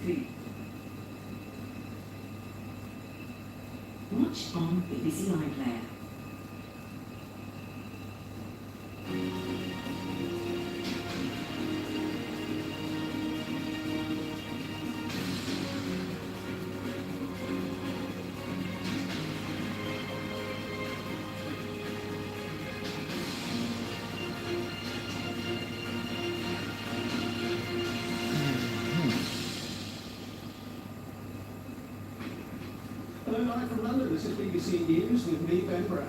clean. Watch on BBC iPlayer. Hello, live from London, this is BBC News with me, Ben Brown.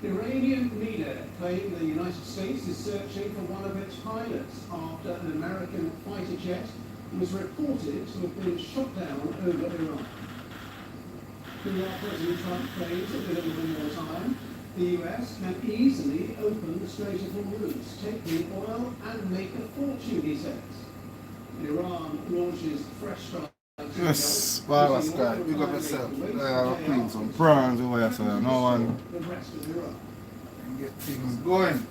Iranian media claim the United States is searching for one of its pilots after an American fighter jet was reported to have been shot down over Iran. President Trump claims that with a little more time, the US can easily open the Strait of Hormuz, take the oil and make a fortune, he says. Iran launches fresh strikes. Yes, Baba Sky, big up yourself. I'm clean some prawns over here, so no one can get things going.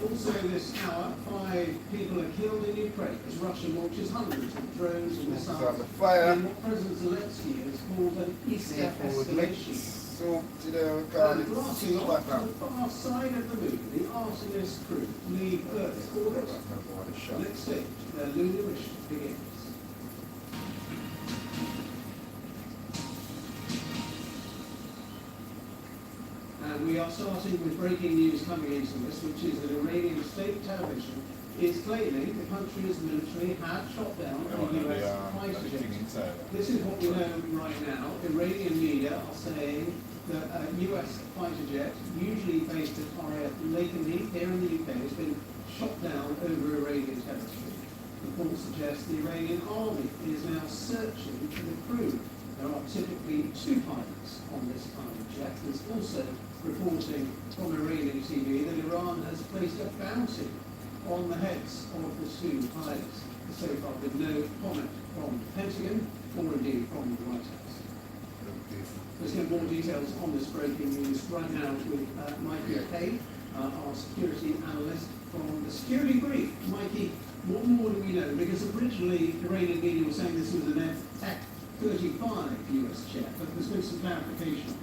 Also this hour, 5 people are killed in Ukraine as Russia launches hundreds of drones and missiles The fire. in what President Zelensky has called an Easter escalation. So today we call it Blasting sea off to battle. the far side of the moon, the arsonist crew leave Earth's orbit. Next stage, their lunar mission begins. And we are starting with breaking news coming into this, which is that Iranian state television is claiming the country's military had shot down a US fighter jet. This is what we know right now. Iranian media are saying that a US fighter jet, usually based at Lakenheath here in the UK, has been shot down over Iranian territory. Reports suggest the Iranian army is now searching for the crew. There are typically 2 pilots on this kind of jet. There's also reporting from Iranian TV that Iran has placed a bounty on the heads of the 2 pilots. So far, with no comment from the Pentagon or indeed from the White House. Let's get more details on this breaking news right now with Mikey Kay, our security analyst from the Security Brief. Mikey, what more do we know? Because originally Iranian media was saying this was an F-35 US jet, but there's been some clarification.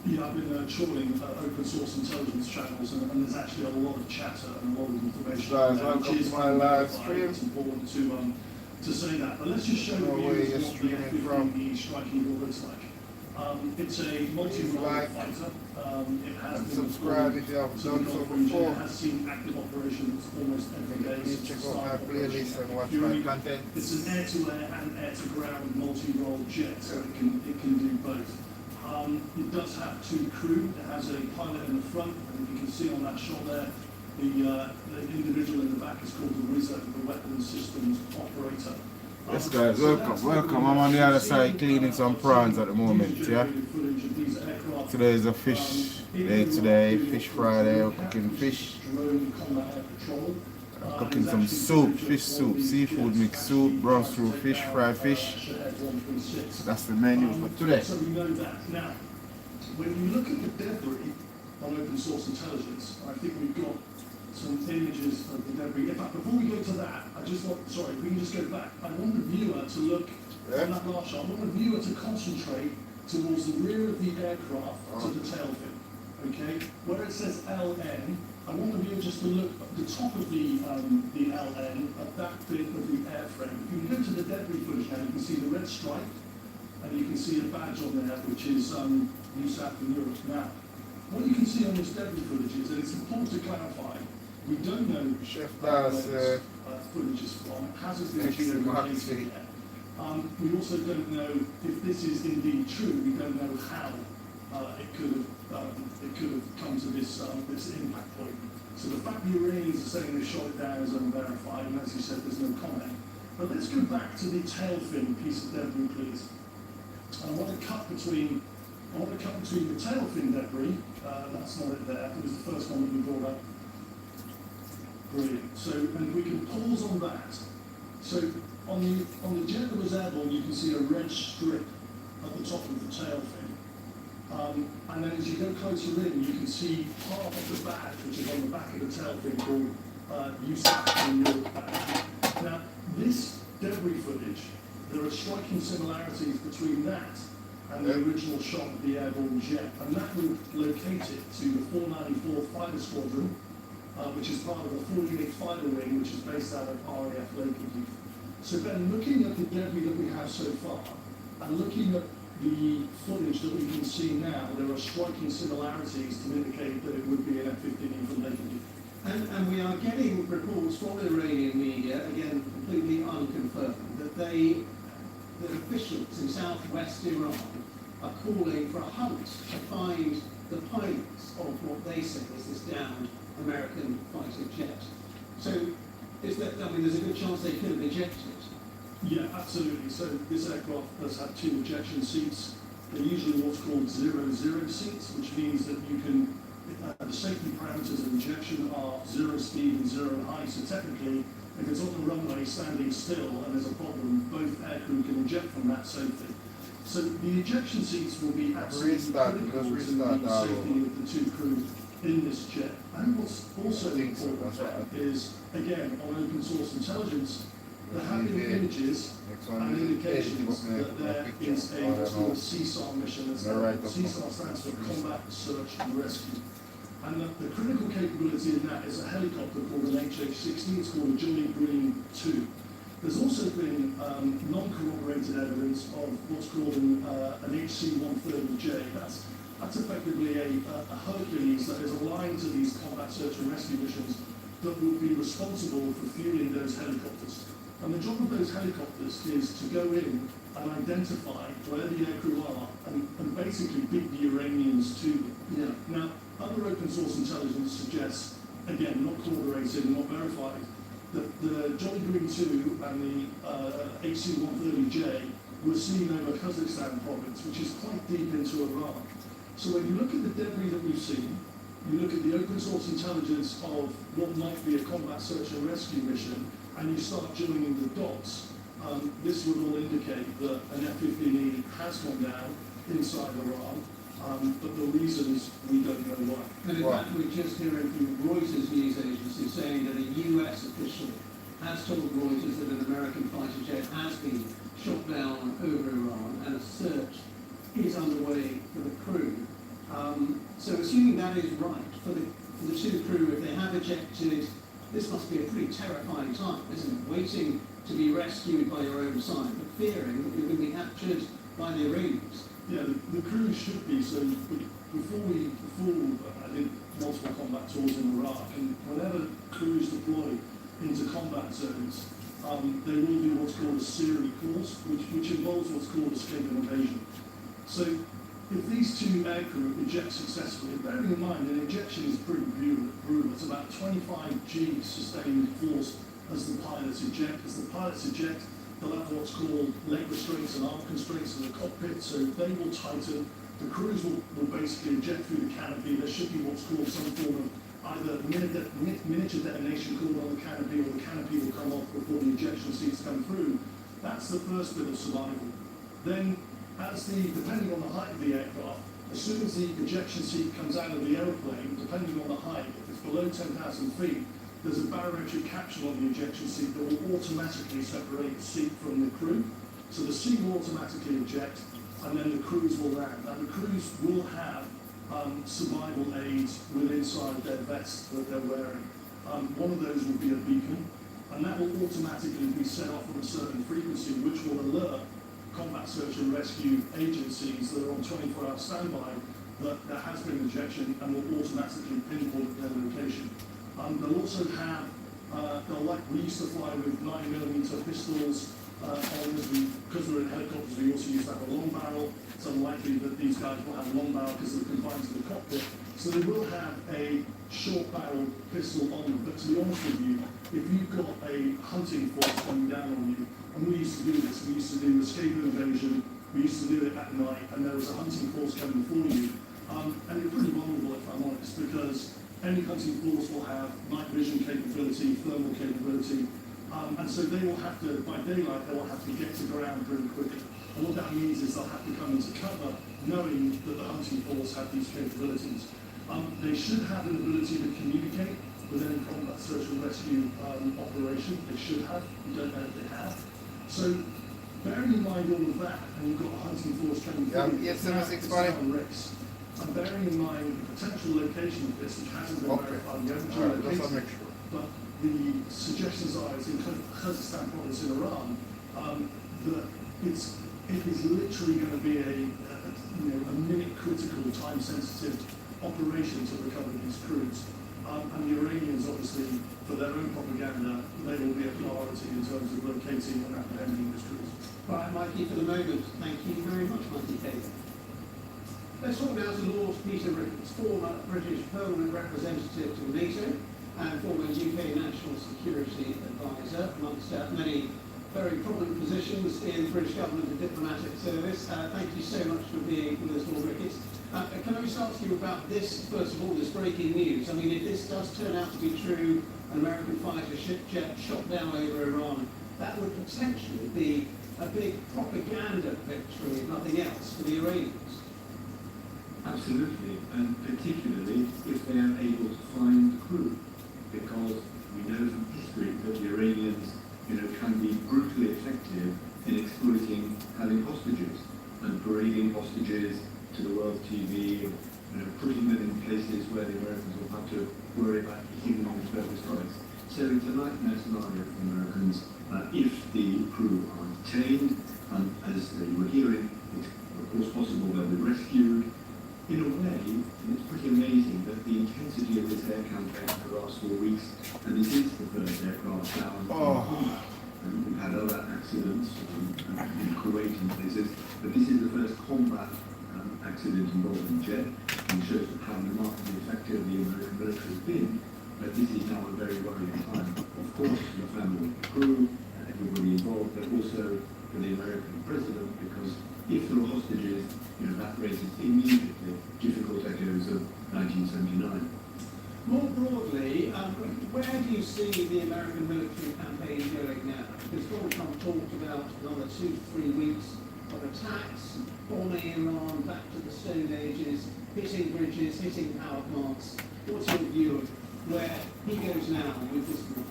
Yeah, I've been trawling open source intelligence channels, and there's actually a lot of chatter and a lot of information. Guys, welcome to my live stream. It's important to say that. But let's just show you what the F-15E Striking Eagle looks like. It's a multi-role fighter. It has been subscribe if you haven't done so before. It has seen active operations almost every day. Please check out my playlist and watch my content. It's an air-to-air and air-to-ground multi-role jet, so it can do both. It does have 2 crew. It has a pilot in the front, and you can see on that shot there, the individual in the back is called the RISO, the Weapons Systems Operator. Yes guys, welcome. I'm on the other side cleaning some prawns at the moment, yeah? Today is a fish day today, Fish Friday, we're cooking fish. I'm cooking some soup, fish soup, seafood mix soup, brown stew fish, fried fish. So that's the menu for today. So we know that. Now, when you look at the debris on open source intelligence, I think we've got some images of the debris. In fact, before we go to that, we can just go back. I want the viewer to look at that last shot. I want the viewer to concentrate towards the rear of the aircraft to the tail fin. Okay? Where it says LN, I want the viewer just to look at the top of the LN, at that bit of the airframe. If you go to the debris footage now, you can see the red stripe, and you can see a badge on there, which is USAF in Europe. Now, what you can see on this debris footage is that it's important to clarify, we don't know where this footage is from. It hasn't been released yet. We also don't know if this is indeed true. We don't know how it could have come to this impact point. So the fact the Iranians are saying they shot it down is unverified, and as you said, there's no comment. But let's go back to the tail fin piece of debris, please. I want to cut between the tail fin debris. That's not it there. It was the first one that we brought up. Brilliant. So, and we can pause on that. So on the jet that was airborne, you can see a red strip at the top of the tail fin. And then as you go closer in, you can see part of the badge, which is on the back of the tail fin, called USAF in Europe badge. Now, this debris footage there are striking similarities between that and the original shot of the airborne jet, and that would locate it to the 494th Fighter Squadron, which is part of the 48th Fighter Wing, which is based out of RAF locally. So Ben, looking at the debris that we have so far, and looking at the footage that we can see now, there are striking similarities to indicate that it would be an F-15E from Lakenby. And we are getting reports from the Iranian media, again completely unconfirmed, that the officials in southwest Iran are calling for a hunt to find the pilots of what they say is this downed American fighter jet. So is that, I mean, there's a good chance they could have ejected. Yeah, absolutely. So this aircraft does have 2 ejection seats. They're usually what's called 0-0 seats, which means that you can, the safety parameters of ejection are 0 speed and 0 height. So technically, if it's on the runway standing still and there's a problem, both aircrew can eject from that safely. So the ejection seats will be absolutely critical to the safety of the 2 crew in this jet. And what's also important is, again, on open source intelligence, there have been images and indications that there is a what's called a CSAR mission. CSAR stands for Combat Search and Rescue. And the critical capability in that is a helicopter called an HH-60. It's called a Johnny Green 2. There's also been non-corroborated evidence of what's called an HC-130J. That's effectively a Hercules that is aligned to these combat search and rescue missions that would be responsible for fueling those helicopters. And the job of those helicopters is to go in and identify where the aircrew are and basically beat the Iranians to them. Yeah. Now, other open source intelligence suggests, again, not corroborated and not verified, that the Johnny Green 2 and the HC-130J were seen over Kazakhstan province, which is quite deep into Iran. So when you look at the debris that we've seen, you look at the open source intelligence of what might be a combat search and rescue mission, and you start joining the dots, this would all indicate that an F-15E has gone down inside Iran, but the reasons we don't know why. And in fact, we're just hearing from Reuters news agency saying that a US official has told Reuters that an American fighter jet has been shot down over Iran and a search is underway for the crew. So assuming that is right, for the 2 crew, if they have ejected, this must be a pretty terrifying time, isn't it? Waiting to be rescued by your own side, but fearing that you're going to be captured by the Iranians. Yeah, the crew should be. So before I did multiple combat tours in Iraq, and whenever crews deploy into combat zones, they will do what's called a series course, which involves what's called escape and evasion. So if these 2 aircrew eject successfully, bearing in mind an ejection is pretty brutal. It's about 25 G sustained force as the pilots eject. As the pilots eject, they'll have what's called leg restraints and arm constraints in the cockpit, so they will tighten. The crews will basically eject through the canopy. There should be what's called some form of either miniature detonation called on the canopy, or the canopy will come off before the ejection seats come through. That's the first bit of survival. Then, depending on the height of the aircraft, as soon as the ejection seat comes out of the aeroplane, depending on the height, if it's below 10,000 feet, there's a barometric capsule on the ejection seat that will automatically separate the seat from the crew. So the seat will automatically eject, and then the crews will land. And the crews will have survival aids inside their vests that they're wearing. One of those will be a beacon, and that will automatically be set off at a certain frequency, which will alert combat search and rescue agencies that are on 24-hour standby that there has been ejection, and will automatically pinpoint their location. They'll also have, we used to fly with 9mm pistols because we're in helicopters, we also used to have a long barrel. It's unlikely that these guys will have a long barrel because they're confined to the cockpit. So they will have a short barrel pistol on them. But to be honest with you, if you've got a hunting force coming down on you, and we used to do this, we used to do escape and evasion, we used to do it at night, and there was a hunting force coming for you. And you're pretty vulnerable, if I'm honest, because any hunting force will have night vision capability, thermal capability, and so they will have to, by daylight, they will have to get to ground pretty quickly. And what that means is they'll have to come into cover knowing that the hunting force have these capabilities. They should have an ability to communicate with any combat search and rescue operation. They should have. We don't know if they have. So bearing in mind all of that, and you've got a hunting force training Yeah, yes, 765. risks, and bearing in mind the potential location of this, which hasn't been Okay. verified, we haven't Alright, let's geolocated make it, sure. but the suggestions are it's in Kazakhstan province in Iran, that it is literally going to be a minute critical, time sensitive operation to recover these crews. And the Iranians, obviously, for their own propaganda, they will be a priority in terms of locating and apprehending these crews. Right, Mikey, for the moment, thank you very much, Mikey Taylor. Let's talk now to Lord Peter Ricketts, former British Permanent Representative to NATO and former UK National Security Advisor, amongst many very prominent positions in the British government and diplomatic service. Thank you so much for being with us, Lord Ricketts. Can I just ask you about this, first of all, this breaking news? I mean, if this does turn out to be true, an American fighter jet shot down over Iran, that would potentially be a big propaganda victory, if nothing else, for the Iranians. Absolutely, and particularly if they are able to find the crew, because we know from history that the Iranians, can be brutally effective in exploiting having hostages and parading hostages to the world TV, putting them in places where the Americans will have to worry about hitting them on further strikes. So it's a nightmare scenario for the Americans if the crew are detained, and as you were hearing, it's of course possible they'll be rescued. In a way, it's pretty amazing that the intensity of this air campaign for the last 4 weeks, and this is the first aircraft down. And we've had other accidents in Kuwait and places, but this is the first combat accident involving jet, and shows how remarkably effective the American military has been. But this is now a very worrying time. Of course, the family, the crew, everybody involved, but also for the American president, because if there are hostages, that raises immediately difficult echoes of 1979. More broadly, where do you see the American military campaign going now? Because Donald Trump talked about another 2 to 3 weeks of attacks, bombing Iran back to the Stone Ages, hitting bridges, hitting power plants. What's your view of where he goes now with this war?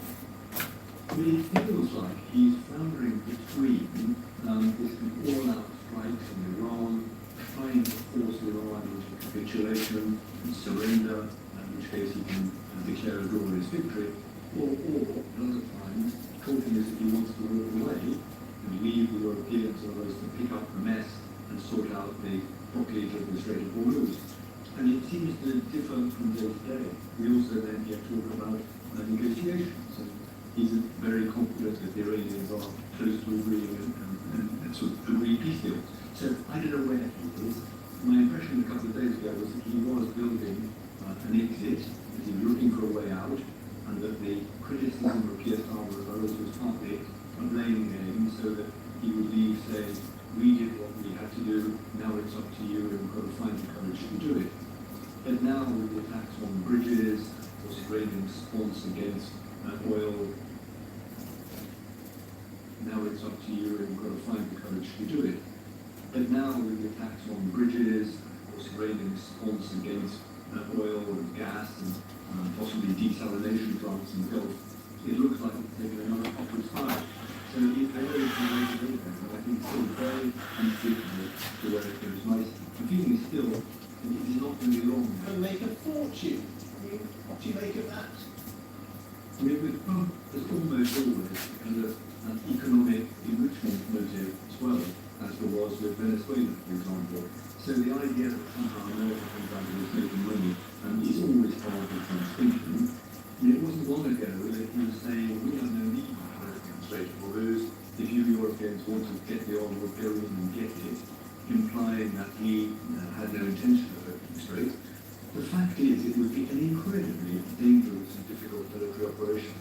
I mean, it feels like he's floundering between this all-out strikes in Iran, trying to force Iran into capitulation and surrender, in which case he can declare a glorious victory, or at other times, talking as if he wants to walk away and leave the Europeans almost to pick up the mess and sort out the blockage of the Strait of Hormuz. And it seems to differ from day to day. We also then get talk about negotiations, and he's very confident that the Iranians are close to agreeing and sort of agree peace deals. So I don't know where he is. My impression a couple of days ago was that he was building an exit, that he was looking for a way out, and that the criticism of Keir Starmer and others was partly a blame game, so that he would leave saying, we did what we had to do, now it's up to you, and we've got to find the courage to do it. But now with the attacks on bridges, Australian response against oil, now it's up to you, and we've got to find the courage to do it. But now with the attacks on bridges, Australian response against oil and gas and possibly desalination plants in the Gulf, it looks like it's taken another upward spiral. So it's very motivated, and I think it's still very unpredictable to where it goes. My feeling is still it is not going to be long. And make a fortune. I mean, what do you make of that? I mean, with Trump, there's almost always kind of an economic enrichment motive as well, as there was with Venezuela, for example. So the idea that somehow America comes out of this making money is always part of Trump's thinking. And it wasn't long ago that he was saying, we have no need for American Strait of Hormuz. If you Europeans want to get the oil, we'll go in and get it, implying that he had no intention of opening the strait. The fact is, it would be an incredibly dangerous and difficult military operation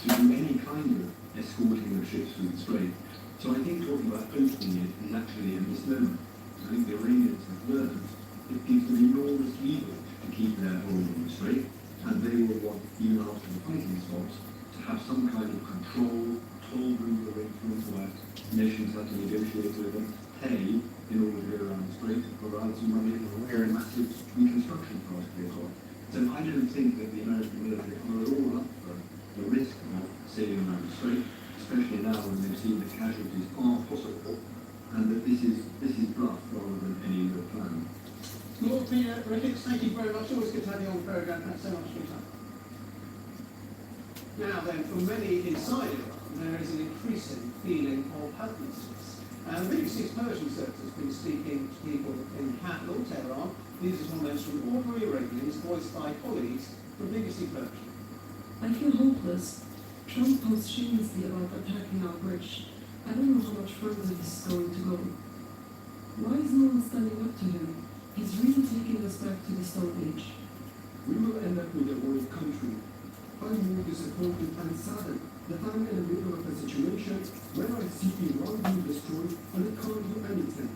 to do any kind of escorting of ships through the strait. So I think talking about opening it is actually a misnomer. I think the Iranians have learned it gives them enormous leverage to keep their hold on the strait, and they will want, even after the fighting stops, to have some kind of control, toll room arrangement where nations have to negotiate with them, pay in order to go around the strait and provide some money for a massive reconstruction project they've got. So I don't think that the American military are at all up for the risk of sailing around the strait, especially now when they've seen that casualties are possible and that this is bluff rather than any real plan. Lord Peter Ricketts, thank you very much. Always good to have you on the programme. Thanks so much for your time. Now then, for many inside Iran, there is an increasing feeling of helplessness. And the BBC's Persian service has been speaking to people in the capital, Tehran. These are comments from ordinary Iranians voiced by colleagues from BBC Persian. I feel hopeless. Trump posts shamelessly about attacking our bridge. I don't know how much further this is going to go. Why is no one standing up to him? He's really taking us back to the Stone Age. We will end up with a world country. I'm more disappointed and saddened that I'm in the middle of a situation where I see Iran being destroyed and it can't do anything.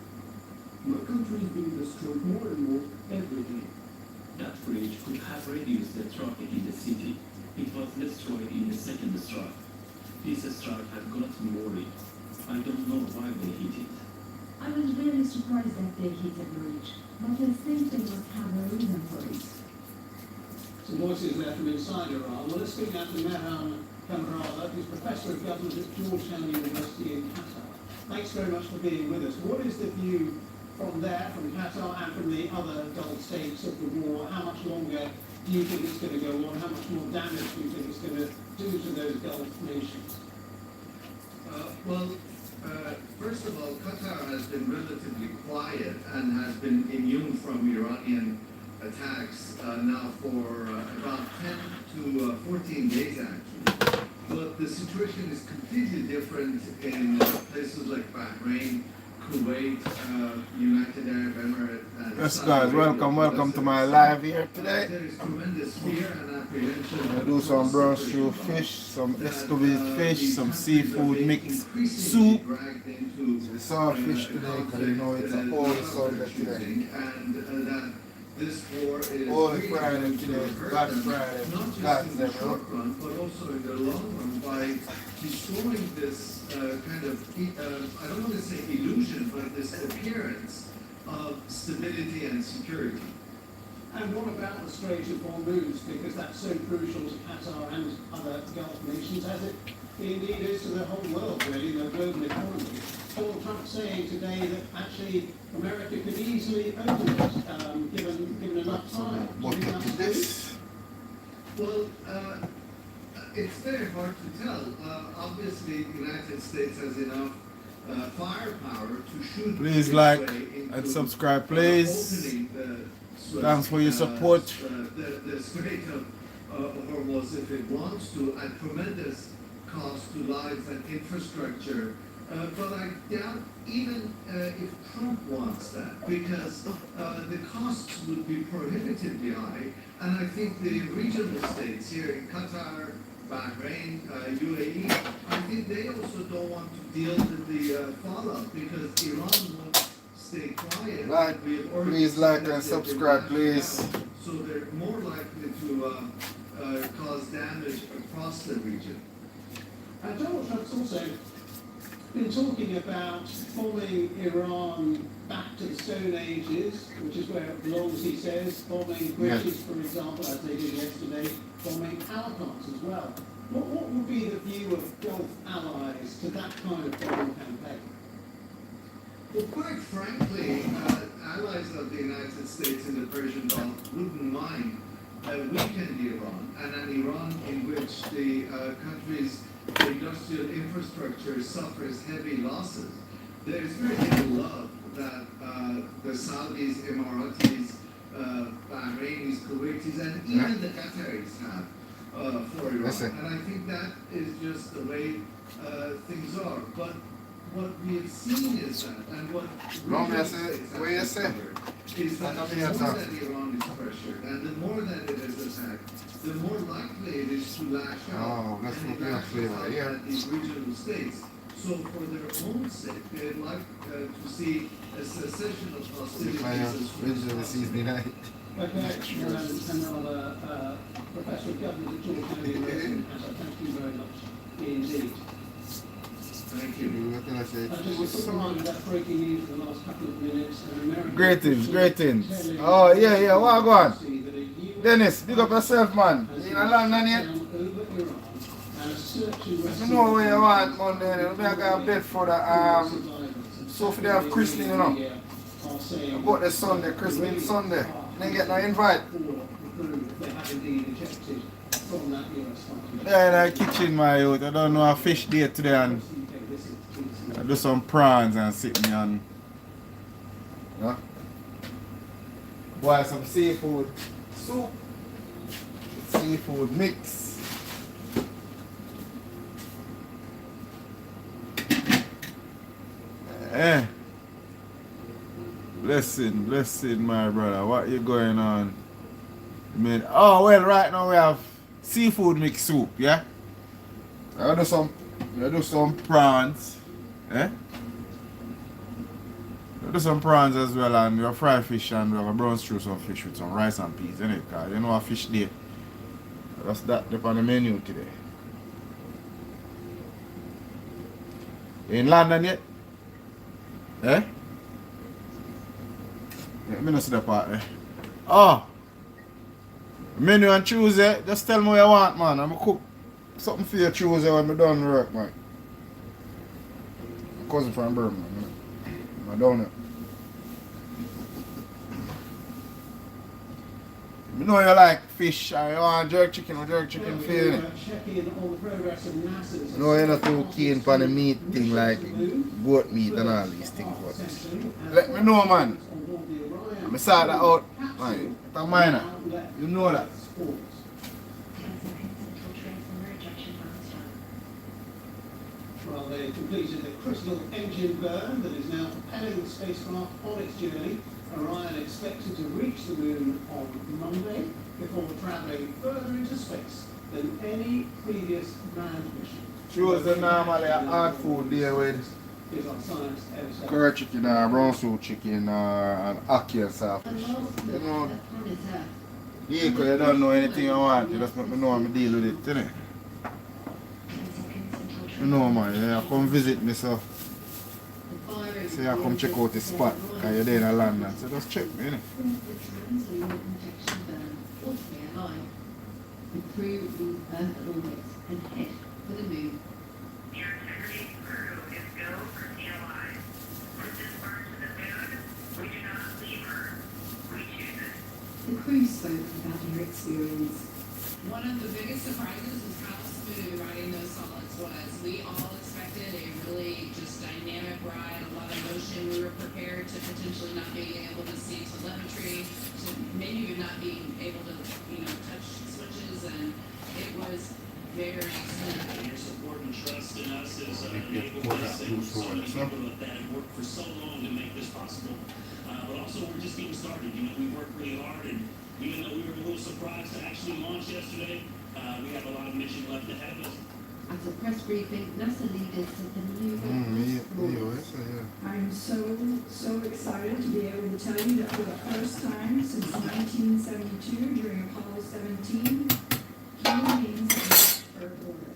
My country is being destroyed more and more every day. That bridge could have reduced the traffic in the city. It was destroyed in the second strike. This strike has got me worried. I don't know why they hit it. I was very surprised that they hit the bridge, but I think they must have a reason for it. Some voices there from inside Iran. Well, let's speak now to Mehran Kamarada, who's Professor of Government at Georgetown University in Qatar. Thanks very much for being with us. What is the view from there, from Qatar and from the other Gulf states of the war? How much longer do you think it's going to go on? How much more damage do you think it's going to do to those Gulf nations? First of all, Qatar has been relatively quiet and has been immune from Iranian attacks now for about 10 to 14 days actually. But the situation is completely different in places like Bahrain, Kuwait, United Arab Emirates, and Yes guys, welcome to my live here today. There is tremendous fear and apprehension. I do some brown stew fish, some escovitch fish, some seafood mix soup. It's all fish today because you know it's a whole Sunday today. And that this war is Holy Friday today, Black Friday, not just in the short run, but also in the long run by destroying this kind of, I don't want to say illusion, but this appearance of stability and security. And what about the Strait of Hormuz? Because that's so crucial to Qatar and other Gulf nations, as it indeed is to the whole world, really, the global economy. Donald Trump saying today that actually America could easily open it, given enough time. Do you think that's This. Well, it's very hard to tell. Obviously, the United States has enough firepower to shoot. Please its like way into, and subscribe, please. opening the Suez, Thanks for your support. the Strait of Hormuz, if it wants to, at tremendous cost to lives and infrastructure. But I doubt even if Trump wants that, because the costs would be prohibitively high, and I think the regional states here in Qatar, Bahrain, UAE, I think they also don't want to deal with the fallout, because Iran will stay quiet. Like, please like and subscribe, please. So they're more likely to cause damage across the region. Donald Trump's also been talking about bombing Iran back to the Stone Ages, which is where it belongs, he says, bombing bridges, for example, as they did yesterday, bombing power plants as well. What would be the view of Gulf allies to that kind of bombing campaign? Well, quite frankly, allies of the United States in the Persian Gulf wouldn't mind a weakened Iran, and an Iran in which the country's industrial infrastructure suffers heavy losses. There is very little love that the Saudis, Emiratis, Bahrainis, Kuwaitis, and even the Qataris have for Iran. And I think that is just the way things are. But what we have seen is that, and what is that the more that Iran is pressured, and the more that it is attacked, the more likely it is to lash out and lash out at these regional states. So for their own sake, they'd like to see a cessation of hostilities as soon as possible. Okay, Professor of Government at Georgetown University, thank you very much indeed. Thank you. Just a reminder that breaking news in the last couple of minutes. Greetings. Oh, yeah, what go on? Dennis, big up yourself, man. You in a London yet? You know where you want Monday. We are going to bed for the So if they have christening, you know. I got the Sunday, christening Sunday. They get no invite. They have indeed ejected from that US fighting. Yeah, in the kitchen, my youth. I don't know a fish day today and I do some prawns and sit me and boil some seafood soup, seafood mix. Blessing, my brother. What you going on? I mean, oh well, right now we have seafood mix soup, yeah. I do some prawns, I do some prawns as well, and we have fried fish and we have a brown stew some fish with some rice and peas, innit? Cause you know a fish day. That's that on the menu today. You in London yet? Eh? Yeah, me not see the part there. Oh! Menu on Tuesday, just tell me what you want, man. I'm gonna cook something for you Tuesday when I'm done work, man. My cousin from Birmingham, I'm down there. You know you like fish and you want jerk chicken or jerk chicken for you. No, you're not too keen for the meat thing like goat meat and all these things. But let me know, man. I saw that out. Man, it's a minor. You know that. Well, they completed the crystal engine burn that is now propelling the spacecraft on its journey. Orion expected to reach the moon on Monday before travelling further into space than any previous manned mission. Tuesday normally a hard food day with curry chicken or brown soup chicken or an ackee and soft fish. You know, yeah, because you don't know anything you want, you just let me know I'm deal with it, innit? You know, man, you come visit me, so say I come check out the spot, because you're there in London, so just check me, innit? The crew will be Earth orbit and head for the moon. The activity crew is go for CLI. With this burn to the moon, we do not leave Earth. We choose it. The crew spoke about their experience. One of the biggest surprises is how smooth riding those solids was. We all expected a really just dynamic ride, a lot of motion. We were prepared to potentially not being able to see telemetry, to maybe even not being able to, touch switches, and it was very smooth. Your support and trust in us is unbelievable. So many people that have worked for so long to make this possible. But also, we're just getting started. We worked really hard, and even though we were a little surprised to actually launch yesterday, we have a lot of mission left ahead of us. At a press briefing, NASA leaders said the new I am so excited to be able to tell you that for the first time since 1972 during Apollo 17, human beings have Earth orbit.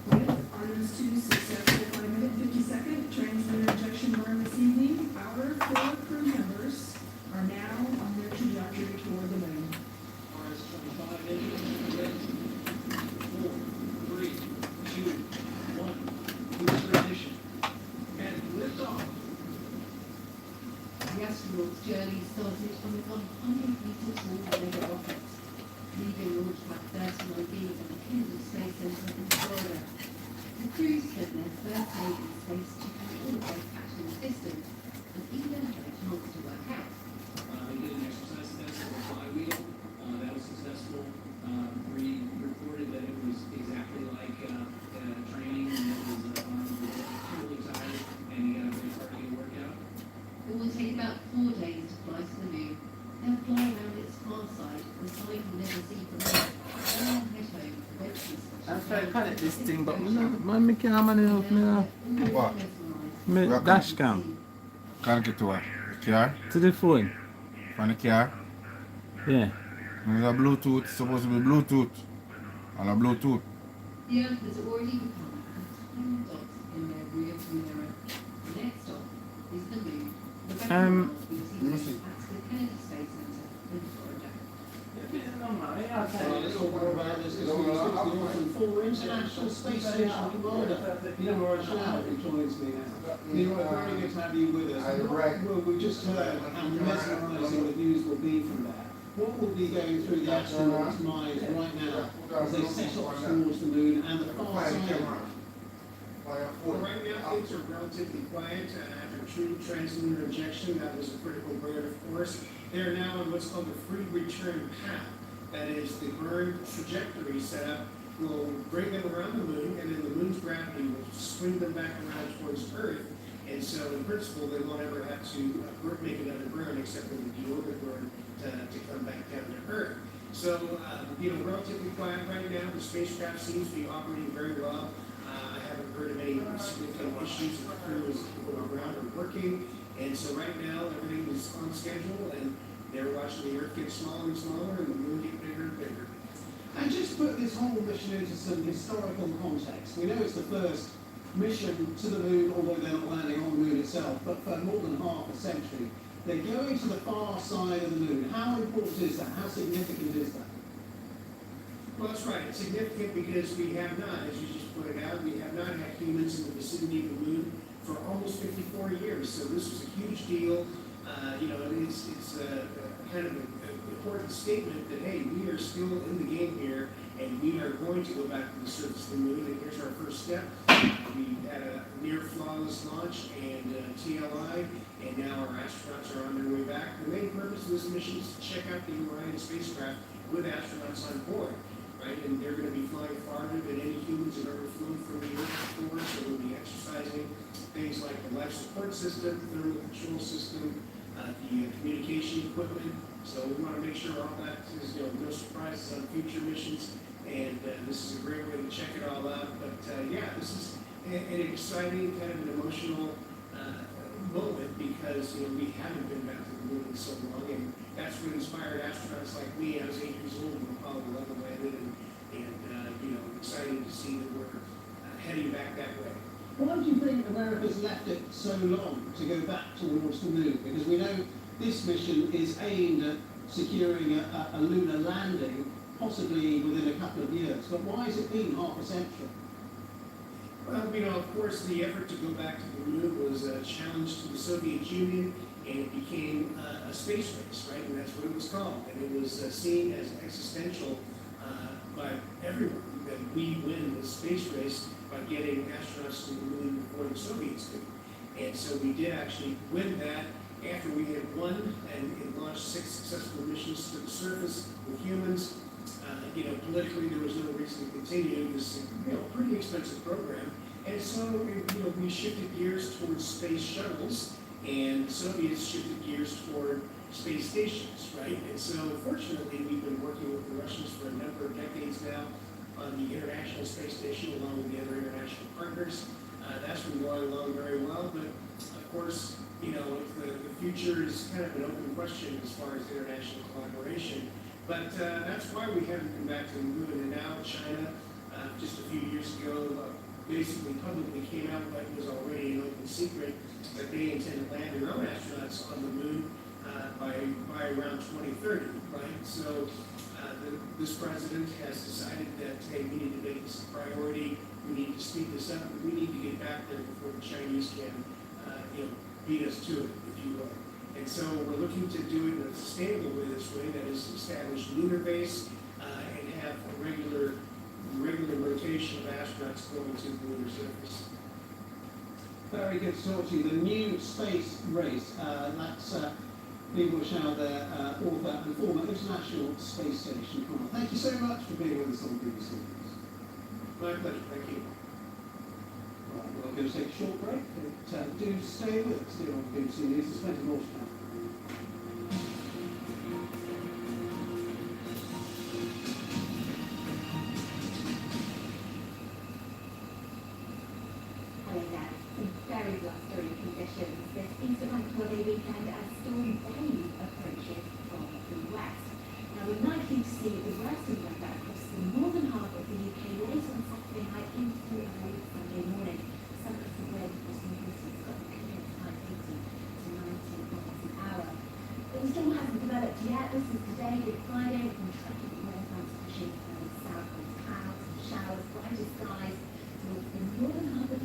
With Artemis 2's successful 5-minute 50-second transmitter ejection burn this evening, our 4 crew members are now on their trajectory toward the moon. Mars 25 engines ready. 4, 3, 2, 1. Booster ignition. And liftoff. The astronaut's journey started on a 100-meter tall mega rocket, leaving launch pad 39B at the Kennedy Space Center in Florida. The crew spent their first day in space checking all of their catching systems, and even had a chance to work out. We did an exercise test of a flywheel. That was successful. We reported that it was exactly like training, and it was totally tired, and you got a very cardio workout. It will take about 4 days to fly to the moon. They'll fly around its far side, the side you'll never see from Earth. Then they'll head home, eventually I'm trying to connect this thing, but man, me can't manage me. What? Me dash cam. Connect to what? The car? To the phone. From the car? Yeah. There's a Bluetooth, it's supposed to be Bluetooth. And a Bluetooth. The Earth has already become a tiny dot in their rear-view mirror. The next stop is the moon. The background will be seen at the Kennedy Space Center in Florida. Let's talk more about this because we speak to the author and former International Space Station Commander Leroy Schnauer, who joins me now. Leroy, very good to have you with us. Well, we just heard how mesmerising the news will be from that. What will be going through the astronauts' minds right now as they set off towards the moon and the far side? Well, right now things are relatively quiet after true translunar injection. That was a critical burn, of course. They are now on what's called the free return path. That is, the burn trajectory setup will bring them around the moon, and then the moon's gravity will swing them back around towards Earth. And so, in principle, they won't ever have to make another burn except for the deorbit burn to come back down to Earth. So, relatively quiet right now. The spacecraft seems to be operating very well. I haven't heard of any significant issues. The crew is around and working. And so right now, everything is on schedule, and they're watching the Earth get smaller and smaller, and the moon get bigger and bigger. And just put this whole mission into some historical context. We know it's the first mission to the moon, although they're not landing on the moon itself, but for more than half a century. They're going to the far side of the moon. How important is that? How significant is that? Well, that's right. It's significant because we have not, as you just pointed out, we have not had humans in the vicinity of the moon for almost 54 years. So this was a huge deal. It's kind of an important statement that, hey, we are still in the game here, and we are going to go back to the surface of the moon, and here's our first step. We had a near flawless launch and TLI, and now our astronauts are on their way back. The main purpose of this mission is to check out the Orion spacecraft with astronauts on board. Right? And they're going to be flying farther than any humans have ever flown from the Earth before, so we'll be exercising things like the life support system, thermal control system, the communication equipment. So we want to make sure all that is, no surprises on future missions, and this is a great way to check it all out. But this is an exciting, kind of an emotional moment because we haven't been back to the moon in so long, and that's what inspired astronauts like me. I was 8 years old when Apollo 11 landed, and exciting to see that we're heading back that way. Why do you think America's left it so long to go back towards the moon? Because we know this mission is aimed at securing a lunar landing, possibly within a couple of years. But why has it been half a century? Well, of course, the effort to go back to the moon was a challenge to the Soviet Union, and it became a space race, right? And that's what it was called. And it was seen as existential by everyone that we win the space race by getting astronauts to the moon before the Soviets did. And so we did actually win that after we had won and launched 6 successful missions to the surface with humans. Politically, there was no reason to continue this, pretty expensive program. And so, we shifted gears towards space shuttles, and the Soviets shifted gears toward space stations, right? And so, fortunately, we've been working with the Russians for a number of decades now on the International Space Station, along with the other international partners. That's been going along very well, but of course, the future is kind of an open question as far as international collaboration. But that's why we haven't been back to the moon. And now China, just a few years ago, basically publicly came out like it was already an open secret that they intend to land their own astronauts on the moon by around 2030, right? So this president has decided that, hey, we need to make this a priority. We need to speed this up. We need to get back there before the Chinese can, beat us to it, if you will. And so we're looking to do it in a sustainable way this way, that is establish lunar base and have a regular rotation of astronauts going to the lunar surface. Very good to talk to you. The new space race, that's Leroy Schnauer, their author and former International Space Station commander. Thank you so much for being with us on BBC News. My pleasure. Thank you. Right, we're going to take a short break, but do stay with us here on BBC News. There's plenty more to come. Very blustery conditions this Easter bank holiday weekend as storm Dave approaches from the west. Now we're likely to see the worst of weather across the northern half of the UK later on Saturday night into early Sunday morning. Some of the wind across the north has got the clearance time 80 to 90 miles an hour. But the storm hasn't developed yet. This is today, Good Friday, and traffic weather fronts pushing further south with clouds and showers, brighter skies towards the northern half of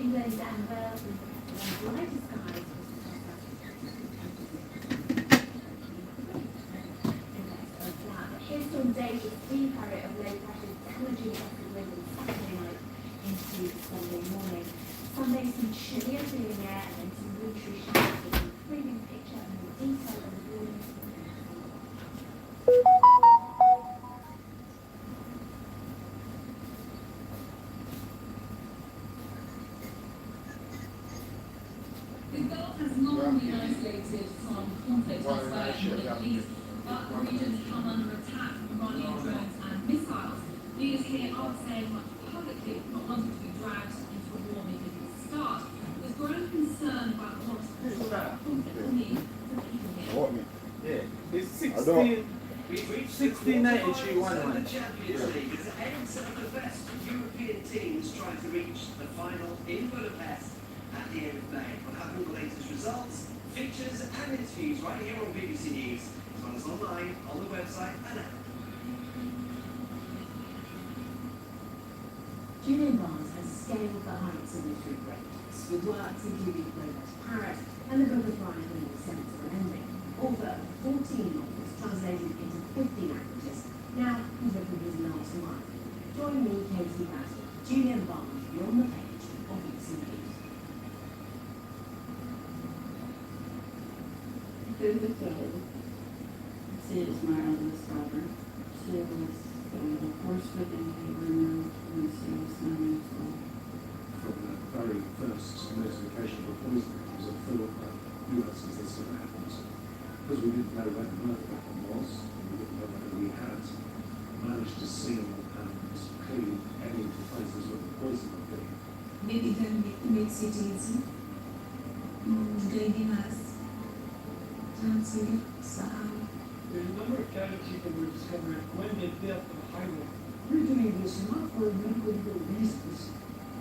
England and Wales with lighter skies. Hailstorm Dave, the steam carrier of low pressure damaging across the wind on Saturday night into Sunday morning. Sunday, some chillier feeling air and then some wintry showers with an improving picture and more detail on the warning. The Gulf has long been isolated from conflict elsewhere in the Middle East, but the region's come under attack from Iranian drones and missiles. Leaders here are saying publicly not wanting to be dragged into a war maybe at the start. There's growing concern about what conflict will mean for people here. Yeah, it's 1693 one. The Champions League as eight of the best European teams try to reach the final in Budapest at the end of May. We'll have all the latest results, features and interviews right here on BBC News, as well as online, on the website and app. Julian Barnes has scaled the heights of literary greatness, with works including Provost Parrot and the book of Brian Greene's Sense of Ending. Author of 14 novels translated into 50 languages, now he's written his last one. Join me, Katie Bassett, Julian Barnes, beyond the page of BBC News. Through the field, see it as my eldest daughter. She was forcefully removed when she was 9 years old. From the very first notification of a poisoning, it was a full US as this sort of happens. Because we didn't know where the murder weapon was, and we didn't know whether we had managed to seal and clean any of the places where the poison would be. Maybe then make cities, Gaidinas, Tansi, Sahara. There's a number of casualties that were discovered when they built the highway. We're doing this not for medical reasons,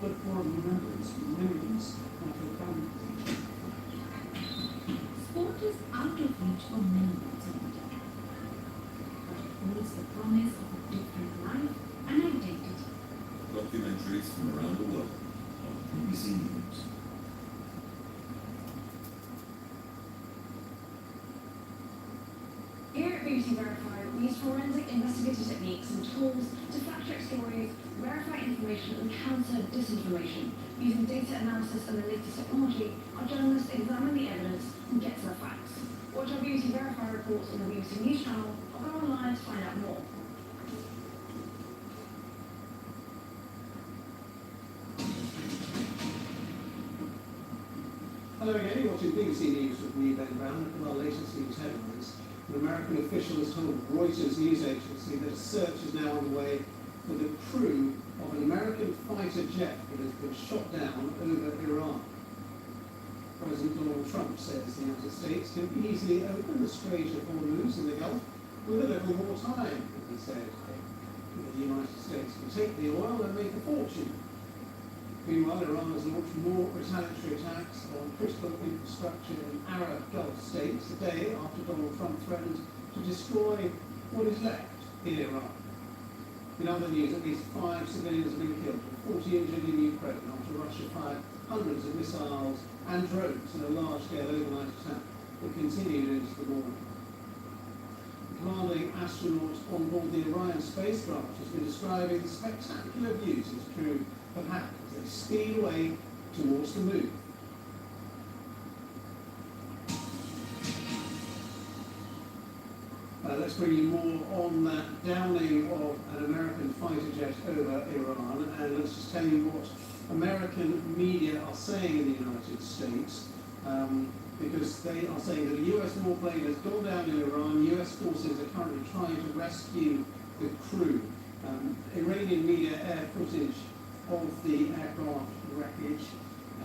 but for remembrance, memories, and for family. Sport is out of reach for many today, but it holds the promise of a different life and identity. Documentaries from around the world on BBC News. Here at BBC Verify, we use forensic investigative techniques and tools to fact-check stories, verify information and counter disinformation. Using data analysis and the latest technology, our journalists examine the evidence and get to the facts. Watch our BBC Verify reports on the BBC News channel or go online to find out more. Hello again, you're watching BBC News with me, Ben Brown, and our latest news headlines. An American official has told Reuters news agency that a search is now underway for the crew of an American fighter jet that has been shot down over Iran. President Donald Trump says the United States can easily open the Strait of Hormuz in the Gulf with a little more time, he said. The United States can take the oil and make a fortune. Meanwhile, Iran has launched more retaliatory attacks on critical infrastructure in Arab Gulf states a day after Donald Trump threatened to destroy what is left in Iran. In other news, at least 5 civilians have been killed and 40 injured in Ukraine after Russia fired hundreds of missiles and drones in a large-scale overnight attack that continued into the morning. The commanding astronaut on board the Orion spacecraft has been describing the spectacular views his crew have had as they speed away towards the moon. Let's bring you more on that downing of an American fighter jet over Iran, and let's just tell you what American media are saying in the United States, because they are saying that a US warplane has gone down in Iran. US forces are currently trying to rescue the crew. Iranian media air footage of the aircraft wreckage,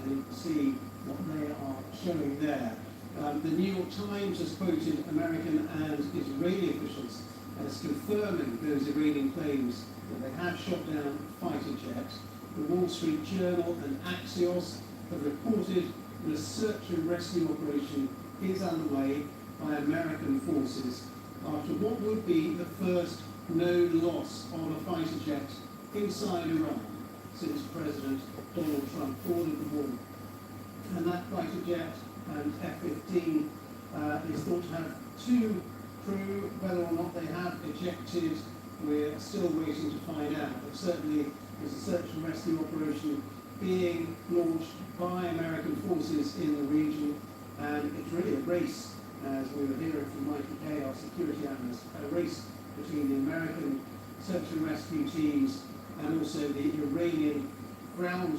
and you can see what they are showing there. The New York Times has quoted American and Israeli officials as confirming those Iranian claims that they have shot down fighter jets. The Wall Street Journal and Axios have reported that a search and rescue operation is underway by American forces after what would be the first known loss of a fighter jet inside Iran since President Donald Trump ordered the that fighter jet and F-15 is thought to have 2 crew. Whether or not they have ejected, we're still waiting to find out. But certainly there's a search and rescue operation being launched by American forces in the region, and it's really a race, as we were hearing from Mikey Kay, our security analyst, a race between the American search and rescue teams and also the Iranian ground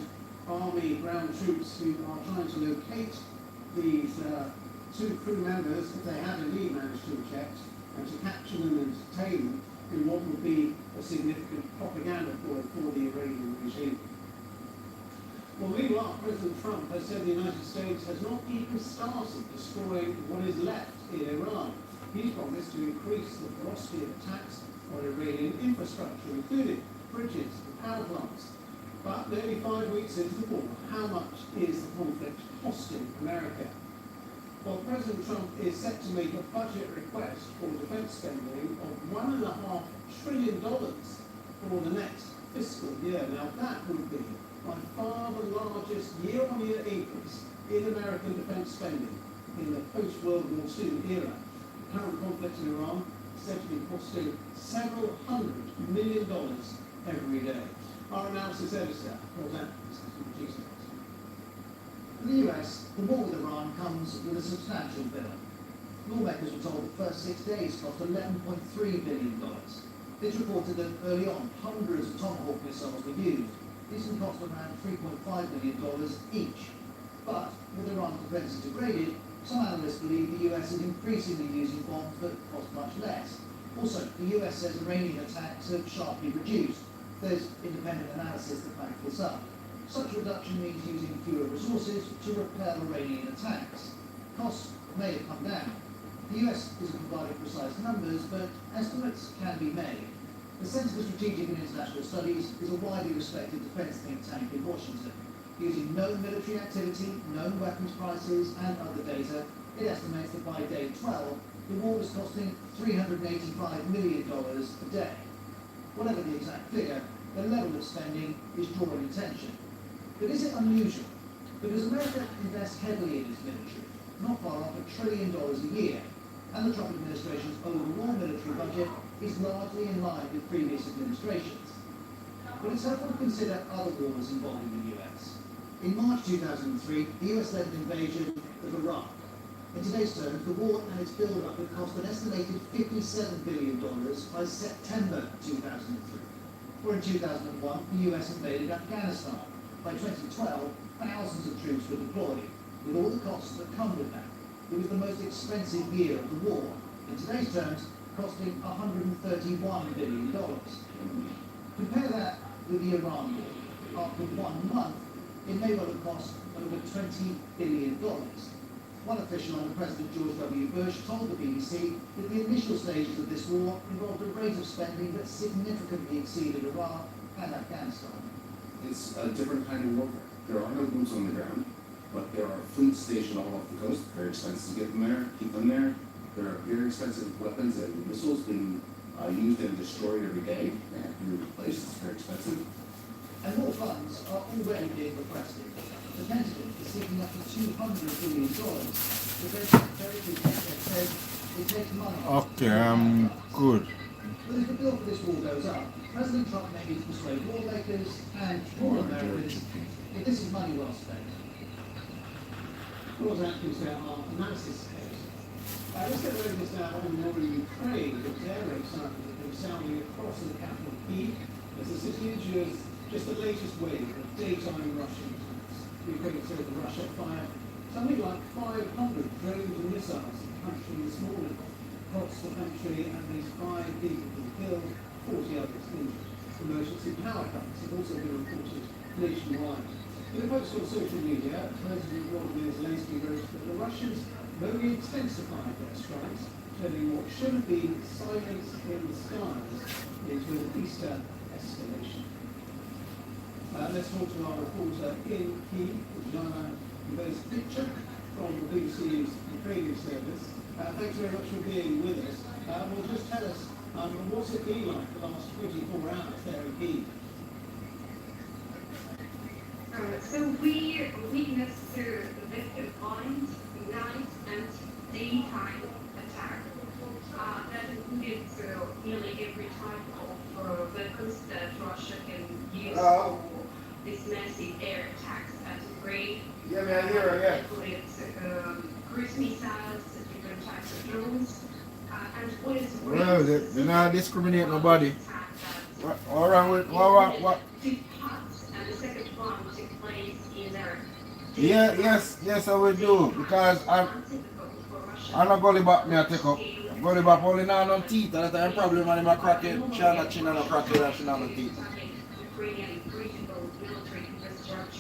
troops who are trying to locate these 2 crew members, if they have indeed managed to eject, and to capture them and detain them in what would be a significant propaganda for the Iranian regime. Well, meanwhile, President Trump has said the United States has not even started destroying what is left in Iran. He's promised to increase the velocity of attacks on Iranian infrastructure, including bridges and power plants. But nearly 5 weeks into the war, how much is the conflict costing America? Well, President Trump is set to make a budget request for defense spending of $1.5 trillion for the next fiscal year. Now, that would be by far the largest year-on-year increase in American defense spending in the post-World War II era. The current conflict in Iran is said to be costing several $100 million every day. Our analysis editor, Roseanne, is producing it. In the US, the war with Iran comes with a substantial bill. Lawmakers were told the first 6 days cost $11.3 billion. It's reported that early on, hundreds of Tomahawk missiles were used. These can cost around $3.5 million each. But with Iran's defences degraded, some analysts believe the US is increasingly using bombs that cost much less. Also, the US says Iranian attacks have sharply reduced. There's independent analysis that backs this up. Such reduction means using fewer resources to repel Iranian attacks. Costs may have come down. The US isn't providing precise numbers, but estimates can be made. The Centre for Strategic and International Studies is a widely respected defence think tank in Washington. Using known military activity, known weapons prices, and other data, it estimates that by day 12, the war is costing $385 million a day. Whatever the exact figure, the level of spending is drawing attention. But is it unusual? Because America invests heavily in its military, not far off $1 trillion a year, and the Trump administration's overall military budget is largely in line with previous administrations. But it's helpful to consider other wars involving the US. In March 2003, the US led an invasion of Iraq. In today's terms, the war and its build-up would cost an estimated $57 billion by September 2003. Or in 2001, the US invaded Afghanistan. By 2012, thousands of troops were deployed, with all the costs that come with that. It was the most expensive year of the war. In today's terms, costing $131 billion. Compare that with the Iran war. After 1 month, it may well have cost over $20 billion. One official under President George W. Bush told the BBC that the initial stages of this war involved a rate of spending that significantly exceeded Iraq and Afghanistan. It's a different kind of warfare. There are no boots on the ground, but there are fleets stationed all off the coast. Very expensive to get them there, keep them there. There are very expensive weapons and missiles being used and destroyed every day. They have to be replaced. It's very expensive. And more funds are already being requested. The Pentagon is seeking up to $200 billion. The Secretary says it takes money. Okay, I'm good. But if the bill for this war goes up, President Trump may need to persuade lawmakers and all Americans that this is money well spent. Lord Atkins, our analysis case. Let's get ready this now on the Ukraine. The air raid sirens have been sounding across the capital Kyiv as the city endures just the latest wave of daytime Russian attacks. Ukraine said that Russia fired something like 500 drones and missiles at the country this morning. Across the country, at least 5 people have been killed, 40 others injured. Emergency power cuts have also been reported nationwide. In a post on social media, President Volodymyr Zelensky wrote that the Russians have only intensified their strikes, turning what should have been silence in the skies into an Easter escalation. Let's talk to our reporter in Kyiv, Jana Picture from the BBC's Ukrainian service. Thanks very much for being with us. Well, just tell us, what's it been like the last 24 hours there in Kyiv? So we witnessed the combined night and daytime attack that included nearly every type of weapons that Russia can use for this massive air attacks at Ukraine. Included cruise missiles, different types of drones, and what is Well, they not discriminate nobody. What wrong with what? And the second one took place in there. Yes, I will do. Because I'm not going back me I take up. Going back only now no teeth. That's the problem when I'm cracking. China chin and a cracking and she not no teeth.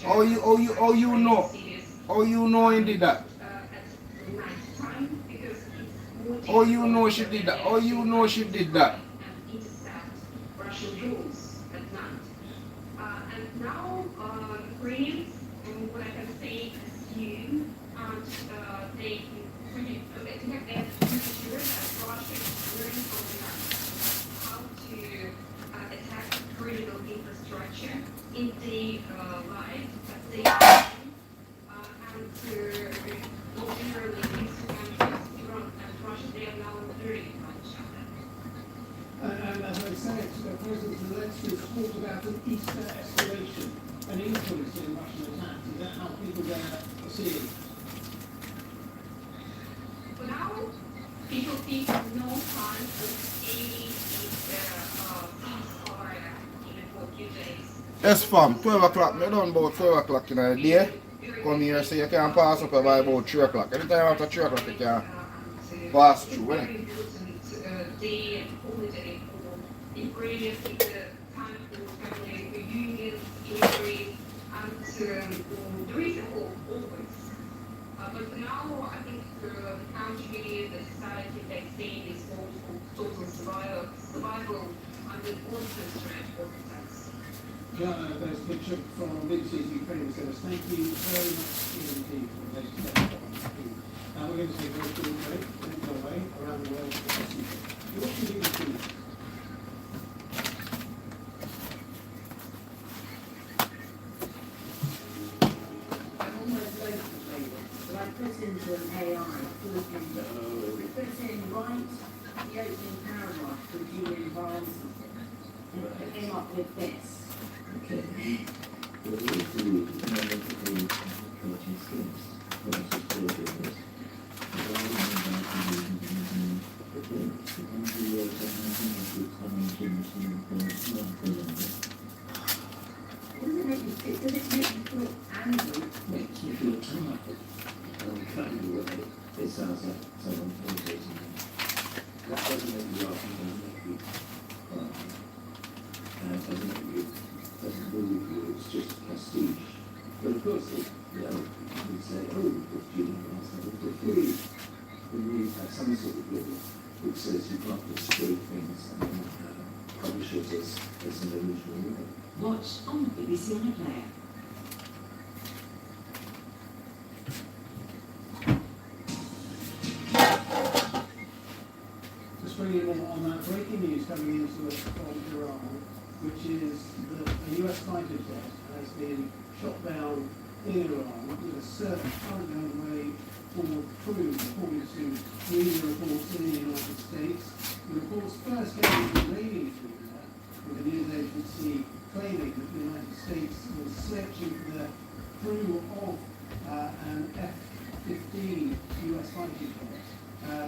Oh you know. Oh you know he did that. Oh you know she did that. Oh you know she did that. Russian drones at night. And now Ukrainians, what I can say, assume and they have sure that Russia is learning from that how to attack critical infrastructure in the light that they and generally these two countries, Iran and Russia, they are now learning from each other. And as I said, President Zelensky talked about an Easter escalation, an increase in Russian attacks. Is that how people there see it? For now, people think no signs of any ceasefire even for a few days. Yes fam, 12 o'clock. Me done about 12 o'clock in the day. Come here so you can pass up by about 3 o'clock. Anytime after 3 o'clock you can pass through. Very important day and holiday for Ukrainians, it's a time for family reunions in Ukraine, and there is a hope always. But for now, I think the country, the society, they see this hope for total survival under constant threat of attacks. There's a picture from BBC's Ukraine says, thank you very much indeed for this today. Now we're going to take a very short break, then go away around the world for the future. You're watching BBC. I'm almost local flavor, but I put into an AI, we put in right the opening paragraph for Julian Barnes, and it came up with this. Okay. Well, we do coaching skills. What is this? Does it make you feel angry? Makes me feel tired. Kind of way. It sounds like someone irritating me. That doesn't make me laugh, it doesn't make me cry. And it doesn't move you, it's just prestige. But of course, you say, oh, if Julian wants something for free, then we have some sort of law which says you can't just throw things and then publish it as an original work. Watch on the BBC iPlayer. Just bringing on that breaking news coming into us from Iran, which is that a US fighter jet has been shot down in Iran with a search currently underway for crew, according to media reports in the United States. The reports first came from Iranian media, with the news agency claiming that the United States was searching for the crew of an F-15 US fighter jet.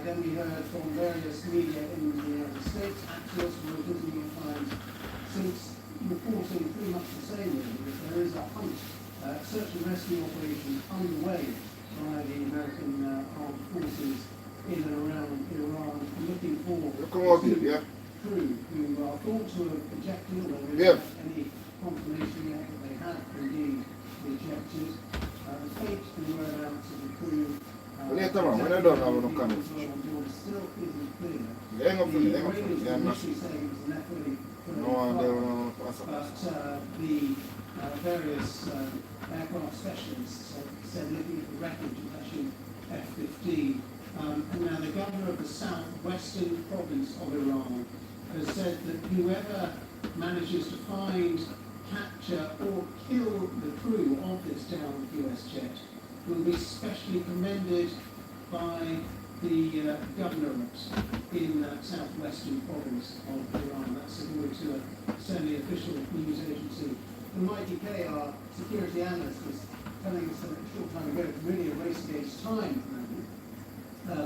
Then we heard from various media in the United States, actors, Reuters, New York Times, since reporting pretty much the same really, that there is a hunt, search and rescue operation underway by the American armed forces in and around Iran, looking for crew who are thought to have ejected, although we don't have any confirmation yet that they have indeed ejected. The fate and whereabouts of the crew later on, when I don't have no comment. Still isn't clear. Hang up for me, hang up for me. The initially saying it was an F-35, but the various aircraft specialists said looking at the wreckage of actually F-15. And now the governor of the southwestern province of Iran has said that whoever manages to find capture or kill the crew of this downed US jet will be specially commended by the governorate in southwestern province of Iran. That's according to a semi-official news agency. And Mikey Kay, our security analyst, was telling us a short time ago it's really a race against time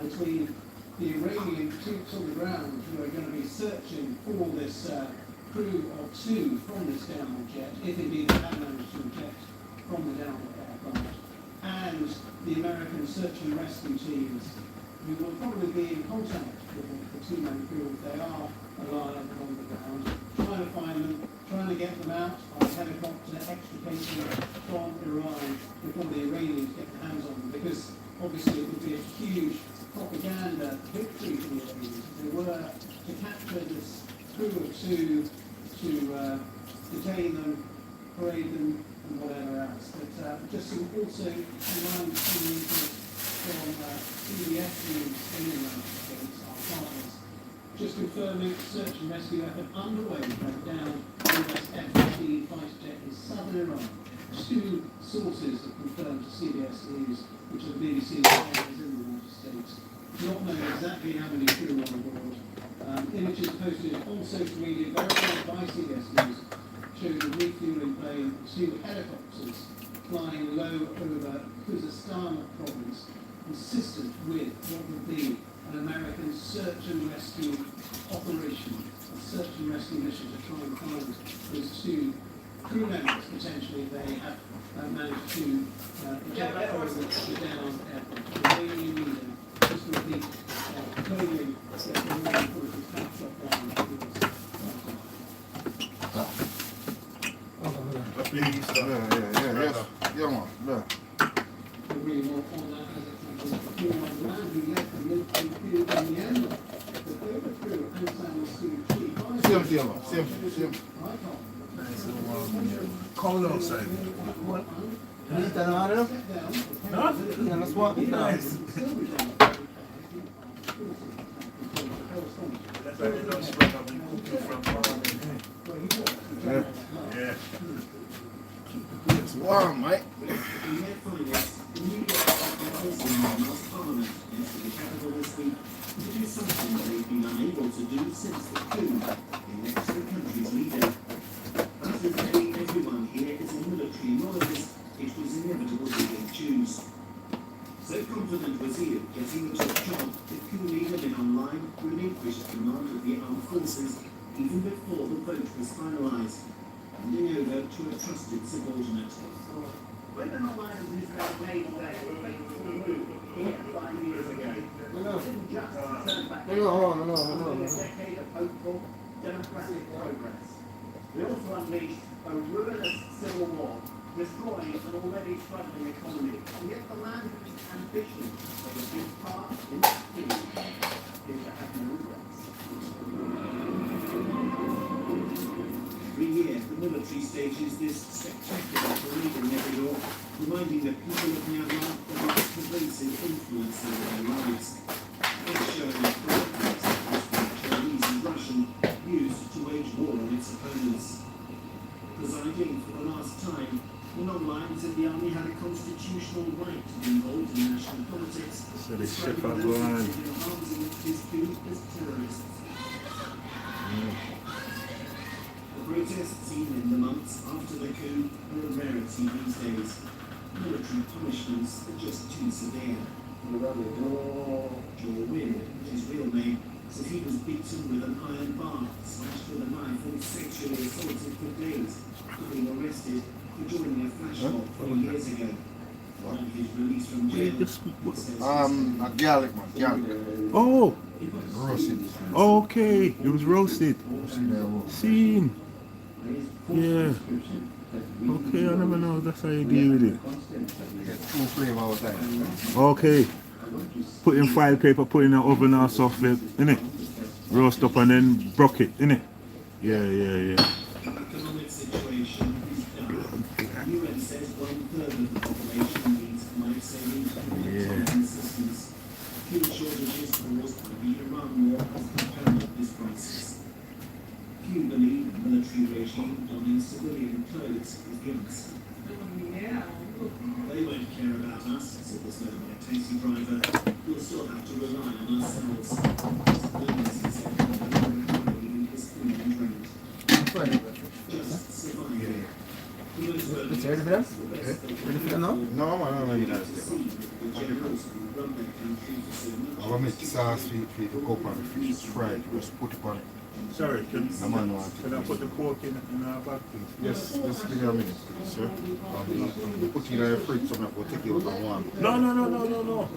between the Iranian troops on the ground who are going to be searching for this crew of 2 from this downed jet, if indeed they have managed to eject from the downed aircraft, and the American search and rescue teams who will probably be in contact with the 2-man crew if they are alive on the ground, trying to find them, trying to get them out by helicopter, extricating them from Iran before the Iranians get their hands on them, because obviously it would be a huge propaganda victory for the Iranians if they were to capture this crew of 2, to detain them, parade them, and whatever else. But just some also remind from CBS News in the United States, our partners, just confirming search and rescue effort underway to track down US F-15 fighter jet in southern Iran. 2 sources have confirmed to CBS News, which are the BBC is in the United States. Not knowing exactly how many crew are on board. Images posted on social media verified by CBS News show the refueling plane of 2 helicopters flying low over Khuzestan province, consistent with what would be an American search and rescue operation, a search and rescue mission to try and find those 2 crew members, potentially, they have managed to eject over the downed aircraft. The Iranian media, just to repeat, claiming that the Iranian forces have shot down the Yeah, man. Yeah. Really more on that as a man who left the military field in the end. The overthrew and Sam Same. Cold outside. What? You eat that out of them? No? Yeah, let's walk it down. That's why they don't spread up and cooking from Yeah. It's warm, mate. To do something they've been unable to do since the coup, elects the country's leader. As with nearly everyone here is a military loyalist, it was inevitable that they choose. So confident was he of getting the top job, the coup leader been online relinquished command of the armed forces even before the vote was finalised, handing over to a trusted subordinate. When the non-items in Israel made today were fateful move here 5 years ago, didn't just turn back a decade of hopeful democratic progress. We also unleashed a ruinous civil war, destroying an already struggling economy. And yet the man whose ambition was a big part in that scheme is to have no regrets. Every year, the military stages this spectacular parade in every door, reminding the people of Myanmar of its pervasive influence over their lives. It's showing the progress that Chinese and Russian used to wage war on its opponents. Presiding for the last time, the non-lines in the army had a constitutional right to be involved in national politics, So the ship describing are those going. active in arms against his coup as terrorists. The protests seen in the months after the coup are a rarity these days. Military punishments are just too severe. Joel Wynn, his real name, says he was beaten with an iron bar, slashed with a knife, and sexually assaulted for days, being arrested for joining a flash mob 4 years ago. Following his release from jail, it says A garlic, man. Garlic. Oh! Roasted. Okay, it was roasted. Seen. Yeah. Okay, I never know that's how you deal with it. Get 2 flavor all the time. Okay. Put in file paper, put in an oven or something, innit? Roast up and then brock it, innit? Yeah. the economic situation is done. The UN says 1/3 of the population needs life-saving humanitarian assistance. Fuel shortages caused by the Iran war has compounded this crisis. Few believe military regime on civilian clothes is guns. They won't care about us, said the motorbike taxi driver. We'll still have to rely on ourselves. Civilians, he said, the economy is fully drained. Just surviving. It's ready for them? Ready for them now? No, man, I'm ready for them. I'm going to make sauce for you to cook on the fish. It's fried. Just put it on. Sorry, can The man wants I put the pork in our bag, please? Yes, just give me a minute, sir. Put it in the fridge so I can take it out and warm. No.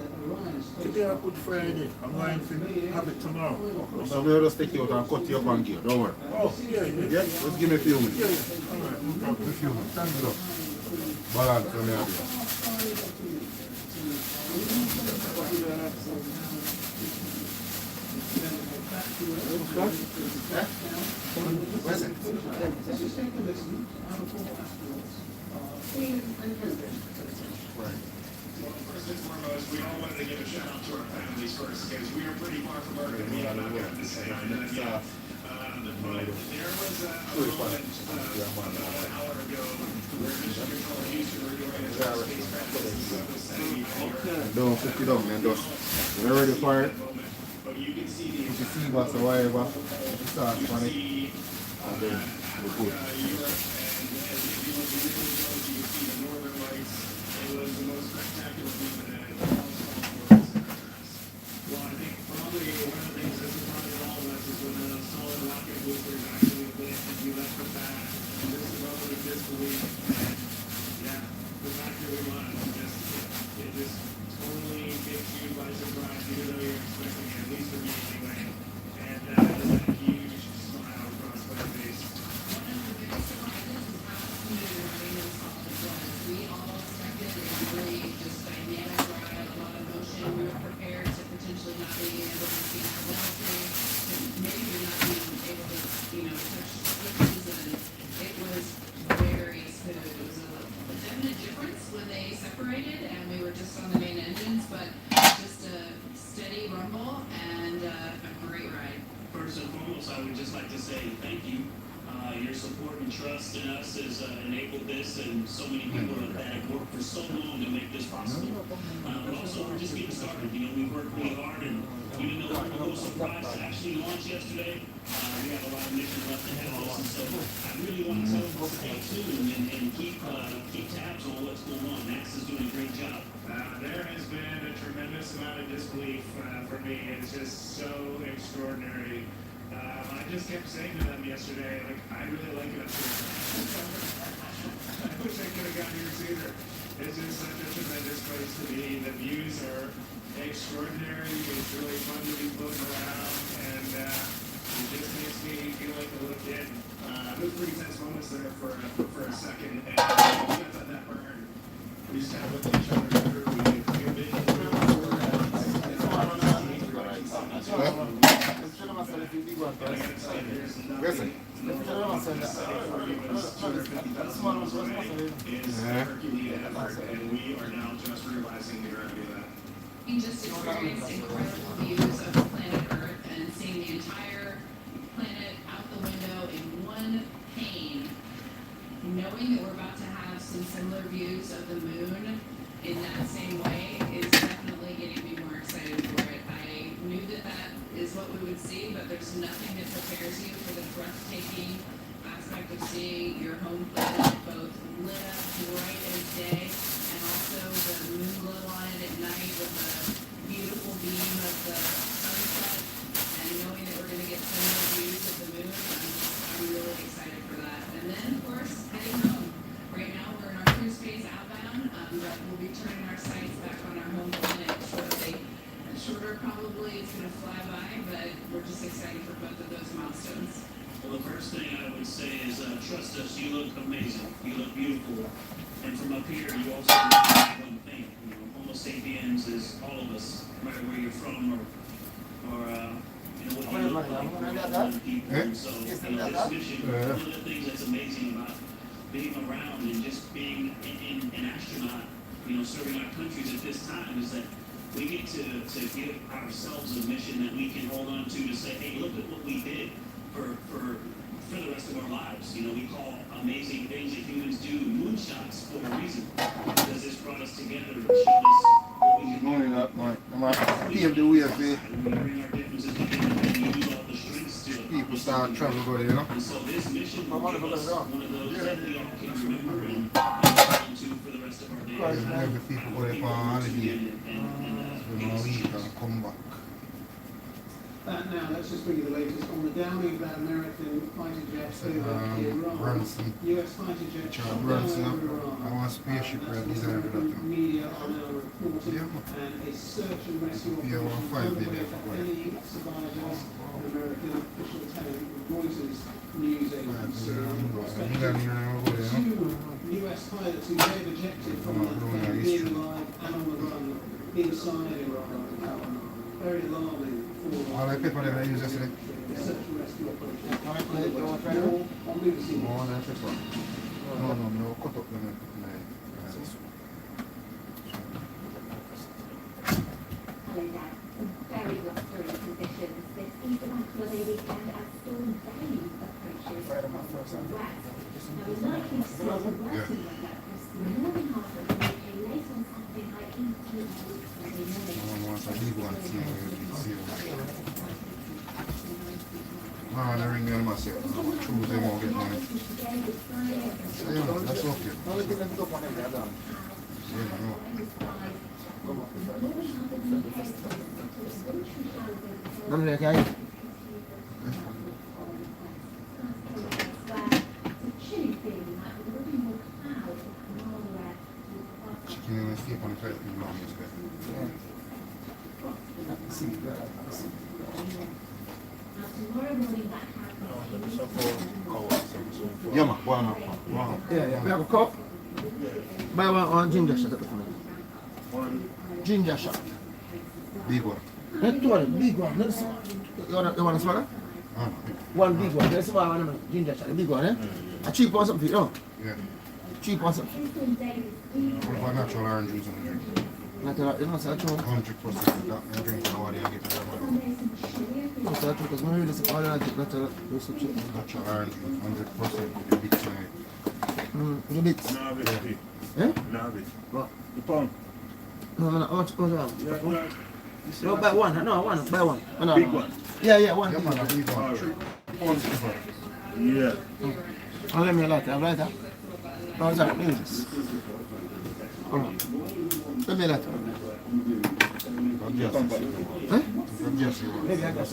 Today I put Friday. I'm going to have it tomorrow. So we'll just take it out and cut it up and give. Don't worry. Oh, yeah. Yeah? Just give me a few minutes. Yeah. All right, no problem. A few minutes. Thank you. Balance from here. Where's it? Right. First and foremost, we all wanted to give a shout out to our families first, because we are pretty far from work and we have not gotten to say hi to them yet. But there was a moment about an hour ago where Mission Control Houston were doing a spacecraft Don't cook it up, man. Just you ready for it? but you can see the Put the seabass or whatever. Put the sauce on it. And then we're good. Europe, and if you look at the videos, you can see the northern lights. It was the most spectacular movement and it was well, I think probably one of the things that surprised all of us is when the solid rocket boosters actually lit and we left the back. This is what we disbelief. And yeah, the fact that we won, it just totally gets you by surprise, even though you're expecting it, at least for me anyway. And it was a huge smile across my face. One of the biggest surprises is how smooth running those solids was. We all expected a really just dynamic ride, a lot of motion. We were prepared to potentially not being able to see stability, and maybe not being able to, touch switches, and it was very smooth. It was a definite difference when they separated and we were just on the main engines, but just a steady rumble and a great ride. First and foremost, I would just like to say thank you. Your support and trust in us has enabled this, and so many people that have worked for so long to make this possible. But also, we're just getting started. We've worked really hard, and even though we were a little surprised to actually launch yesterday, we have a lot of mission left ahead of us. And so I really want to tell people to stay tuned and keep tabs on what's going on. Max is doing a great job. There has been a tremendous amount of disbelief for me. It's just so extraordinary. I just kept saying to them yesterday, I really like it up here. I wish I could have gotten here sooner. It's just such a tremendous place to be. The views are extraordinary. It's really fun to be floating around, and it just makes me feel like a little kid. It was pretty tense moments there for a second, and we got that burn. We just kind of looked at each other after we did and we are now just realizing the gravity of that. We just experienced incredible views of planet Earth and seeing the entire planet out the window in one pane. Knowing that we're about to have some similar views of the moon in that same way is definitely getting me more excited for it. I knew that is what we would see, but there's nothing that prepares you for the breathtaking aspect of seeing your home planet both lit up bright as day, and also the moon glow on it at night with the beautiful beam of the sunset, and knowing that we're going to get similar views of the moon. I'm really excited for that. And then, of course, heading home. Right now, we're in our cruise phase outbound, but we'll be turning our sights back on our home planet shortly. Shorter probably, it's going to fly by, but we're just excited for both of those milestones. Well, the first thing I would say is trust us. You look amazing. You look beautiful. And from up here, you also look like one thing. Homo sapiens is all of us, no matter where you're from or what you look like. We're all people. And so, this mission, one of the things that's amazing about being around and just being an astronaut, serving our countries at this time is that we get to give ourselves a mission that we can hold on to say, hey, look at what we did for for the rest of our lives. You know, we call amazing things that humans do moonshots for a reason. Because this brought us together and showed us what we can do. Money that, man. I'm going to pave the way for We bring our differences together and use all the strengths to people start traveling go there, you know. And so this mission will give us one of those that we all can remember and to for the rest of our days. Every people go there for holiday. So now we can come back. Now, let's just bring you the latest on the downing of that American fighter jet over Iran. Brunson. US fighter jet Charles shot Brunson. down over Iran. I want a spaceship right design for that. Media are now reporting, and a search and rescue Yeah, operation well, fine, underway they for did. any survivors. An American official telling Reuters news agency. Two US pilots who may have ejected from that plane being alive and on the run inside Iran. Very alarming. All the people that I use yesterday. Search and rescue operation. No, cut up the Hello there. Very blustery conditions this Easter bank holiday weekend as storm Dave approaches from the west. Now we're likely to see the worsening weather across the northern half of the UK late on Saturday night into Sunday morning. I ring me on myself. Tuesday won't get money. Yeah, that's okay. Chicken and steak on the flight is long as yeah, man. Wow. Yeah. We have a cup. Buy one ginger shot at the front. One ginger shot. Big one. Big one. Let's, you want a smaller? One big one. Let's buy one ginger shot. The big one, eh? A cheap one something for you, no? Yeah. Cheap one something. What about natural orange juice and drink? Natural, you know, so natural. 100% that drink nobody I get to No, so natural, because when we listen, all I get natural, do some cheap. natural orange juice, 100% with the bits on it. The bits. No, bit. Eh? No, bit. What? The pound. No, how much? Yeah. No, buy one. No, one. Buy one. No, Big one. Yeah, one. Yeah, man, a big one. Alright. 3 pounds for it. Yeah. Oh, let me a lighter. Have a lighter? No, sorry. Let me this. Alright. Let me a lighter. Eh? Maybe I guess.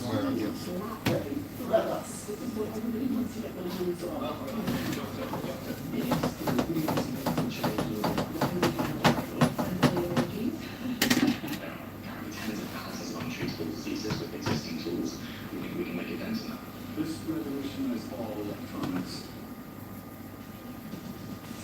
This revolutionized all electronics.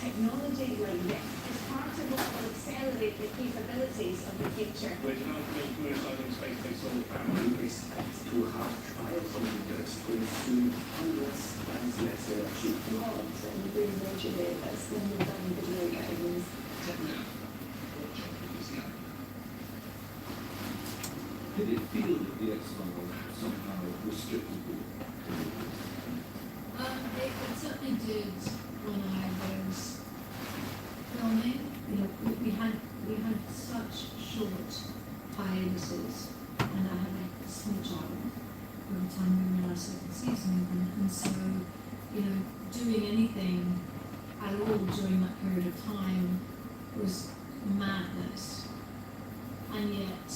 Technology like this is part of what will accelerate the capabilities of the future. We're developing commercializing space-based solar power. We expect to have trials on the experience to hundreds and let's say achieve And really motivate us when we're done video games. Did it feel that the expo somehow restricted you? It certainly did when I was filming. You know, we had such short hiatuses, and I had a small child by the time we were in our second season, and so, you know, doing anything at all during that period of time was madness, and yet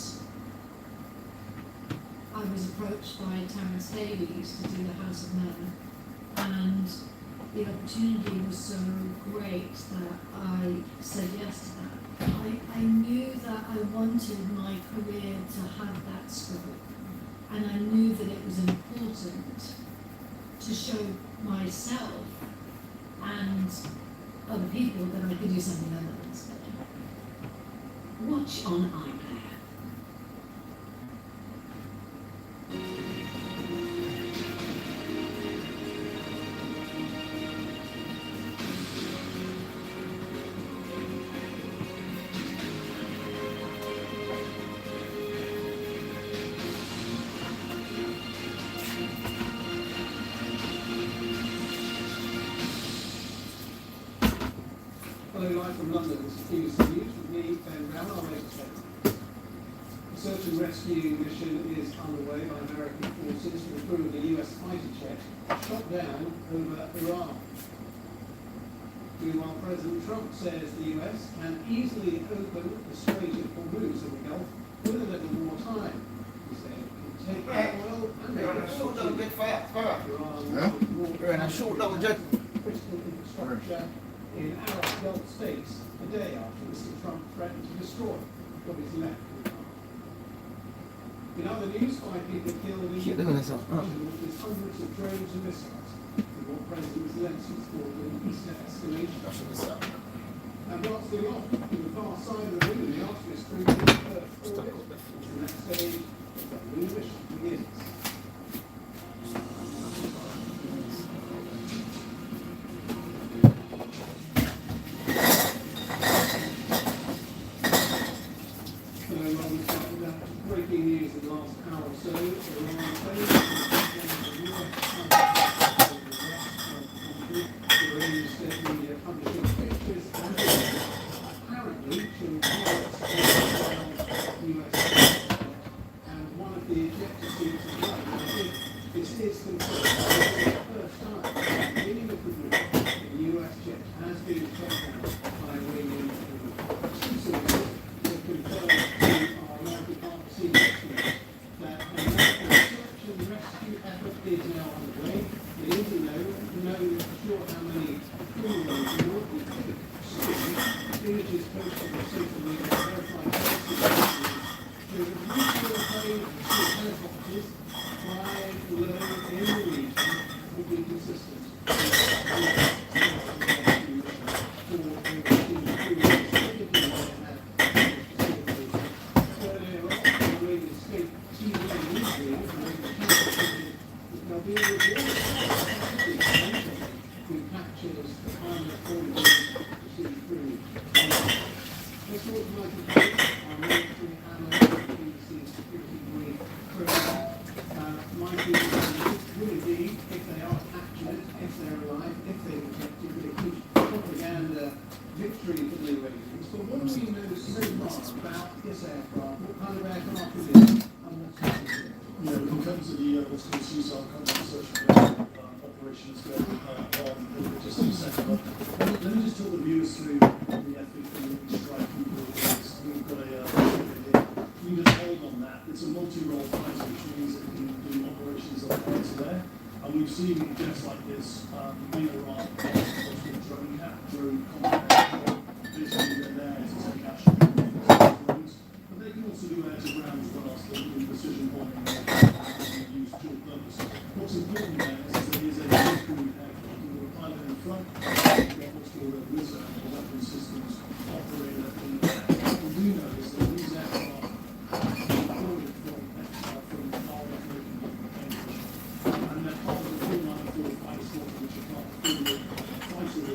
I was approached by Terence Davies to do The House of Men, and the opportunity was so great that I said yes to that. I knew that I wanted my career to have that scope, and I knew that it was important to show myself and other people that I could do something other than spinning. Watch on iPlayer. from London this news with me, Ben Brown, our way to Spain. The search and rescue mission is underway by American forces to the crew of the US fighter jet shot down over Iran. Meanwhile, President Trump says the US can easily open the Strait of Hormuz in the Gulf with a little more time. He said it can take oil and make it critical infrastructure in Arab Gulf states a day after Mr. Trump threatened to destroy what is left of Iran. In other news, 5 people killed in the with hundreds of drones and missiles in what President Zelensky called an Easter escalation. And what's the off to the far side of the moon, the Artemis cruise in Earth orbit. The next stage of the moon mission begins. Breaking news in the last hour or so, Iran claims the Iranian state media publishing pictures and apparently showing pilots US and one of the ejector seats as well. Now, if this is confirmed, the first time at the beginning of the group, the US jet has been shot down by Iranian sources that confirmed that a search and rescue effort is now underway. They need to know for sure how many crew members there will be. Images posted on social media verified there was a nuclear plane and two helicopters flying low in the region would be consistent. Victory for the Iranians, but what do we know so far about this aircraft? What kind of aircraft is it? And what's happening to it? In terms of the what's called suicide search operations going on just in a second. Let me just talk the viewers through the FBP strike people. We've got a here. You can just hold on that. It's a multi-role fighter, which means it can do operations on the air. And we've seen jets like this in Iran, drone cap, drone combat control. Basically, they're there to take action drones. But they can also do air to ground as well, so they can do precision bombing and use dual purpose. What's important there is that there is a crew aircraft with a pilot in front, what's called a wizard, or weapon systems operator in the back. What we do know is that these aircraft are deployed from RF making Cambridge. And they're part of the 494 fighter squadron, which are part of the fighter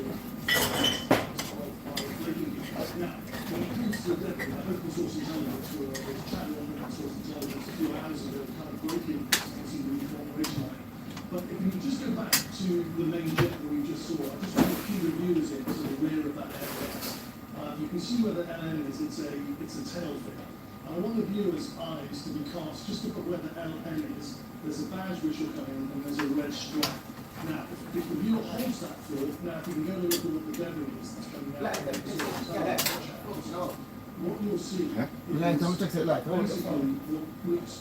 now, when it comes to the open source intelligence, where there was a chat on open source intelligence a few hours ago, kind of breaking the operation line. But if you just go back to the main jet that we just saw, I just want a few reviewers in to the rear of that aircraft. You can see where the LN is, it's a tail figure. And I want the viewer's eyes to be cast just to put where the LN is. There's a badge which will come in and there's a red stripe. Now, if the viewer holds that thought, now if you can go and look at what the debris is that's coming out, what you'll see is basically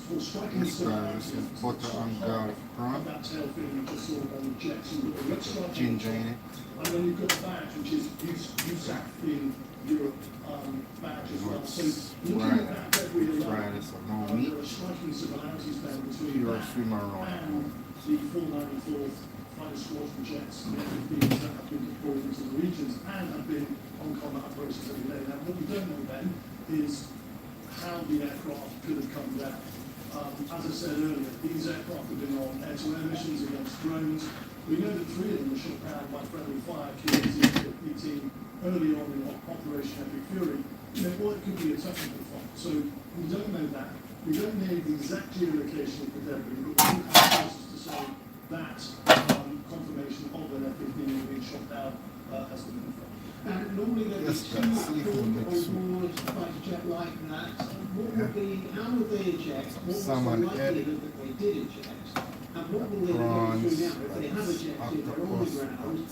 for striking similarities butter and garlic prawn. that tail fin you just saw on the jet. So you've got the red stripe Ginger in it. and then you've got a badge which is USAC in Europe badge as well. So looking at that debris alone, there are striking similarities there between that and the 494th fighter squadron jets and FPVs that have been deployed into the regions and have been on combat operations every day. Now, what we don't know then is how the aircraft could have come down. As I said earlier, these aircraft have been on air-to-air missions against drones. We know that 3 of them were shot down by friendly fire, team early on in Operation Epic Fury. Or it could be a technical fault. So we don't know that. We don't know the exact geolocation of the debris, but we do have sources to say that confirmation of an FPV being shot down has been confirmed. And normally there Yes, is two that's seafood mix. award fighter jet like that. What would be, how would they eject? What was the Salmon likelihood head. that they did eject? And what will they Prawns, do now? If they have ejected, they're on the octopus, ground.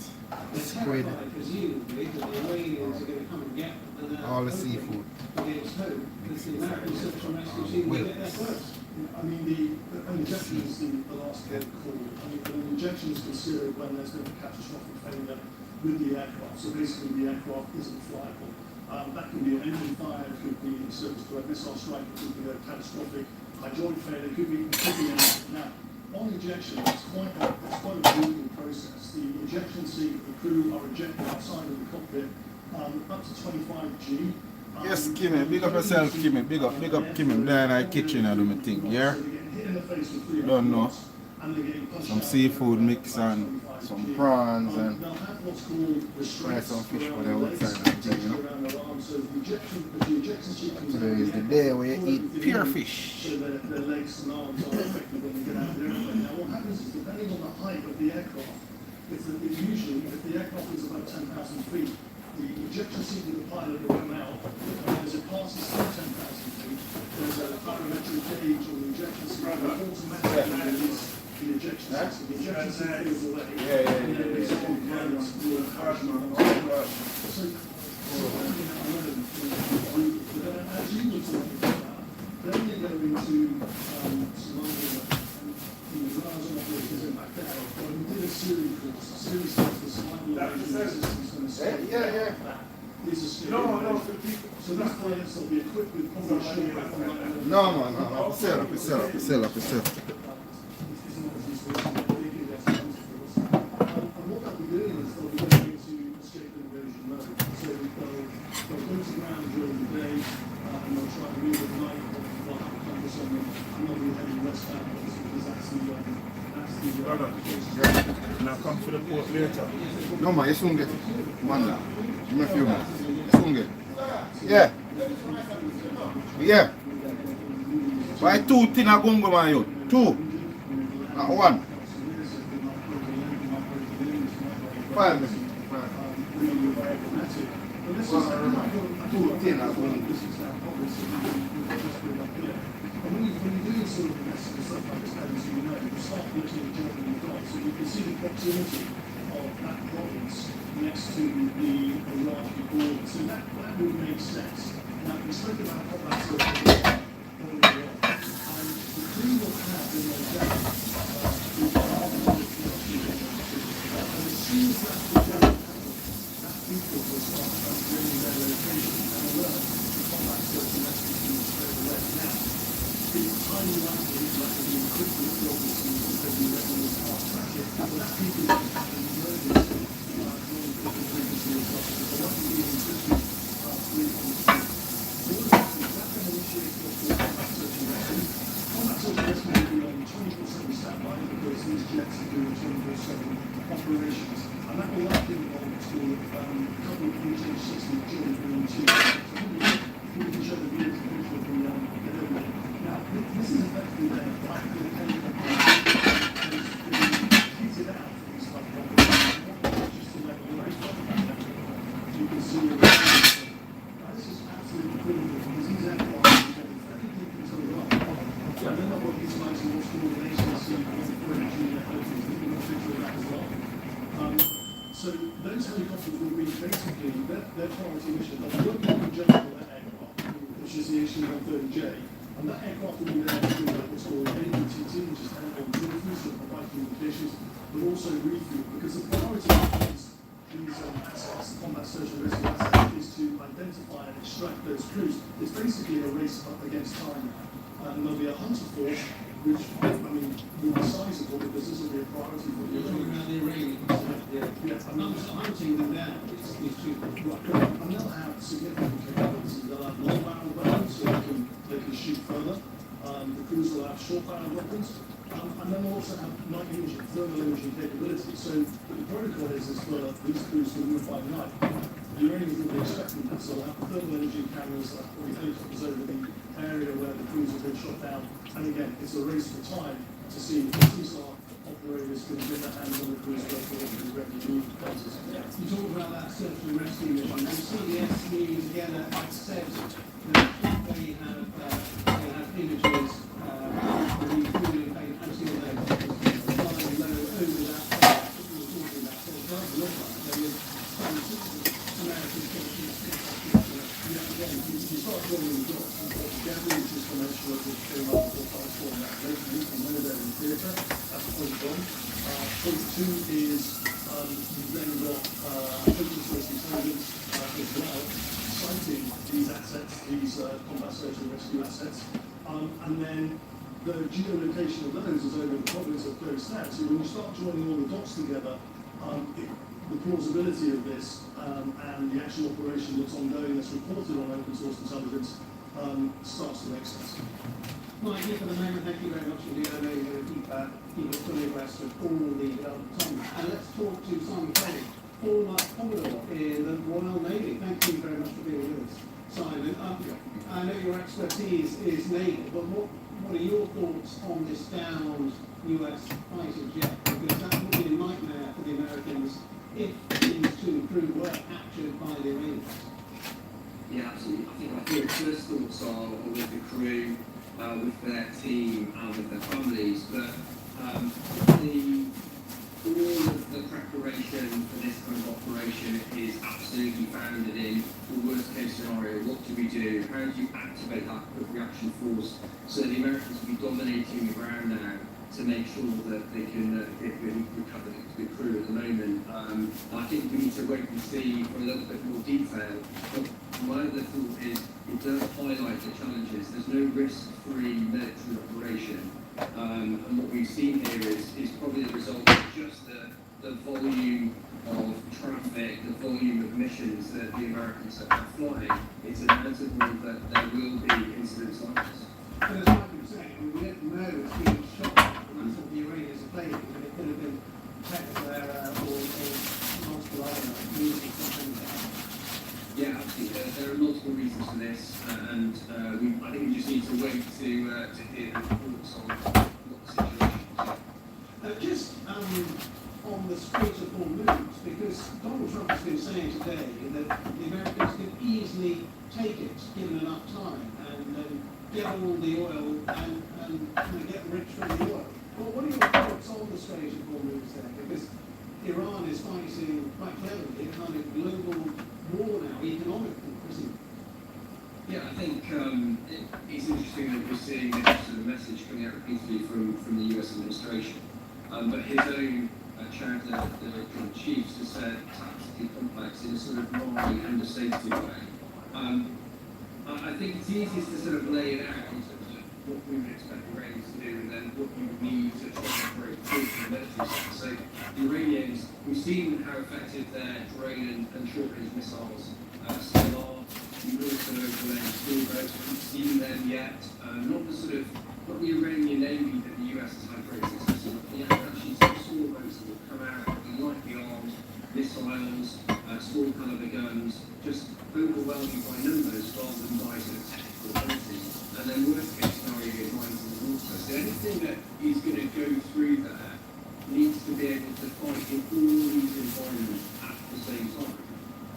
They're squid. terrified, presumably, that the Iranians are going to come and get them. And they're All the hoping seafood. against hope that the American search and rescue team will get there first. I mean, an injection is the last port of call. I mean, an injection is considered when there's been a catastrophic failure with the aircraft. So basically, the aircraft isn't flyable. That can be an engine fire, it could be a surface to a missile strike, it could be a catastrophic hydraulic failure, it could be anything. Now, on ejection, it's quite a brutal process. The ejection seat, the crew are ejected outside of the cockpit up to 25 G. Yes, Kimmy, big up yourself, Kimmy. Big up Kimmy. There in the kitchen, I do my thing, yeah? Don't know. Some seafood mix and some prawns and try some fish for the outside and thing, you know? Today is the day where you eat pure fish. So their legs and arms are affected when they get out of the airplane. Now what happens is, depending on the height of the aircraft, it's usually, if the aircraft is about 10,000 feet, the ejection seat with the pilot will come out, and as it passes through 10,000 feet, there's a barometric gauge on the ejection seat that will automatically release the ejection seat. So the ejection seat goes away, and then it's all ground to a parachute. So, as you were talking about, then they go into survival, and when I was on operations in back there, when we did a series course, a series course for survival resistance. Yeah. No. So these players will be equipped with probably a short weapon. No. Sell up. And what they'll be doing is they'll be going into escape and evasion mode. So they'll go to ground during the day and they'll try to move at night. They'll have a compass on them and they'll be heading westbound because that's the application. Now come to the port later. No, man, you soon get it. Man, now. Give me a few minutes. You soon get it. Yeah. Buy 2 tin of gungo, man, you. 2. Not 1. 5 minutes. 2 tin of gungo. And when you're doing sort of investing stuff like this, as you know, you start looking at the job that you've got, so you can see the proximity of that province next to the Iraqi border. So that would make sense. Now, we spoke about what that sort of thing earlier on, and the crew will have in their day and as soon as that event happens, that people will start upgrading their location and alert the combat search and rescue teams straight away. Now, it's highly likely that will be equipped with filters because the regulars are tracking. But that people will have an emergency frequency as well. So there won't be an encrypted fleet on the street. So what happens is that can initiate what's called combat search and rescue. Combat search and rescue will be on 24/7 standby because these jets are doing 24/7 operations. And that will likely involve what's called a couple of HH-60 joint green tubes. We can show the videos of the delivery. Now, this is effectively then like the dependent on kitted out for these type of operations, just to let you know you can see now this is absolutely critical because these aircraft are getting very deep into the rock. And then they'll be utilising what's called an HLC helicopters. We can picture that as well. So those helicopters will be basically their priority mission. They'll be working in conjunction with that aircraft, which is the HC-130J. And that aircraft will be there to do what's called APTT, which is airborne delivery, so provide communications, but also refuel, because the priority of these assets, combat search and rescue assets, is to identify and extract those crews. It's basically a race up against time. And there'll be a hunter force, which, will be sizable because this will be a priority for the Iranians. Yeah. I'm not hunting them down. It's too Right. And they'll have significant capabilities. They'll have long barrel weapons, so they can shoot further. The crews will have short barrel weapons. And then they'll also have night imaging, thermal imaging capabilities. So the protocol is for these crews to move by night. The Iranians will be expecting that, so they'll have thermal imaging cameras, they'll have probably helicopters over the area where the crews have been shot down. And again, it's a race for time to see if these are operators can get their hands on the cruise vessel and revenue places. You talked about that search and rescue mission. And CBS News again said that they have images when you fully paid actually those flying low over that place that you were talking about. So it does look like there is some sort of American forces. Again, you start building the dots. Gathering this information of the film article passport and that locally, we know they're in theatre. That's point one. Point two is we've then got open source intelligence as well, citing these assets, these combat search and rescue assets, and then the geolocation of those is over the province of Kurdistan. So when you start joining all the dots together, the plausibility of this and the actual operation that's ongoing, that's reported on open source intelligence, starts to make sense. Mike, for the moment, thank you very much indeed. I know you're going to keep it fully abreast of all the developments. And let's talk to Simon Kelly, former Commodore in the Royal Navy. Thank you very much for being with us, Simon. I know your expertise is naval, but what are your thoughts on this downed US fighter jet? Because that would be a nightmare for the Americans if these two crew were captured by the Iranians. Yeah, absolutely. I think my first thoughts are with the crew, with their team, and with their families. But all of the preparation for this kind of operation is absolutely founded in the worst case scenario. What do we do? How do you activate that quick reaction force so the Americans will be dominating the ground now to make sure that they can recover the crew at the moment. I think we need to wait and see for a little bit more detail. But my other thought is it does highlight the challenges. There's no risk-free military operation. And what we've seen here is probably the result of just the volume of traffic, the volume of missions that the Americans are flying. It's inevitable that there will be incidents like this. But as Mike was saying, we don't know it's being shot. That's what the Iranians are claiming, but it could have been technical error or multiple other reasons behind that. Yeah, absolutely. There are multiple reasons for this, and I think we just need to wait to hear the reports on what the situation is. Just on the Strait of Hormuz, because Donald Trump has been saying today that the Americans could easily take it, given enough time, and get all the oil and get rich from the oil. Well, what are your thoughts on the Strait of Hormuz there? Because Iran is fighting quite cleverly a kind of global war now, economically, isn't it? Yeah, I think it's interesting that we're seeing this sort of message coming out repeatedly from the US administration. But his own chancellor, the chiefs, has said tactically complex in a sort of wrong and safety way. I think it's easiest to sort of lay it out in terms of what we would expect the Iranians to do and then what you would need to try and operate through the military sector. So the Iranians, we've seen how effective their drone and short-range missiles still are. We've also overlaid speedboats, we haven't seen them yet. Not the Iranian Navy that the US has had very successful, but actually some small boats that will come out with lightly armed missiles, small caliber guns, just overwhelming by numbers rather than by sort of technical ability. And then worst case scenario, get mines in the water. So anything that is going to go through there needs to be able to fight in all these environments at the same time.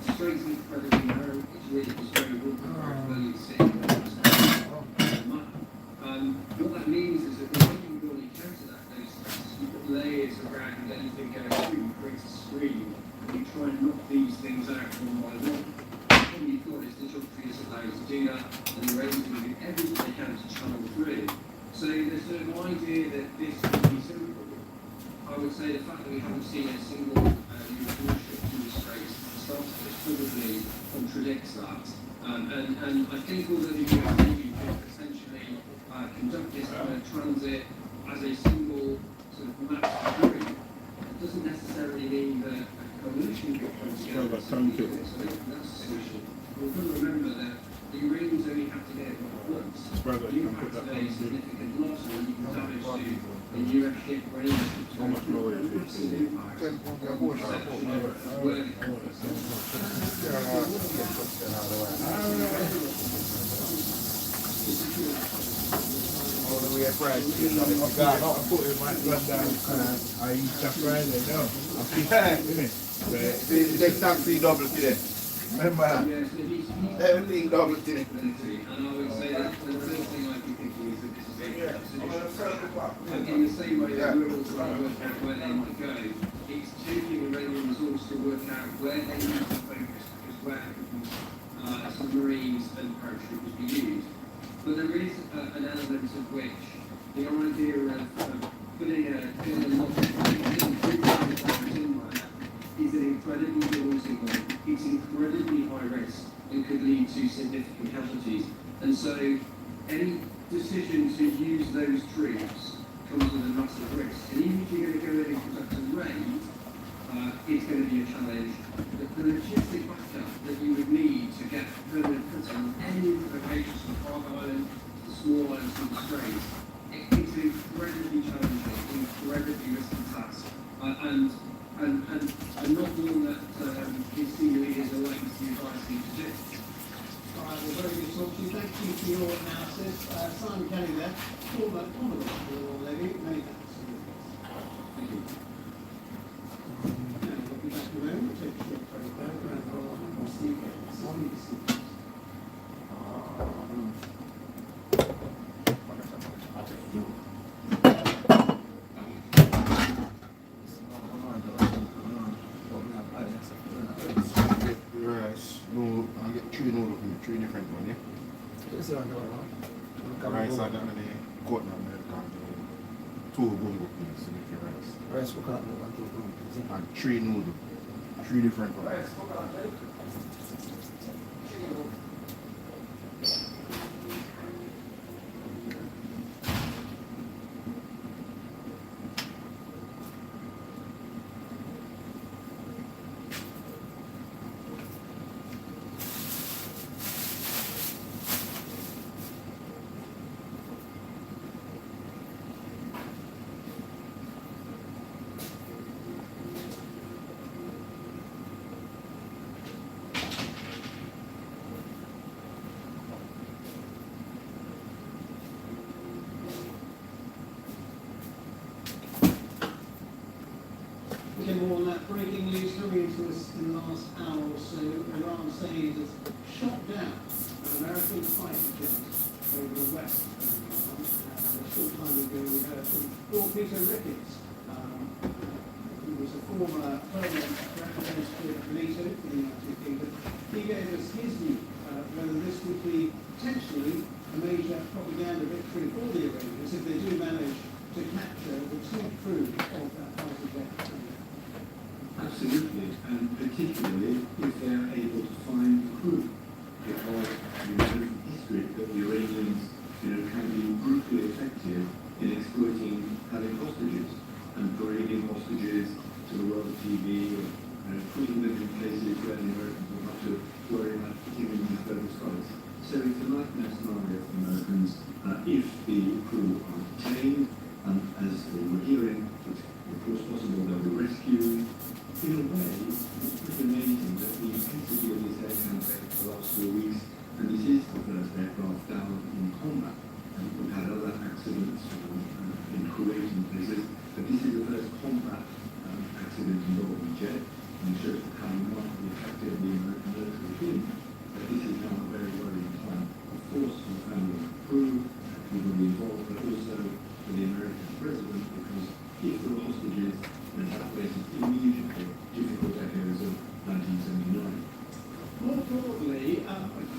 The Strait is incredibly narrow, it's really just very well you see on the map. What that means is that when you really counter those threats, you've got layers around anything going through, you create a screen, and you try and knock these things out one by one. What you've got is the geography is allowed to do that, and the Iranians are doing everything they can to channel through. So there's sort of an idea that this would be simple. I would say the fact that we haven't seen a single European ship through the Straits at the start of this probably contradicts that. And I think although the US Navy could essentially conduct this kind of transit as a single sort of map crew, it doesn't necessarily mean that a coalition could come together. So I think that's a solution. We've got to remember that the Iranians only have to get it once. You have to a significant loss or you can damage to a US ship or any ship. How much lower is it? All the way get fried chicken. I put it my granddad, I eat that Friday now. I'm 50, innit? Take taxi double today. Remember that? Everything double today. And I would say that the first thing I'd be thinking is that this is a absolute. In the same way that we're all trying to work out where they might go, it's taking Iranian resource to work out where they need to focus, because where submarines and paratroopers be used. But there is an element of which the idea of putting a is an incredibly daunting one. It's incredibly high risk and could lead to significant casualties. And so any decision to use those troops comes with a massive risk. And even if you're going to go in and conduct a raid, it's going to be a challenge. The logistic backup that you would need to get permanent cuts on any of the locations from Fargo Island to the small islands to the Straits, it's an incredibly challenging, incredibly risky task. And not one that his senior leaders are likely to be advising to do. All right, well, very good talk to you. Thank you for your analysis. Simon Kelly there, former Commodore of the Royal Navy, many thanks. Thank you. Now, we'll be back in a moment. We'll take a short break there, and we'll see you again. Three different ones, yeah? Yes, sir. Rice and the goat and the two gungo peas to make your rice. Rice coconut milk and 2 gungo peas. And 3 noodles. 3 different ones. Rice coconut milk. More on that breaking news coming into us in the last hour or so. Iran saying it has shot down an American fighter jet over the west of Iran. A short time ago we heard from Lord Peter Ricketts, who was a former permanent representative of NATO for the United Kingdom. He gave us his view whether this would be potentially a major propaganda victory for the Iranians if they do manage to capture the 2 crew of that fighter jet. Absolutely, and particularly if they are able to find the crew, because you know from history that the Iranians, can be brutally effective in exploiting having hostages and parading hostages to the world TV, or putting them in places where the Americans will have to worry about putting them in these global skies. So it's a nightmare scenario for Americans if the crew are detained, as we were hearing, it's of course possible they'll be rescued. In a way, it's pretty amazing that the intensity of this air campaign for the last 4 weeks, and this is the first aircraft down in combat. And we've had other accidents in Kuwait and places, but this is the first combat accident involving jet, and it shows how remarkably effective the American military has been. But this is now a very worrying time, of course, for the family of the crew, people involved, but also for the American president, because if there were hostages, then that raises immediately difficult echoes of 1979. More broadly,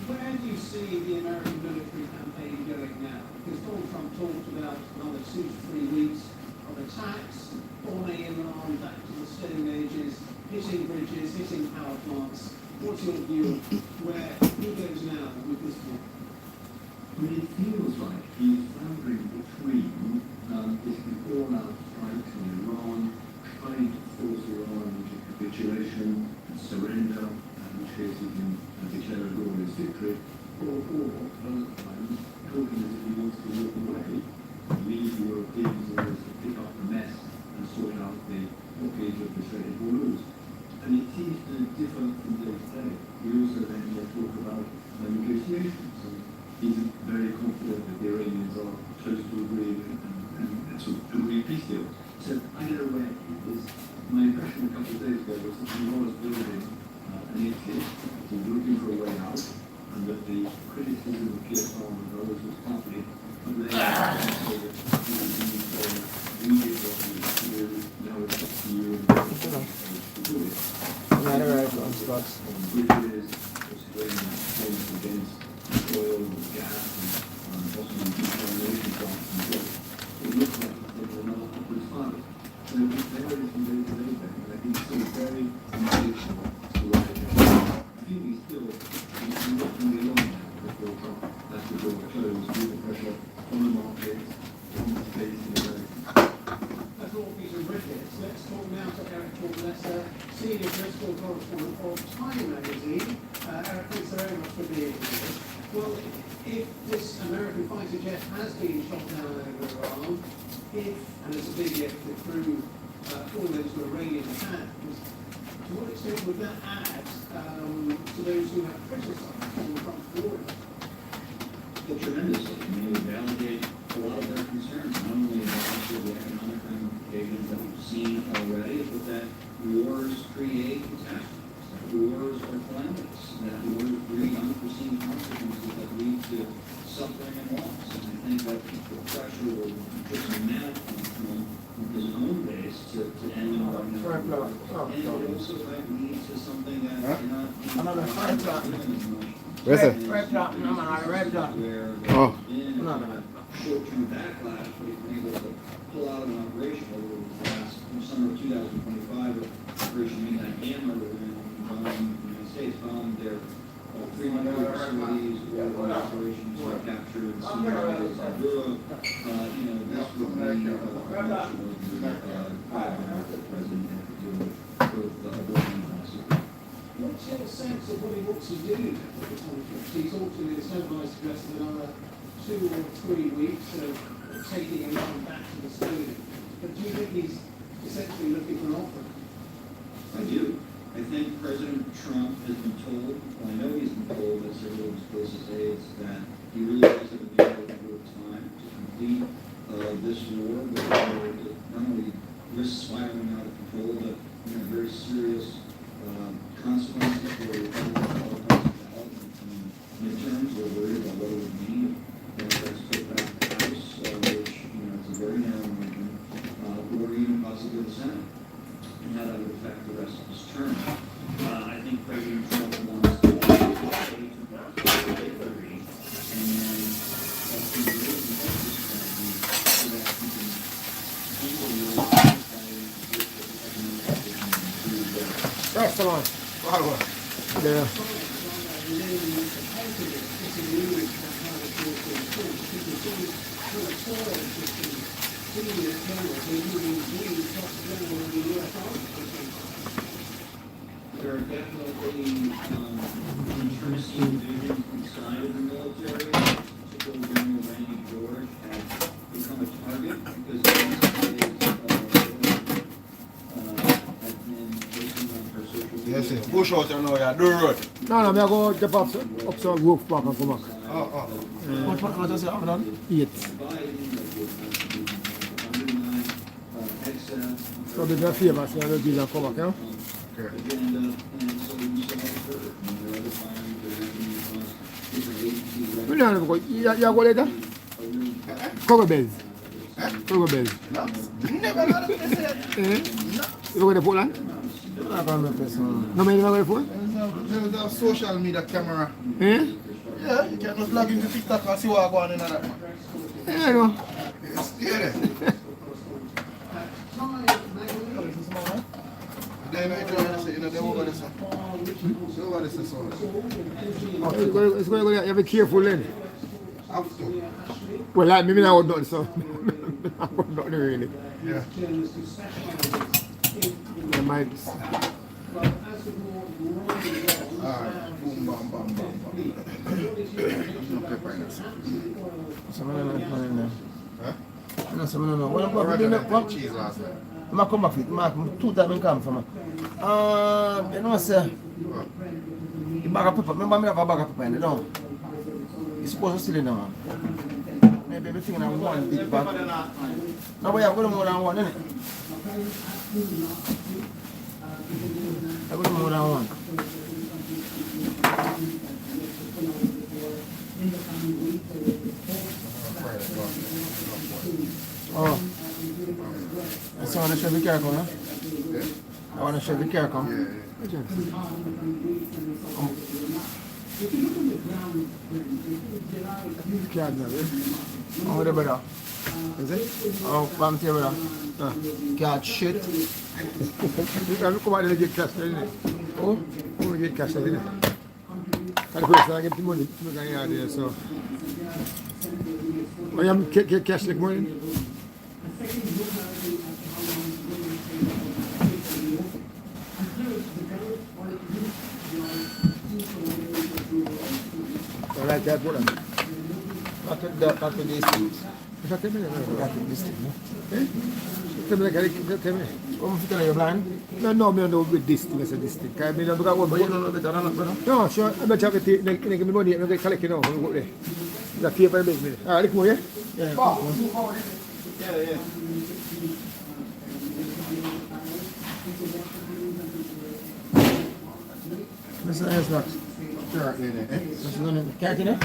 where do you see the American military campaign going now? Because Donald Trump talked about another 2 to 3 weeks of attacks, bombing Iran back to the Stone Ages, hitting bridges, hitting power plants. What's your view of where he goes now with this war? Well, it feels like he's floundering between this all-out strike on Iran, trying to force Iran into capitulation and surrender, in which case he can declare a glorious victory, or other times talking as if he wants to walk away, leave the Europeans always to pick up the mess and sort out the blockage of the Strait of Hormuz. And it seems to differ from day to day. We also then talk about negotiations. And he's very confident that the Iranians are close to agreeing agreed peace deal. So either way, my impression a couple of days ago was that the war was building an atheist who was looking for a way out, and that the criticism of PSR and others was partly but they say that we did what we had to do, now it's up to you and to do it. Bridges, persuading payments against oil and gas and possibly desalination plants and so it looks like they were not upwards fathers. So there is some day-to-day there, and I think it's still very intentional to what it is. I think we still, we're not going to be alone now before Trump has to draw a close with the pressure on the market, on the space in America. That's all Peter Ricketts. Let's talk now to Eric Lesser, senior political correspondent of Time magazine. Eric, thanks very much for being here. Well, if this American fighter jet has been shot down over Iran, and it's a big if, the crew fall into Iranian hands, to what extent would that add to those who have criticised Trump's war? Well, tremendously. I mean, it would validate a lot of their concerns, not only about the economic ramifications that we've seen already, but that wars create catastrophes, that wars are calamitous, that wars bring unforeseen consequences that lead to suffering and loss. And I think that the pressure will put some manner on his own base to end the war now. And it also might lead to something that another fire truck. Where's it? Red dot, no man, red dot. Where Oh. there's been short-term backlash, but he's been able to pull out an operation over the last summer of 2025, Operation Midnight Hammer, where the United States bombed their 300 facilities, or operations were captured in Syria and Europe. This would be a promotion of the president had to do with abortion policy. What's your sense of what he wants to do with the conflict? He's ultimately stabilised the rest of another 2 or 3 weeks of taking Iran back to the stadium. But do you think he's essentially looking for an offer? I do. I think President Trump has been told, well, I know he's been told by several of his closest aides that he really does have a good deal of time to complete this war, but not only risks spiraling out of control, but very serious consequences for the midterms. We're worried about what it would mean if that's put back to the House, which is a very narrow margin, or even possibly the Senate, and how that would affect the rest of his term. I think President Trump wants to get to victory, and that's been really important strategy so that he can handle the That's the one. Yeah. There are definitely interesting divisions inside of the military, particularly General Randy George has become a target because he has been posting on her social media. Yes, push out now, yeah, do road. No, I go jump up some roof back and come back. What does it have done? 8. So they got favor, so they'll do that come back, yeah? Okay. You go later? Spraggabenz. Spraggabenz. Never got to say You go to Portland? No, man, you go to Portland? There's a social media camera. Eh? Yeah, you can just log into TikTok and see what's going on in that one. Yeah, I know. Stay there. They might say, they're over this one. They're over this one. It's going to be careful then. Have to. Well, like me, I would not, so. I would not really. Yeah. I might. Alright, boom, bam, bam, bam, bam. No pepper in this. Someone not in there. Huh? No, someone no. What I recommend cheese last night. I come back with Mark, 2 times I come from. You know, sir. The bag of pepper, remember I have a bag of pepper in it, no? It's supposed to still in there, man. Maybe everything in one big bag. No, we have got more than one, innit? I've got more than one. Oh. So I want to show the car come, huh? I want to show the car come. Card now, eh? Oh, the brother. Is it? Oh, from here, brother. Card shit. You can come out and get cash, isn't it? Oh, come get cash, isn't it? And of course, I get the money to make an idea, so. I am get cash like money. I like that one. Back to these things. Back to this thing, no? Eh? Tell me, what you tell you, blind? No, me don't know with this thing, I said this thing. I mean, I got one. But you don't know better than that, brother? No, sure. I'm going to have to give me money. I'm going to collect it now. I'm going to go there. That's here for a big minute. All right, come on, yeah? Yeah. Yeah. This is nice, Max. Carrot in it. This is going to carrot in it?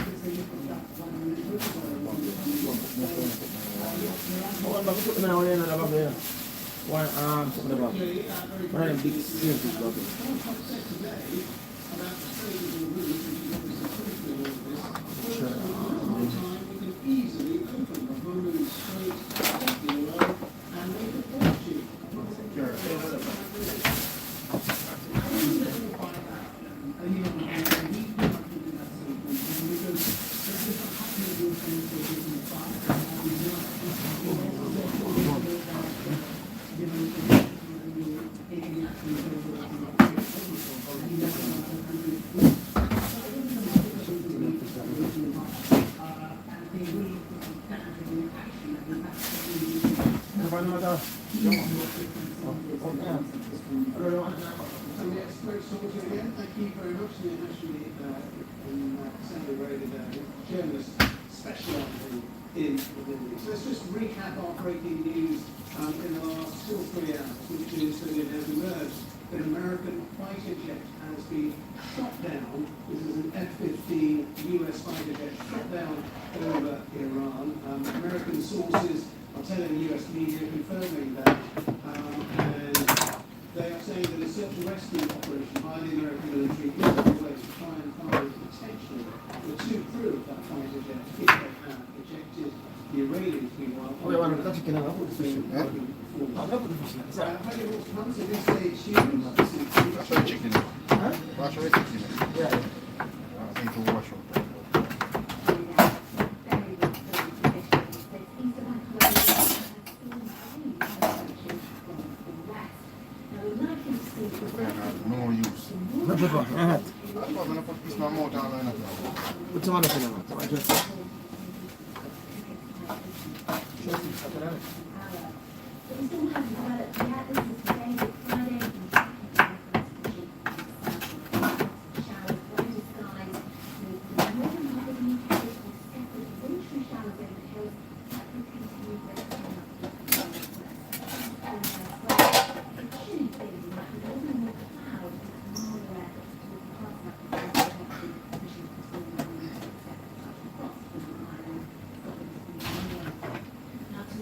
One arm, something about one of them big series. Thank you very much. We actually celebrated journalists specialising in the Middle East. Let's just recap our breaking news in the last 2 or 3 hours, which is that it has emerged that American fighter jet has been shot down. This is an F-15 US fighter jet shot down over Iran. American sources are telling US media confirming that, and they are saying that a search and rescue operation by the American military is underway to try and find potentially the 2 crew of that fighter jet if they have ejected the Iranians. Meanwhile, Oh, you want to touch it now? I'm not going to fish. Wash your chicken. Huh? Wash your chicken. Yeah. I think to wash it. No use. No pepper. I'm going to put this in my mouth and I'm Put some other thing on it.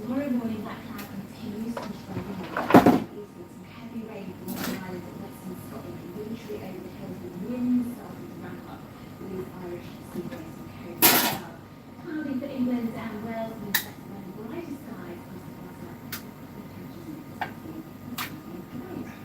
Tomorrow morning, that cloud continues to spread eastwards. Some heavy rain from Northern Ireland and Western Scotland, and wintry over the hills with winds starting to ramp up with these Irish sea breeze and coast as well. Cloudy for England and Wales, and when brighter skies across the Atlantic.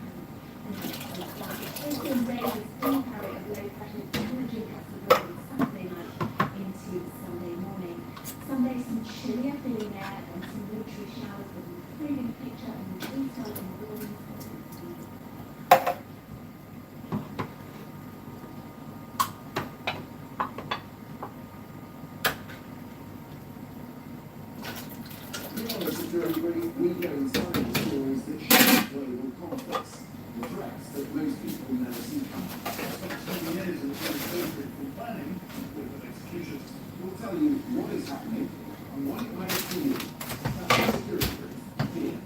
Open day is still carry of low pressure damaging across the road Saturday night into Sunday morning. Sunday, some chillier feeling air and some wintry showers with an improving picture and detail in the buildings. Weekend science stories that show global conflicts, the threats that most people never see coming. Spent 20 years in the 21st century from planning with executions. We'll tell you what is happening, why don't you security fear?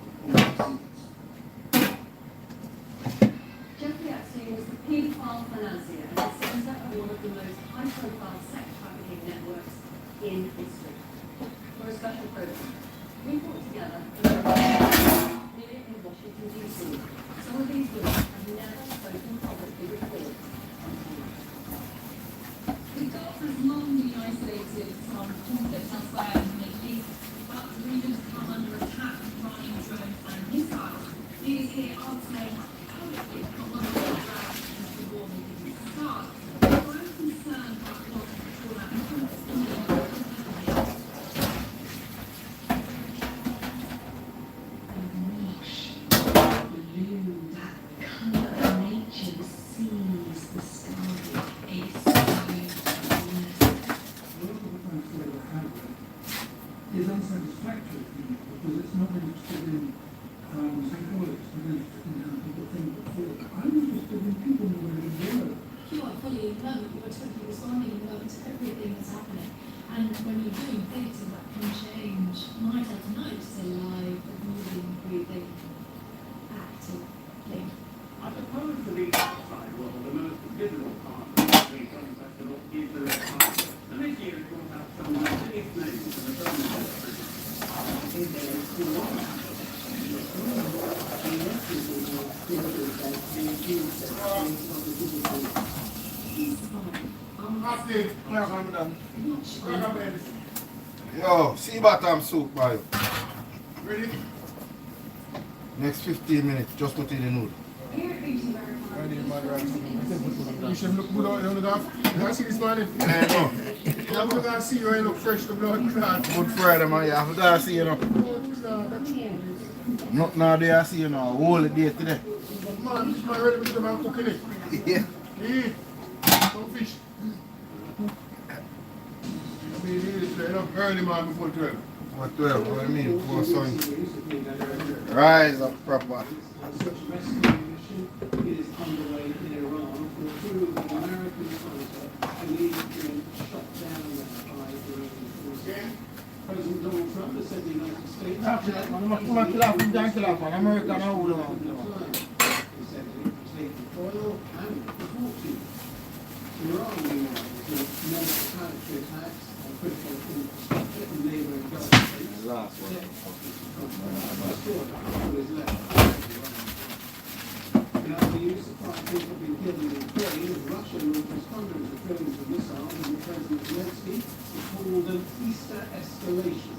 Jeffrey Epstein was the paedophile financier and the center of one of the most high-profile sex trafficking networks in history. For a special program, we brought together here in Washington, D.C. Some of these women have never spoken publicly before. The Gulf has long been isolated from conflict elsewhere in the Middle East, but the region has come under attack from Iranian drones and missiles. Leaders here are saying publicly not one of the ground since the war didn't start. But I'm concerned about what that influence on the is unsatisfactory because it's not interested in psychologists, it's not interested in how people think or feel. I'm interested in people moving in the world. You are fully in the moment, you are totally responding in the moment to everything that's happening. And when you're doing things that can change night after night, say live, moving, breathing, acting, thing. I suppose for the outside world, the most difficult part of the concept of is the red carpet. And this year it brought out some of the biggest names in the film industry. In there is still one. Yo, see bottom soup, boy. Ready? Next 15 minutes, just put in the noodle. You should look good out there on the golf. You see this morning? Yeah, no. I'm going to see you and look fresh to blood. Good Friday, man. You have to see you now. Nothing out there, I see you now. Whole day today. Man, this man ready to I'm cooking it. Yeah. Some fish. I mean, it's early, man, before 12. What 12? What do you mean? Before sun. Rise up proper. Such a rescue mission is underway in Iran for a crew of an American fighter believed to have been shot down by Iranian forces. President Donald Trump has said the United States oil and the fortune. Iran, meanwhile, has launched military attacks on critical infrastructure in neighbouring Gulf states. Last one. Now, the use of 5 people have been killed in Ukraine as Russia launches hundreds of drones and missiles, and President Zelensky has called an Easter escalation.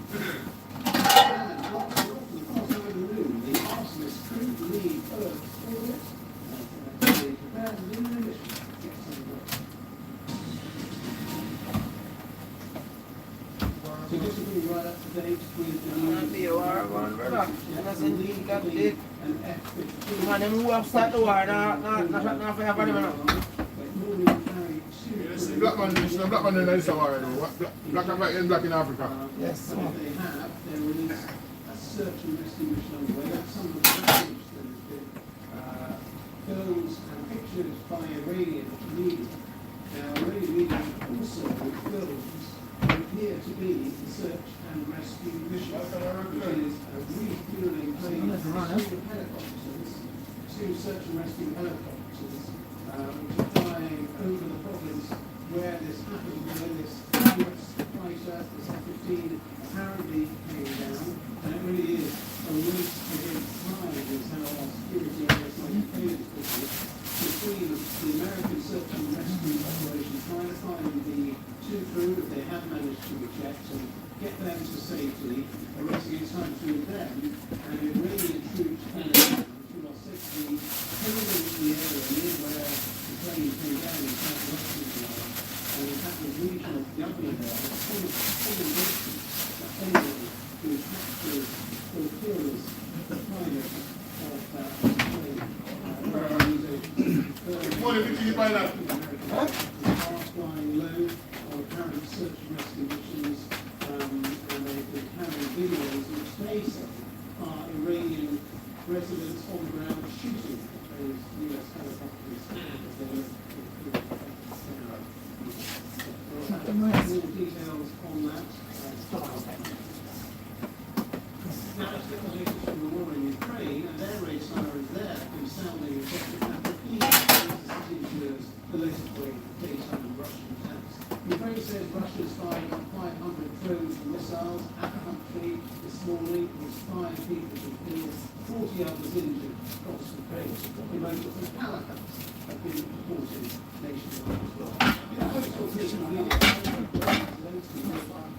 And lots of the course over the moon, the arsonist couldn't leave Earth's orbit. They prepared to do their mission. Get some work. So just to bring you right up to date with the news. Man, them who have started the war, not fair for them now. Black man, black man in this war, black and black in Africa. Yes. What they have, they released a search and rescue mission underway. That's some of the damage that has been films and pictures by Iranian media. Now, Iranian media also films appear to be the search and rescue mission, which is refueling planes, two search and rescue helicopters, which are flying over the province where this happened, where this US fighter, this F-15, apparently came down. And it really is a race against time, is how our security areas like this between the American search and rescue operation trying to find the 2 crew that they have managed to eject and get them to safety, a race against time between them and the Iranian troops who are said to be hanging in the area near where the plane came down in southwestern Iran. And in fact, the regional government there has full engagement that anyone who captures or kills the pilot of that plane flying low on apparent search and rescue missions, and they've been carrying videos which they say are Iranian residents on the ground shooting those US helicopters as they look for more details on that. missiles at the country this morning. It was 5 people killed, 40 others injured across the coast. In most of the Halifax have been reported nationwide as well.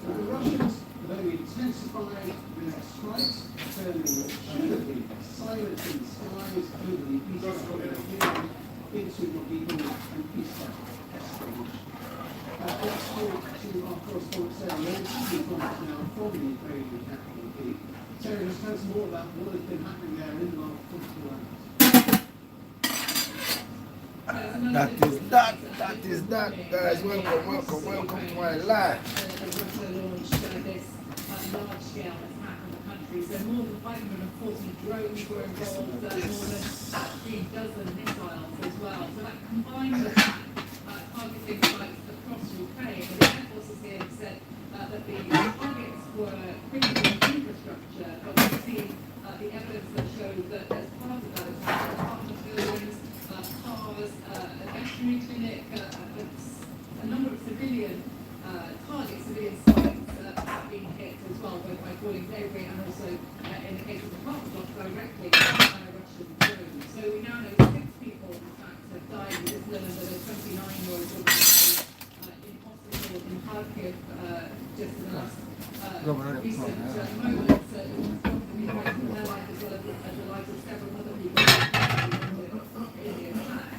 The Russians have only intensified their strikes, turning what should have been silencing skies over the eastern into what we call an eastern escalation. Let's talk to our correspondent Sarah Lawson, who's on us now from the Ukrainian capital, Kyiv. Sarah, just tell us more about what has been happening there in the last 24 hours. That is that, guys. Welcome to my life. Russia launched this large-scale attack on the country. So more than 540 drones were involved, more than 3 dozen missiles as well. So that combined attack targeting sites across Ukraine. And the Air Force has here said that the targets were critical infrastructure, but we've seen the evidence that shows that as part of that attack, apartment buildings, cars, a veterinary clinic, a number of civilian targets, civilian sites have been hit as well, both by falling debris and also, in the case of the apartment blocks, directly by a Russian drone. So we now know 6 people, in fact, have died. We just learned that a 29-year-old was in hospital in Kharkiv just in the last recent moments. It was thought to be quite her life as well as the lives of several other people in the attack.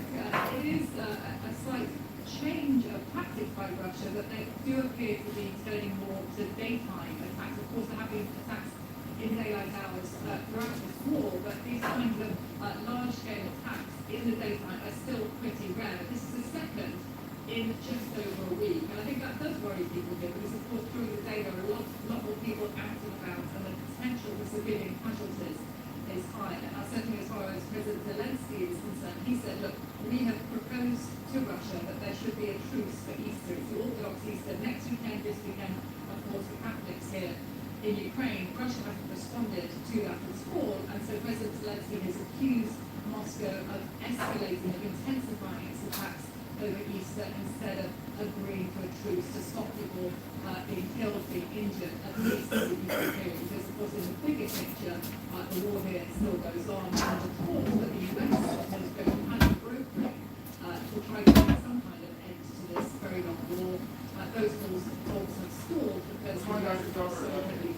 It is a slight change of tactics by Russia, that they do appear to be turning more to daytime attacks. Of course, there have been attacks in daylight hours throughout this war, but these kinds of large-scale attacks in the daytime are still pretty rare. This is the second in just over a week, and I think that does worry people here, because of course during the day there are a lot more people out and about, and the potential for civilian casualties is high. Certainly as far as President Zelensky is concerned, he said, look, we have proposed to Russia that there should be a truce for Easter. It's the Orthodox Easter next weekend, this weekend, of course, for Catholics here in Ukraine. Russia hasn't responded to that at all, and so President Zelensky has accused Moscow of escalating, of intensifying its attacks over Easter instead of agreeing to a truce to stop people being killed, being injured, at least in the Easter period. Because, of course, in the bigger picture, the war here still goes on, and the talks that the US is going kind of brokering to try to get some kind of end to this very long war. Those talks have stalled because the US is also heavily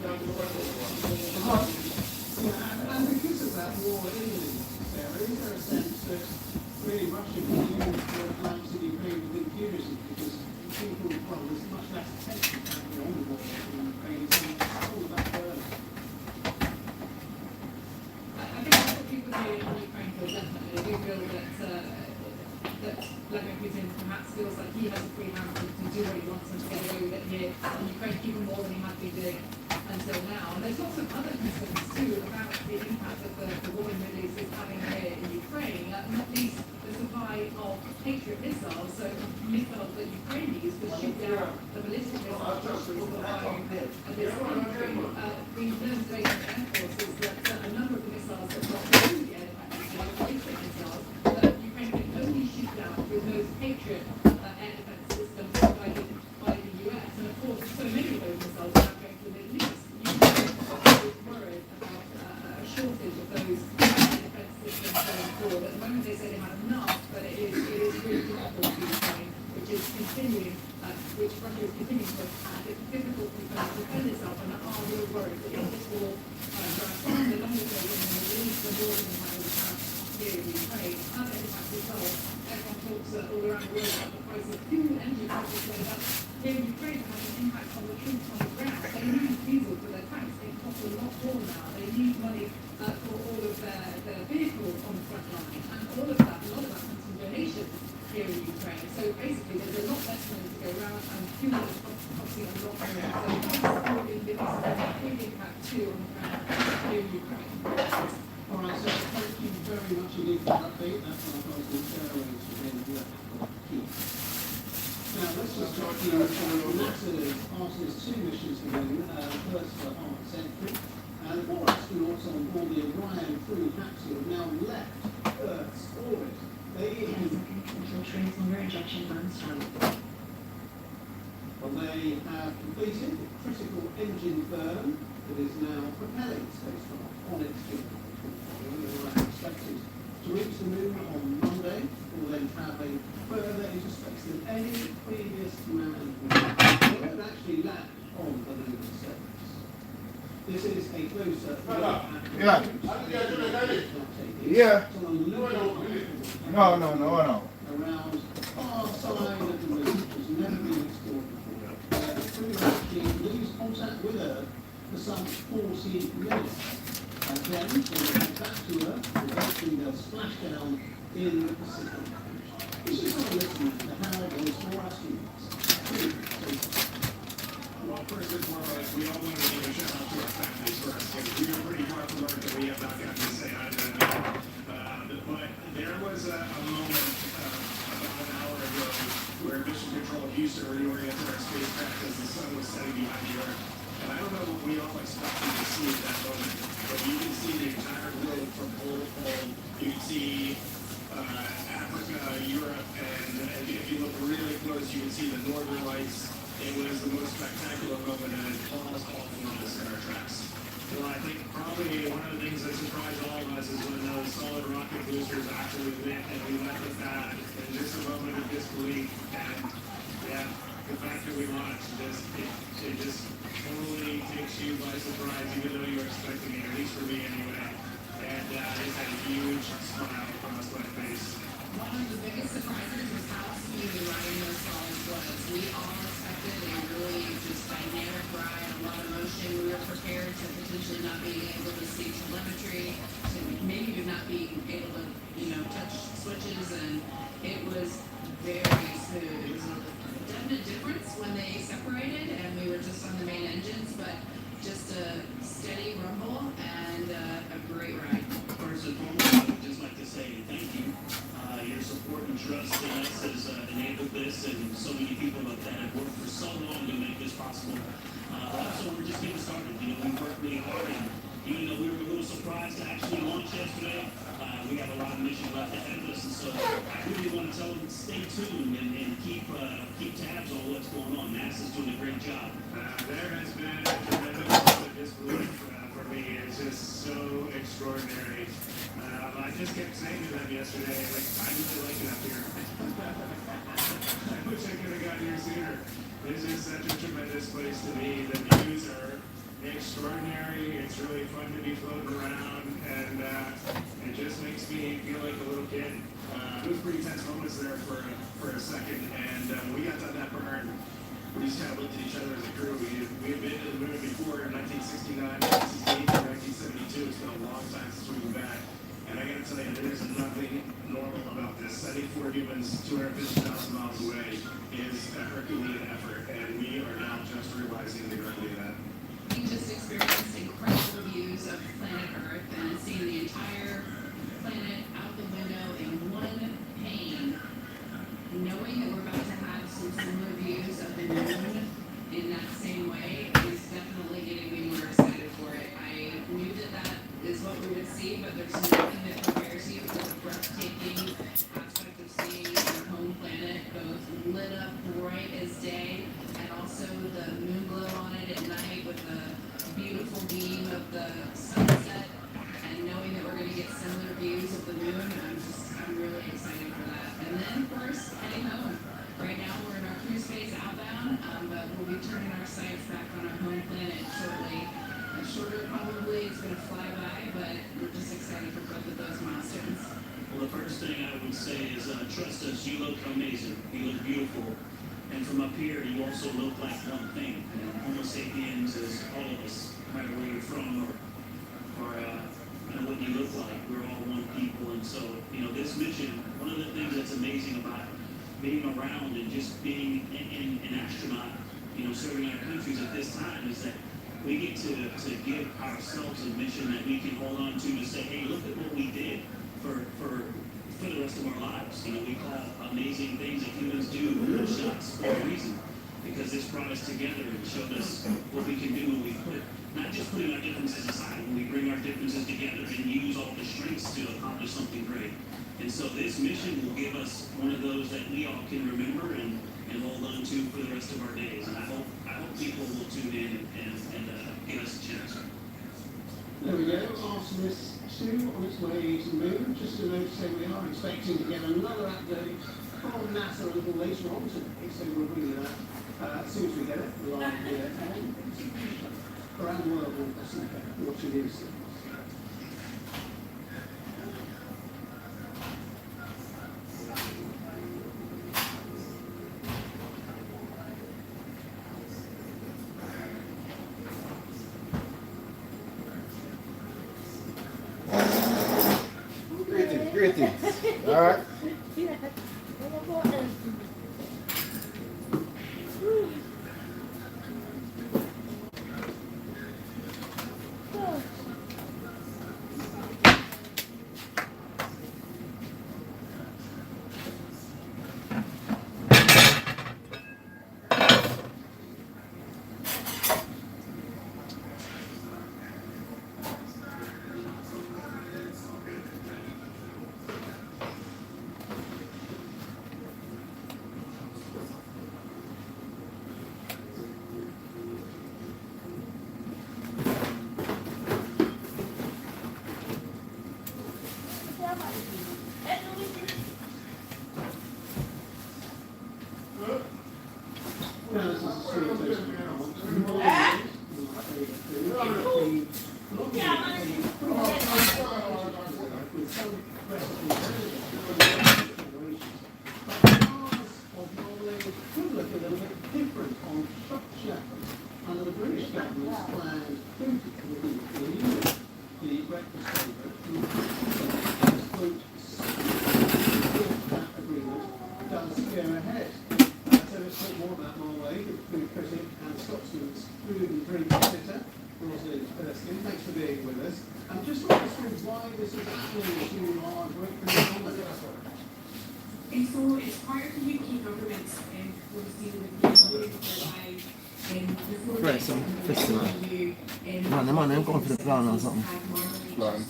And because of that war in the East area, is there a sense that really Russia can use the collapse of Ukraine within furiously, because people, well, there's much less attention currently on the war in Ukraine, so it's all about burden. I think that's what people here in Ukraine feel, definitely. They do feel that Vladimir Putin perhaps feels like he has a free hand to do what he wants and to get away with it here in Ukraine, even more than he has been doing until now. And there's lots of other concerns too about the impact that the war in the Middle East is having here in Ukraine, not least the supply of Patriot missiles, so missiles that Ukraine use to shoot down the ballistic missiles Russia is supplying this country. We learned today from the Air Force is that a number of the missiles that got through the air defense, like Patriot missiles, that Ukraine can only shoot down with those Patriot air defense systems provided by the US. And of course, so many of those missiles are now going to the Middle East. Ukraine is worried about a shortage of those air defense systems going forward. At the moment, they say they have enough, but it is really difficult for Ukraine, which Russia is continuing to attack. It's difficult for Ukraine to defend itself, and there are real worries that if this war drags on, the longer they win in the Middle East, the more than they have here in Ukraine. Other impacts as well. Everyone talks all around the world about the price of fuel, energy prices going up. Here in Ukraine, it has an impact on the troops on the ground. They need diesel for their tanks. They cost a lot more now. They need money for all of their vehicles on the front line. And all of that, a lot of that comes from donations here in Ukraine. So basically, there's a lot less money to go around, and fuel is costing a lot more. So this is a big impact too on the ground here in Ukraine. All right, so thank you very much indeed for that update. That's our correspondent Sarah Lawson from the Kyiv. Now, let's just talk to you about NASA's Artemis 2 missions again, first for half a century. And 4 astronauts on board the Orion crew capsule have now left Earth's orbit. They Control trains longer injection burns from. Well, they have completed the critical engine burn that is now propelling spacecraft on its journey. They were expected to reach the moon on Monday, or then travelling further into space than any previous manned mission. They won't actually land on the lunar surface. This is a closer look at Yeah. Yeah. No. Around far side of the moon, which has never been explored before. The crew actually lose contact with Earth for some 40 minutes. And then they will head back to Earth, eventually they'll splash down in the Pacific Ocean. You should have listened to how those 4 astronauts. Well, first and foremost, we all want to give a shout out to our families first, because we are pretty far from Earth and we have not gotten to say hi to them yet. But there was a moment about an hour ago where Mission Control used to reorient our spacecraft as the sun was setting behind the Earth. And I don't know what we all expected to see at that moment, but you can see the entire globe from pole to pole. You can see Africa, Europe, and if you look really close, you can see the northern lights. It was the most spectacular moment, and it paused all of us in our tracks. Well, I think probably one of the things that surprised all of us is when those solid rocket boosters actually lit and we left the pad in just a moment of disbelief. And yeah, the fact that we launched, it just totally takes you by surprise, even though you're expecting it, at least for me anyway. And it had a huge smile across my face. One of the biggest surprises was how smooth riding those solids was. We all expected a really just dynamic ride, a lot of motion. We were prepared to potentially not being able to see telemetry, to maybe even not being able to, touch switches, and it was very smooth. It was a definite difference when they separated and we were just on the main engines, but just a steady rumble and a great ride. First and foremost, I would just like to say thank you. Your support and trust in us has enabled this, and so many people that have worked for so long to make this possible. Also, we're just getting started. We worked really hard, and even though we were a little surprised to actually launch yesterday, we have a lot of mission left ahead of us, and so I really want to tell them stay tuned and keep tabs on what's going on. NASA's doing a great job. There has been a tremendous amount of disbelief for me. It's just so extraordinary. I just kept saying to them yesterday, I really like it up here. I wish I could have gotten here sooner. This is such a tremendous place to be. The views are extraordinary. It's really fun to be floating around, and it just makes me feel like a little kid. It was pretty tense moments there for a second, and when we got done that burn, we just kind of looked at each other as a crew. We had been to the moon before in 1969, 1968, 1972. It's been a long time since we've been back. And I gotta tell you, there is nothing normal about this. Sending 4 humans 250,000 miles away is a Herculean effort, and we are now just realizing the gravity of that. We just experienced incredible views of planet Earth and seeing the entire planet out the window in one pane. Knowing that we're about to have some similar views of the moon in that same way is definitely getting me more excited for it. I knew that is what we would see, but there's nothing that prepares you for the breathtaking aspect of seeing your home planet both lit up bright as day, and also the moon glow on it at night with the beautiful beam of the sunset, and knowing that we're going to get similar views of the moon. I'm really excited for that. And then, of course, heading home. Right now we're in our cruise phase outbound, but we'll be turning our sights back on our home planet shortly. Shorter probably, it's going to fly by, but we're just excited for both of those milestones. Well, the first thing I would say is trust us, you look amazing, you look beautiful, and from up here you also look like one thing. Homo sapiens is all of us, no matter where you're from or what you look like. We're all one people, and so this mission, one of the things that's amazing about being around and just being an astronaut, serving our countries at this time is that we get to give ourselves a mission that we can hold on to say, hey, look at what we did for the rest of our lives. We call amazing things that humans do shots for a reason, because this brought us together and showed us what we can do when we not just putting our differences aside, when we bring our differences together and use all the strengths to accomplish something great. And so this mission will give us one of those that we all can remember and and hold on to for the rest of our days. And I hope people will tune in and give us a chance. There we go, Artemis 2 on its way to the moon. Just to note, so we are expecting to get another update from NASA a little later on today, so we'll bring you that as soon as we get it live here and around the world on SNK, watching news. Greetings. All right. Man, I'm going for the plan or something. Plan.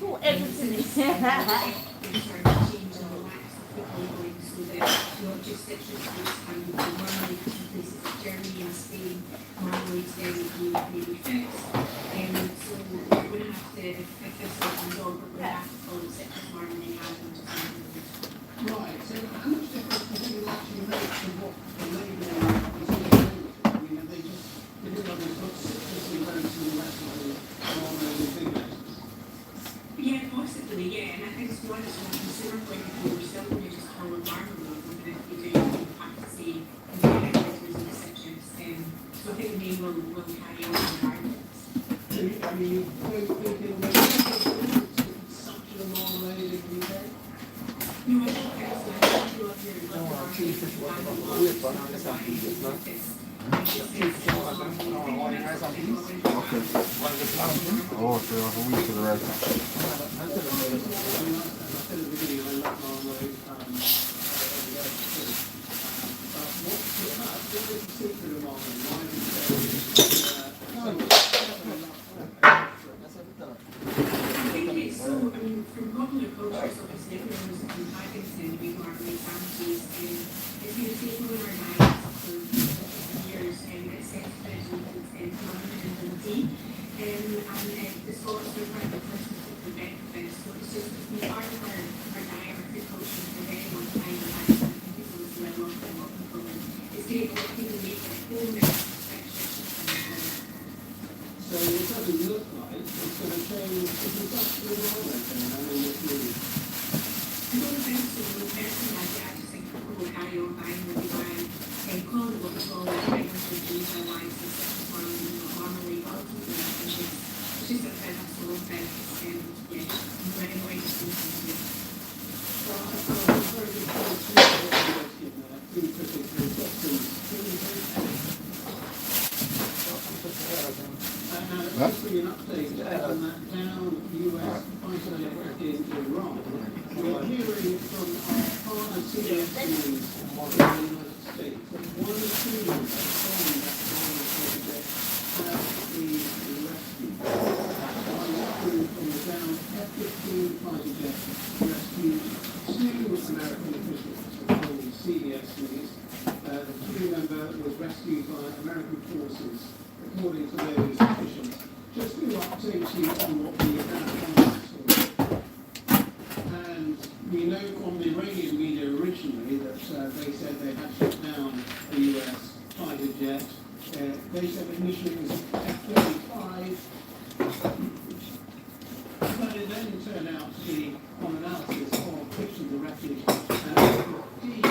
Oh, everything is Right, so how much difference do you think it actually makes to what the label is doing? I mean, they didn't have these books citrusy very small letters rather than big letters. Yeah, possibly, yeah, and I think to be honest, from a consumer point of view, we're still going to just call it marmalade, even if we do have to say letters and citrus. So I think the name will carry on regardless. I mean, you don't think it'll make a difference to the consumption of marmalade in the UK? No, I don't think so. I think you love your Okay. Oh, so a week to the right. From popular culture, so obviously everyone knows that Spraggabenzeny Good Friday sandwiches, it's been a staple in our diets for years, and it's set to in London and Dundee, and the Scots were part of the first particular breakfast, so it's just been part of our diet, our food culture for a very long time, and I think it's also well loved by a lot of people, and it's great that people make it at home and so it doesn't look like it's going to change the consumption of marmalade in this movie. I don't think so. Personally, I just think people will carry on buying what they buy and call it what we call it breakfast with cheese or wines and stuff marmalade. Ultimately, I think it's just a bit of a slow thing. Yeah, I'm very much interested in it. Well, I thought it was very good for food critics who got now, just for an update on that down US fighter in Iran, we are hearing from our partner CBS News in the United States that one of the students from that project have been rescued by a crew from the downed 15 fighter jets rescued 2 American officials, according to CBS News. The crew member was rescued by American forces, according to those officials. Just to update you on what the contacts were. And we know from the Iranian media originally that they said they had shot down a US fighter jet. They said initially it was F-35. But it then turned out to be, on analysis of pictures of the wreckage, an F-15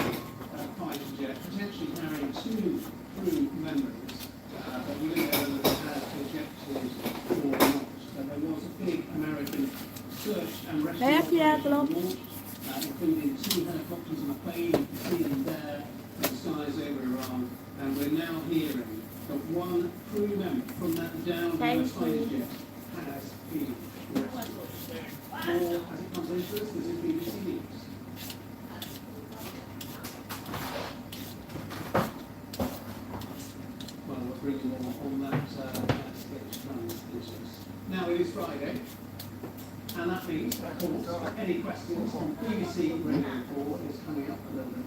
fighter jet, potentially carrying 2 crew members. But we don't know whether they had ejected or not. But there was a big American search and rescue operation launched, including 2 helicopters and a plane. You can see them there in the skies over Iran. And we're now hearing that 1 crew member from that downed US fighter jet has been rescued. Or, as it comes into us, this is BBC News. Well, we'll bring you more on that sketch comes into us. Now it is Friday, and that means, of course, any questions on BBC Radio 4 is coming up a little bit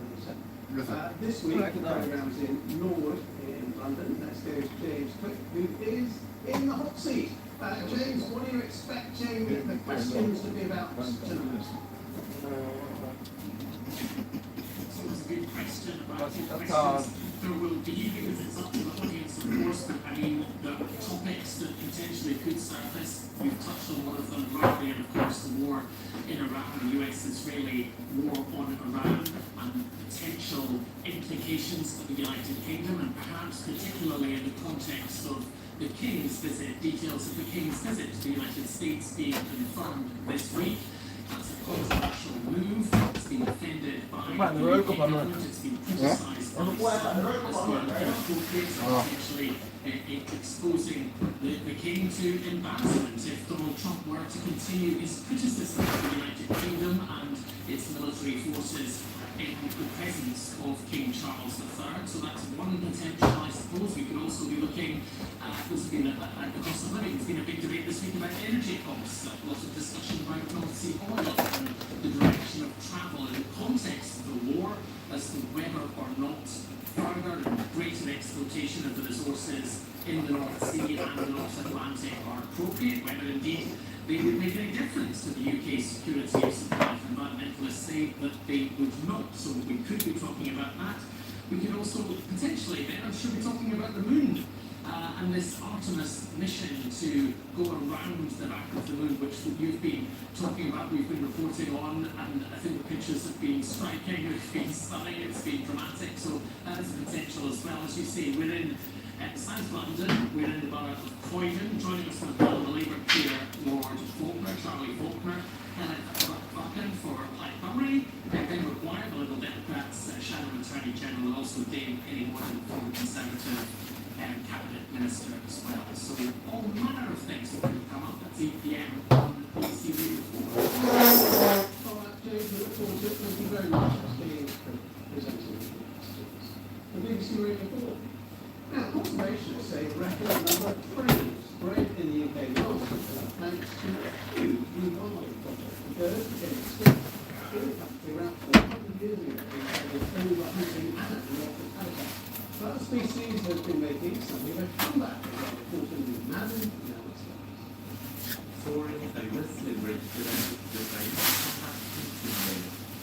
later. This week, the programme's in Norwood in London. Let's go to James Quick, who is in the hot seat. James, what are you expecting the questions to be about tonight? It's always a good question about the questions there will be, because it's up to the audience, of course. But I mean, the topics that potentially could surface, we've touched on one of them rightly, and of course the war in Iraq and the US-Israeli war on Iran and potential implications for the United Kingdom, and perhaps particularly in the context of the King's visit, details of the King's visit to the United States being confirmed this week. That's a controversial move. It's been defended by the UK government. It's been criticised by some as being inappropriate, essentially exposing the King to embarrassment if Donald Trump were to continue his criticism of the United Kingdom and its military forces in the presence of King Charles III. So that's one potential, I suppose. We could also be looking at, there's been the cost of living. There's been a big debate this week about energy costs, lots of discussion about North Sea oil and the direction of travel in the context of the war as to whether or not further and greater exploitation of the resources in the North Sea and the North Atlantic are appropriate, whether indeed they would make any difference to the UK's security of supply. Environmentalists say that they would not, so we could be talking about that. We could also potentially then, I'm sure, be talking about the moon and this Artemis mission to go around the back of the moon, which you've been talking about, we've been reporting on, and I think the pictures have been striking, it's been stunning, it's been dramatic, so that is a potential as well. As you say, we're in South London, we're in the borough of Croydon. Joining us from the panel, the Labour peer, Lord Faulkner, Charlie Faulkner, Helen Buchan for Blackburn, Ben McGuire, the Liberal Democrats, Shadow Attorney General, and also Dame Penny Warden, former Conservative Cabinet Minister as well. So all manner of things that could come up at 8 PM on BBC Radio 4. All right, James, we look forward to it. Thank you very much for being presenting the BBC Radio 4. Now, conservationists say a record number of cruses bred in the UK last year thanks to a huge new wildlife project. The birds became extinct in the country around 400 years ago with over-hunting and loss of habitat. But the species has been making something of a comeback, reportedly maddened now it's lost. Soaring famously bridged the same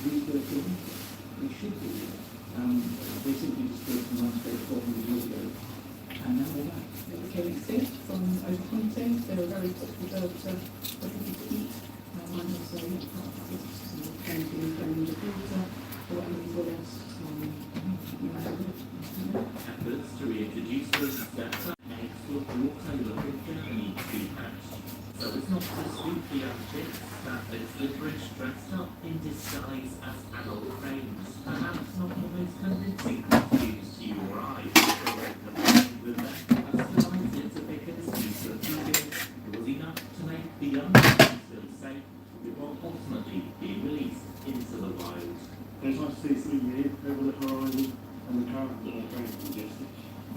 We should be there. They simply dispersed from one state 400 years ago, and now they're back. They became extinct from overhunting. They were very quick to eat. One was plenty of water, or anything else. Efforts to reintroduce those steps eggs will also look at journey to hatch. So it's not just spooky outfits that it's Liverage dressed up in disguise as adult frames. Perhaps not the most convincing costumes to your eyes. With that customised to pick a piece of vegan was enough to make the young feel safe before ultimately being released into the wild. It's nice to see something new over the horizon and the current that are very congested.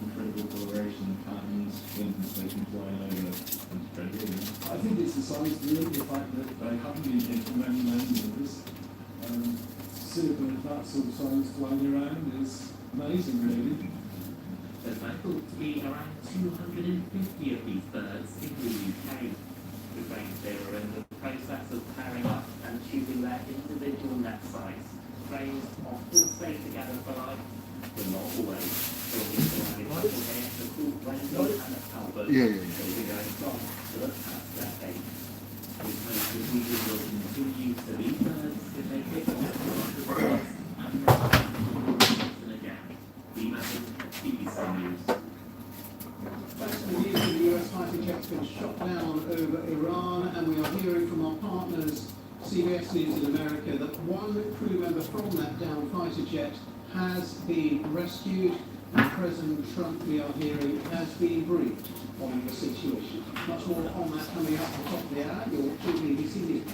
incredible toleration and when flying over Australia. I think it's the size to them, the fact that they haven't been into many years. Seeing that sort of size flying around is amazing, really. There's now thought to be around 250 of these birds in the UK. The reindeer are in the process of pairing up and choosing their individual nest size. Frames often stay together for life, but not always. So we're surrounded by here the cool reindeer and the cowbirds. They're going from to the past decade. We hope that we will continue to these birds if they pick up the birds and again. We imagine BBC News. Thanks for the news of the US fighter jet's been shot down over Iran, and we are hearing from our partners, CBS News in America, that one crew member from that downed fighter jet has been rescued, and President Trump, we are hearing, has been briefed on the situation. Much more on that coming up at the top of the hour. You're watching BBC News.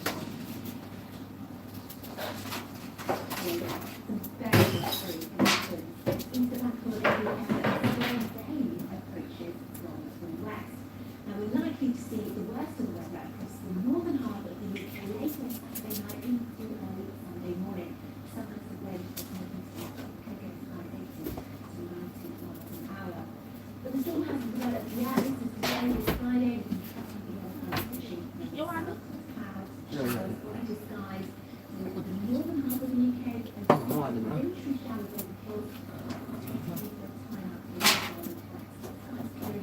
Now we're likely to see the worst of the weather across the northern half of the UK later Saturday night into early Sunday morning. Sometimes the wind is moving against high 80 to 90 miles an hour. But the storm hasn't developed yet. This is today, this Friday. We can trust the weather pushing clouds, showers, brighter skies for the northern half of the UK and wintry showers over the hills.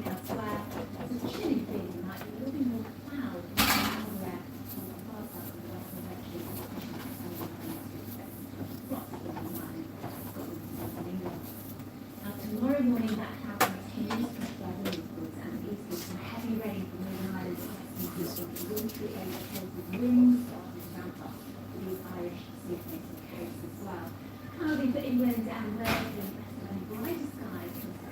Elsewhere, it's a chilly feeling tonight, a little bit more cloud elsewhere on the far side of the west and eventually frost in the line Scotland and southern England. Now tomorrow morning that cloud continues to spread eastwards and eastwards with heavy rain from Northern Ireland to the wintry area hills with winds starting to ramp up to the Irish Sea facing coast as well. Cloudy for England and Wales and western brighter skies for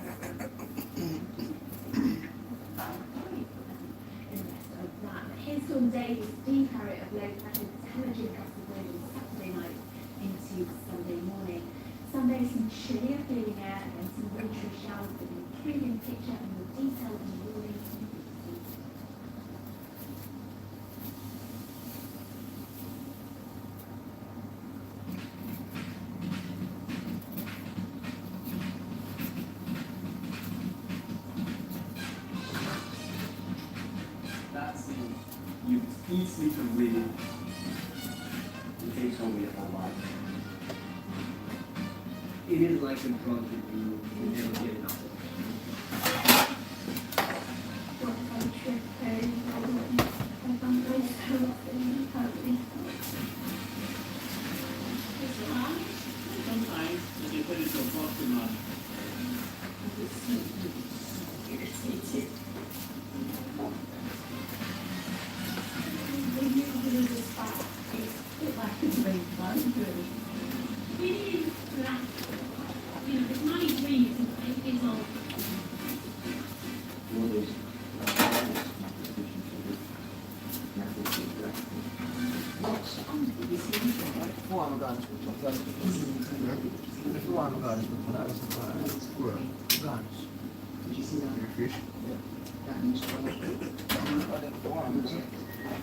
Hailstorm day with deep area of low pressure damaging gusts of wind on Saturday night into Sunday morning. Sunday, some chillier feeling air and some wintry showers, but an intriguing picture and more detail in the morning. You easily can read the case on me all life. It is like a drug that you never get enough of. Sometimes when you put it so fast enough,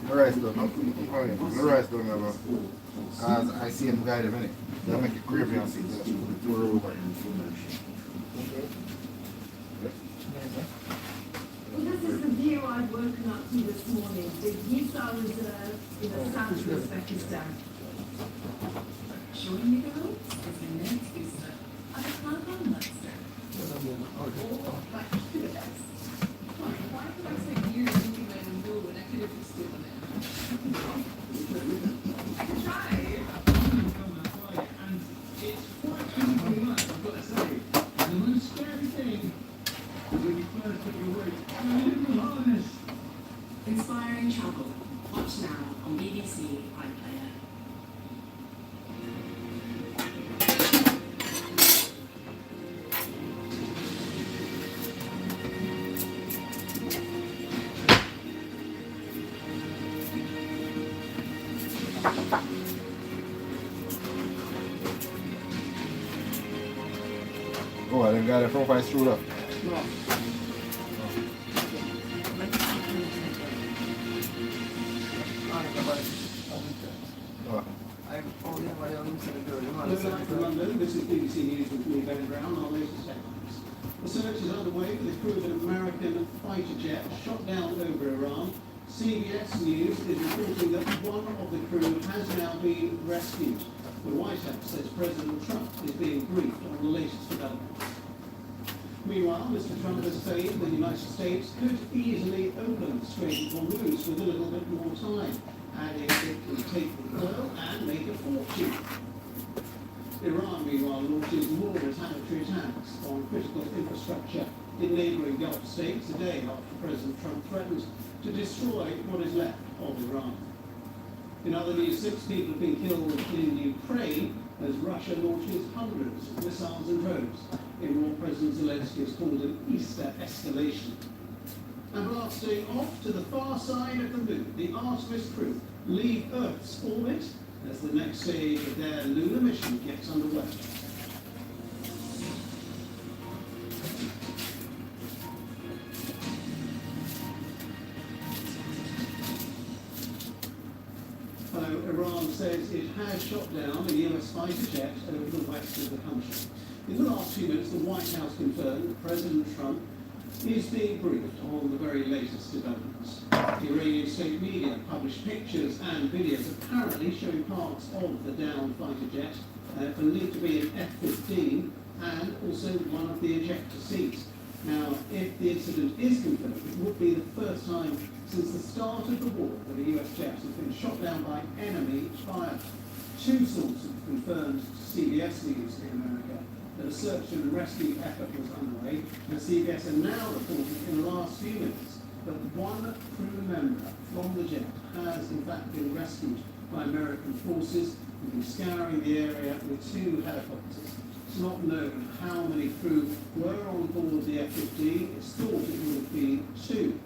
The rice don't know. The rice don't know. Because I see him guide him in it. They'll make it gravy and see that pour over. Well, this is the view I've woken up to this morning. The Yisar Reserve in the south of Uzbekistan. Showing you girls, it's a next Easter. I can't go next. Why could I say years thinking I would move when I could have been still in there? Try. And it's quite painful work, I've got to say. And the most scary thing is when you first put your weight on a little harness. Inspiring travel. Watch now on BBC iPlayer. Oh, I didn't got it from 5 through that. From London, this is BBC News with me, Ben Brown. Our latest headlines. The search is underway for the crew of an American fighter jet shot down over Iran. CBS News is reporting that one of the crew has now been rescued. The White House says President Trump is being briefed on the latest developments. Meanwhile, Mr. Trump has said the United States could easily open the Strait of Hormuz with a little bit more time, adding it can take the oil and make a fortune. Iran, meanwhile, launches more retaliatory attacks on critical infrastructure in neighbouring Gulf states a day after President Trump threatened to destroy what is left of Iran. In other news, 6 people have been killed in Ukraine as Russia launches hundreds of missiles and drones in what President Zelensky has called an Easter escalation. And blasting off to the far side of the moon, the Artemis crew leave Earth's orbit as the next stage of their lunar mission gets underway. Iran says it has shot down a US fighter jet over the west of the country. In the last few minutes, the White House confirmed that President Trump is being briefed on the very latest developments. The Iranian state media published pictures and videos apparently showing parts of the downed fighter jet, believed to be an F-15, and also one of the ejector seats. Now, if the incident is confirmed, it would be the first time since the start of the war that a US jet has been shot down by enemy fire. 2 sources confirmed to CBS News in America that a search and rescue effort was underway, and CBS are now reporting in the last few minutes that one crew member from the jet has in fact been rescued by American forces who've been scouring the area with 2 helicopters. It's not known how many crew were on board the F-15. It's thought it would have been 2.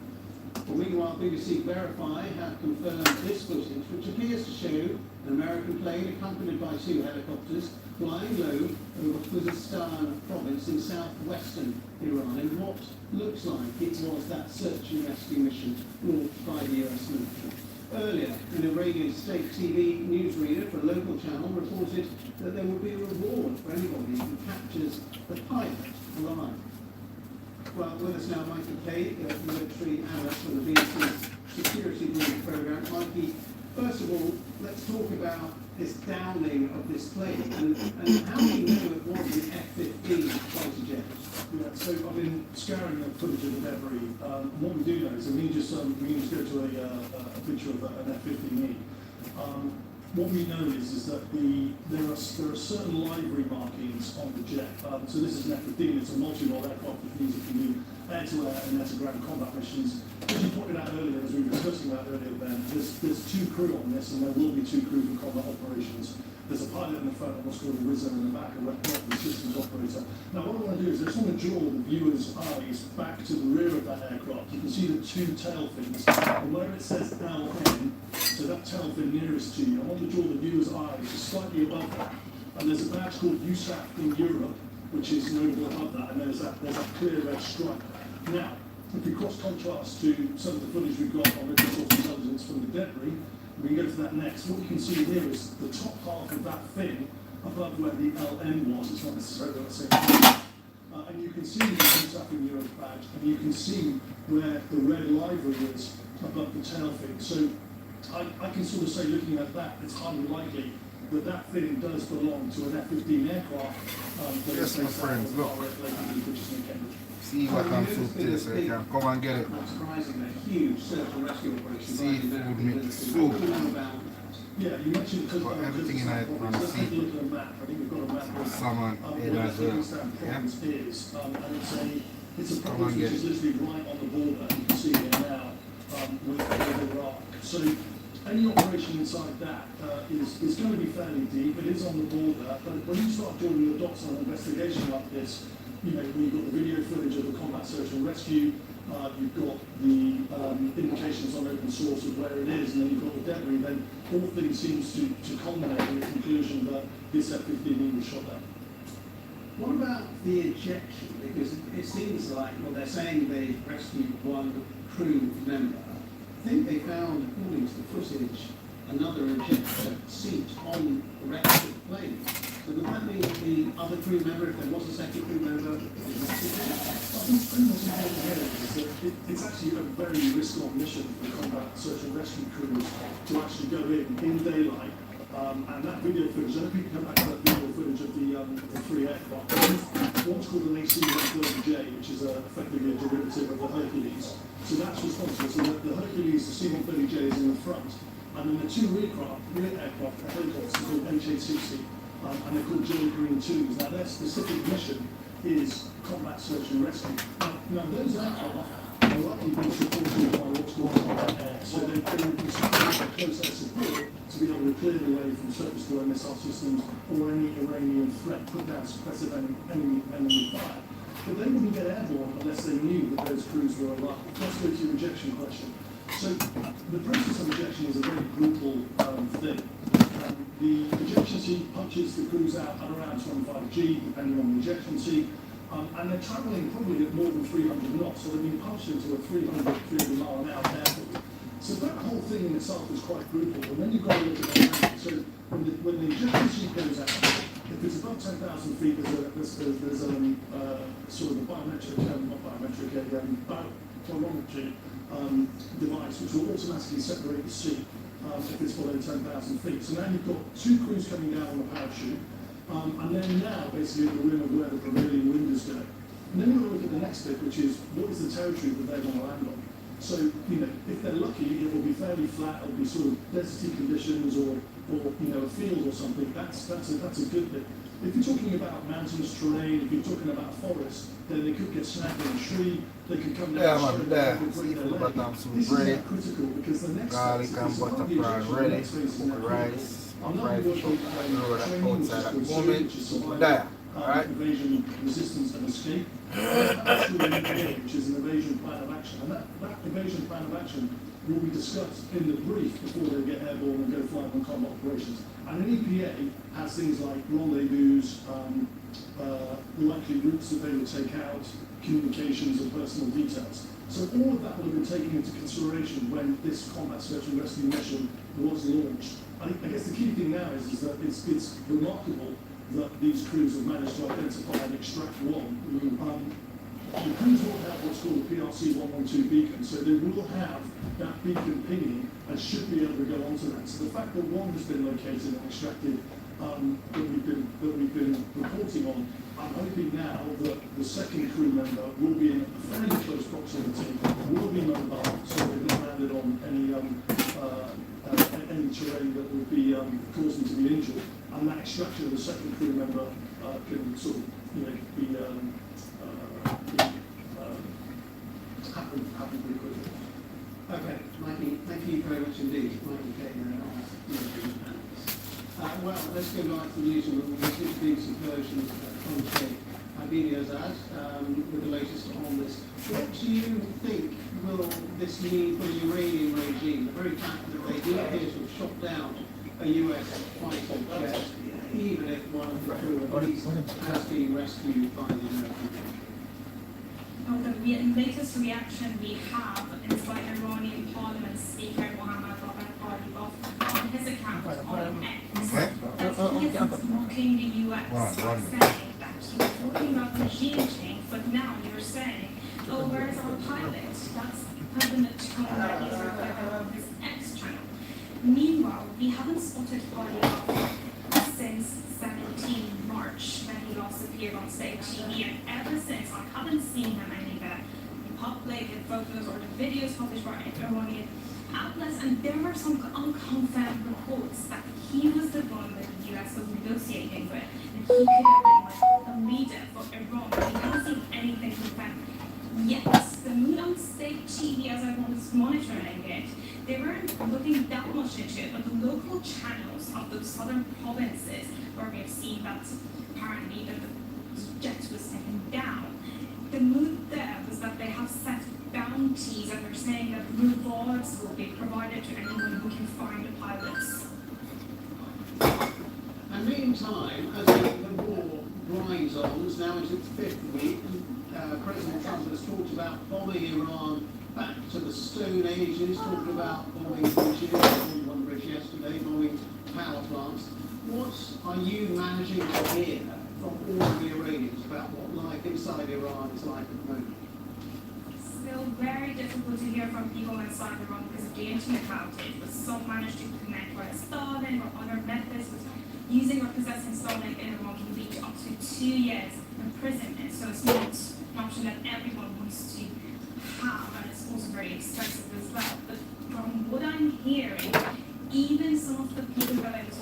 Well, meanwhile, BBC Verify have confirmed this footage, which appears to show an American plane accompanied by 2 helicopters flying low over Khuzestan province in southwestern Iran in what looks like it was that search and rescue mission launched by the US military. Earlier, an Iranian state TV newsreader for a local channel reported that there would be a reward for anybody who captures the pilot alive. Well, with us now, Mikey Kay, military analyst for the BBC's security brief programme. Mikey, first of all, let's talk about this downing of this plane and how do you know it was an F-15 fighter jet? Yeah, so I've been scouring the footage of the debris. What we do know is, we can just go to a picture of an F-15E. What we know is that there are certain livery markings on the jet. So this is an F-15, it's a multi-role aircraft which means it can do air-to-air and air-to-ground combat missions. As you pointed out earlier, as we were discussing about earlier, Ben, there's 2 crew on this, and there will be 2 crew for combat operations. There's a pilot in the front and what's called a RISO in the back, a weapons systems operator. Now what I want to do is I just want to draw the viewer's eyes back to the rear of that aircraft. You can see the 2 tail fins, and where it says LN, so that tail fin nearest to you, I want to draw the viewer's eyes just slightly above that. And there's a badge called USAF in Europe, which is notable above that, and there's that clear red stripe. Now, if we cross-contrast to some of the footage we've got on local source intelligence from the debris, we can go to that next. What you can see here is the top half of that fin above where the LN was. It's not necessarily the same thing. And you can see the USAF in Europe badge, and you can see where the red livery is above the tail fin. So I can sort of say, looking at that, it's highly likely that that fin does belong to an F-15 aircraft. Yes, my friends, look. See what I'm so today, so you can come and get it. Not surprisingly, a huge search and rescue operation. Seafood mix soup. Yeah, you mentioned Got everything in it from the sea. Salmon, in as well. Yeah. It's a province which is literally right on the border. You can see it now with Iraq. So any operation inside that is going to be fairly deep. It is on the border, but when you start drawing your dots on an investigation like this, you know, when you've got the video footage of the combat search and rescue, you've got the indications on open source of where it is, and then you've got the debris, then all things seems to culminate in the conclusion that this F-15E was shot down. What about the ejection? Because it seems like, well, they're saying they rescued one crew member. I think they found, according to the footage, another ejector seat on the rest of the plane. So does that mean that the other crew member, if there was a second crew member, is rescued? I think pretty much important here is that it's actually a very risk-on mission for combat search and rescue crews to actually go in daylight. And that video footage, I don't think you come back to that video footage of the three aircraft. What's called an AC-130J, which is effectively a derivative of the Hercules. So that's responsible. So the Hercules, the C-130J is in the front. And then the two rear aircraft, the helicopters, are called HA-60, and they're called Joe Green 2s. Now their specific mission is combat search and rescue. Now those aircraft are likely being supported by what's called combat air. So they've been constructed by close air support to be able to clear the way from surface-to-air missile systems or any Iranian threat, put down suppressive enemy fire. But they wouldn't get airborne unless they knew that those crews were alive. Let's go to your ejection question. So the process of ejection is a very brutal thing. The ejection seat punches the crews out at around 25 G, depending on the ejection seat, and they're travelling probably at more than 300 knots, so they're being punched into a 300 mile an hour airport. So that whole thing in itself is quite brutal. And then you've got to look at that. So when the ejection seat goes out, if it's above 10,000 feet, there's sort of a biometric, barometry device which will automatically separate the seat if it's below 10,000 feet. So now you've got two crews coming down on the parachute, and then now basically at the rim of where the prevailing wind is going. And then you've got to look at the next bit, which is what is the territory that they're going to land on. So, if they're lucky, it will be fairly flat, it'll be sort of deserty conditions or a field or something. That's a good bit. If you're talking about mountainous terrain, if you're talking about forest, then they could get snagged in a tree, they could come down straight down and break their leg. This is critical because the next garlic phase and is butter fry ready, rice, fried fish, outside at the moment, there, alright? Invasion, resistance and escape. That's the EPA, which is an invasion plan of action. And that invasion plan of action will be discussed in the brief before they get airborne and go flying on combat operations. And an EPA has things like rendezvous, likely routes that they would take out, communications and personal details. So all of that would have been taken into consideration when this combat search and rescue mission was launched. I guess the key thing now is that it's remarkable that these crews have managed to identify and extract one. The crews will have what's called a PRC-112 beacon, so they will have that beacon pinging and should be able to go onto that. So the fact that one has been located and extracted that we've been reporting on, I'm hoping now that the second crew member will be in a fairly close proximity, will be mobile, so they've not landed on any terrain that would be cause them to be injured, and that extraction of the second crew member can sort of happen pretty quickly. Okay, Mikey, thank you very much indeed. Mikey Kagan, well, let's go back to the news and we'll see some versions from videos with the latest on this. What do you think will this mean for the Iranian regime? The very fact that they do appear to have shot down a US fighter jet, even if one of the crew at least has been rescued by the American. Well, the latest reaction we have is by Iranian Parliament Speaker Mohammad Bagher on his account on X that he is mocking the US by saying that he was talking about regime change, but now you're saying, oh, where's our pilot? That's kind of the tone that he's reflecting on his X channel. Meanwhile, we haven't spotted Bagher since 17 March when he last appeared on state TV, and ever since I haven't seen him anywhere in public, in photos or the videos published by Iranian outlets, and there were some unconfirmed reports that he was the one that the US was negotiating with, and he could have been like a leader for Iran. We haven't seen anything confirmed. Yet, the mood on state TV, as I was monitoring it, they weren't looking that much into it, but the local channels of the southern provinces, where we have seen that apparently that the jet was taken down, the mood there was that they have set bounties and they're saying that rewards will be provided to anyone who can find the pilots. And meantime, as the war grinds on. It's now into its 5th week. President Trump has talked about bombing Iran back to the Stone Ages, talking about bombing bridges, bombed one bridge yesterday, bombing power plants. What are you managing to hear from all the Iranians about what life inside Iran is like at the moment? Still very difficult to hear from people inside Iran because of the internet outage, but some managed to connect via Starlink or other methods. Using or possessing Starlink in Iran can lead to up to 2 years imprisonment, so it's not an option that everyone wants to have, and it's also very expensive as well. But from what I'm hearing, even some of the people that I was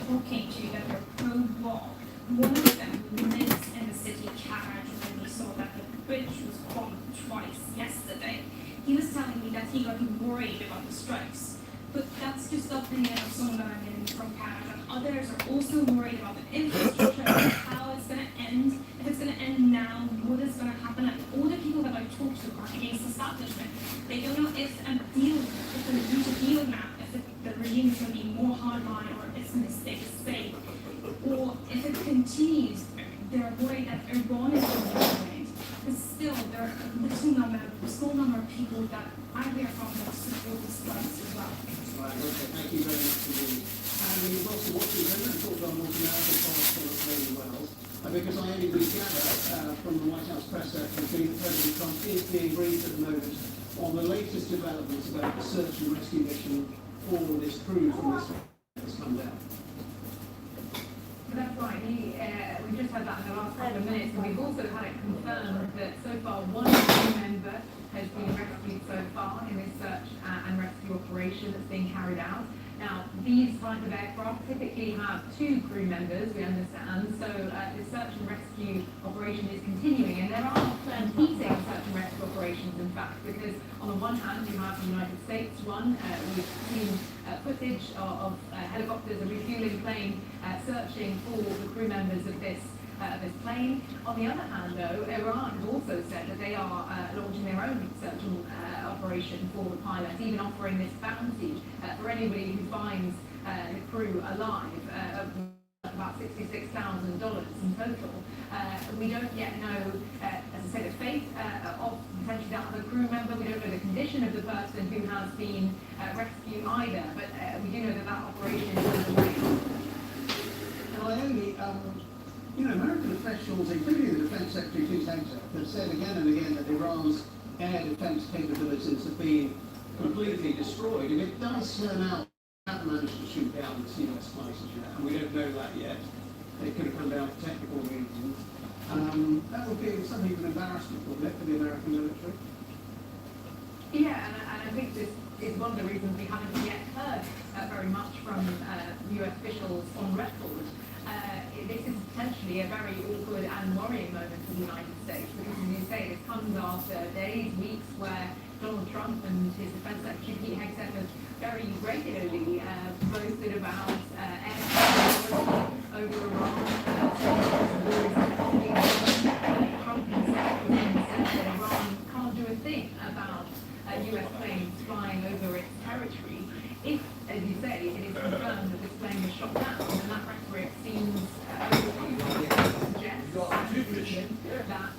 talking to that were pro-war, one of them lives in the city of Karaj, and we saw that the bridge was bombed twice yesterday. He was telling me that he got worried about the strikes. But that's just the opinion of someone that I'm in from Canada. Others are also worried about the infrastructure, how it's going to end, if it's going to end now, what is going to happen. And all the people that I've talked to are against establishment. They don't know if a deal, if they're going to deal now, if the regime is going to be more hardline or it's going to stay safe. Or if it continues, they're worried that Iran is going to dominate. But still, there are a small number of people that I hear from that support the strikes as well. Right, okay, thank you very much indeed. And we've also watched the event and talked about North American politics very well, because I only gather from the White House press secretary that President Trump is being briefed at the moment on the latest developments about the search and rescue mission for this crew from this has come down. That's right. We just had that in the last couple of minutes, and we've also had it confirmed that so far one crew member has been rescued so far in this search and rescue operation that's being carried out. Now, these type of aircraft typically have 2 crew members, we understand, so the search and rescue operation is continuing, and there are competing search and rescue operations, in fact, because on the one hand, you have the United States one. We've seen footage of helicopters, a refueling plane, searching for the crew members of this plane. On the other hand, though, Iran has also said that they are launching their own search operation for the pilots, even offering this bounty for anybody who finds the crew alive, about $66,000 in total. We don't yet know, as I said, the fate of potentially that other crew member. We don't know the condition of the person who has been rescued either, but we do know that that operation is underway. And American officials, including the Defense Secretary Pete Hegseth, have said again and again that Iran's air defense capabilities have been completely destroyed. If it does turn out they haven't managed to shoot down the US fighters yet, and we don't know that yet, it could have come down for technical reasons. That would be something of an embarrassment, wouldn't it, for the American military? Yeah, and I think this is one of the reasons we haven't yet heard very much from US officials on record. This is potentially a very awkward and worrying moment for the United States, because as you say, this comes after days, weeks where Donald Trump and his Defense Secretary Pete Hegseth have very regularly boasted about air over Iran. Trump himself said that Iran can't do a thing about US planes flying over its territory. If, as you say, it is confirmed that this plane was shot down, then that rhetoric seems suggest that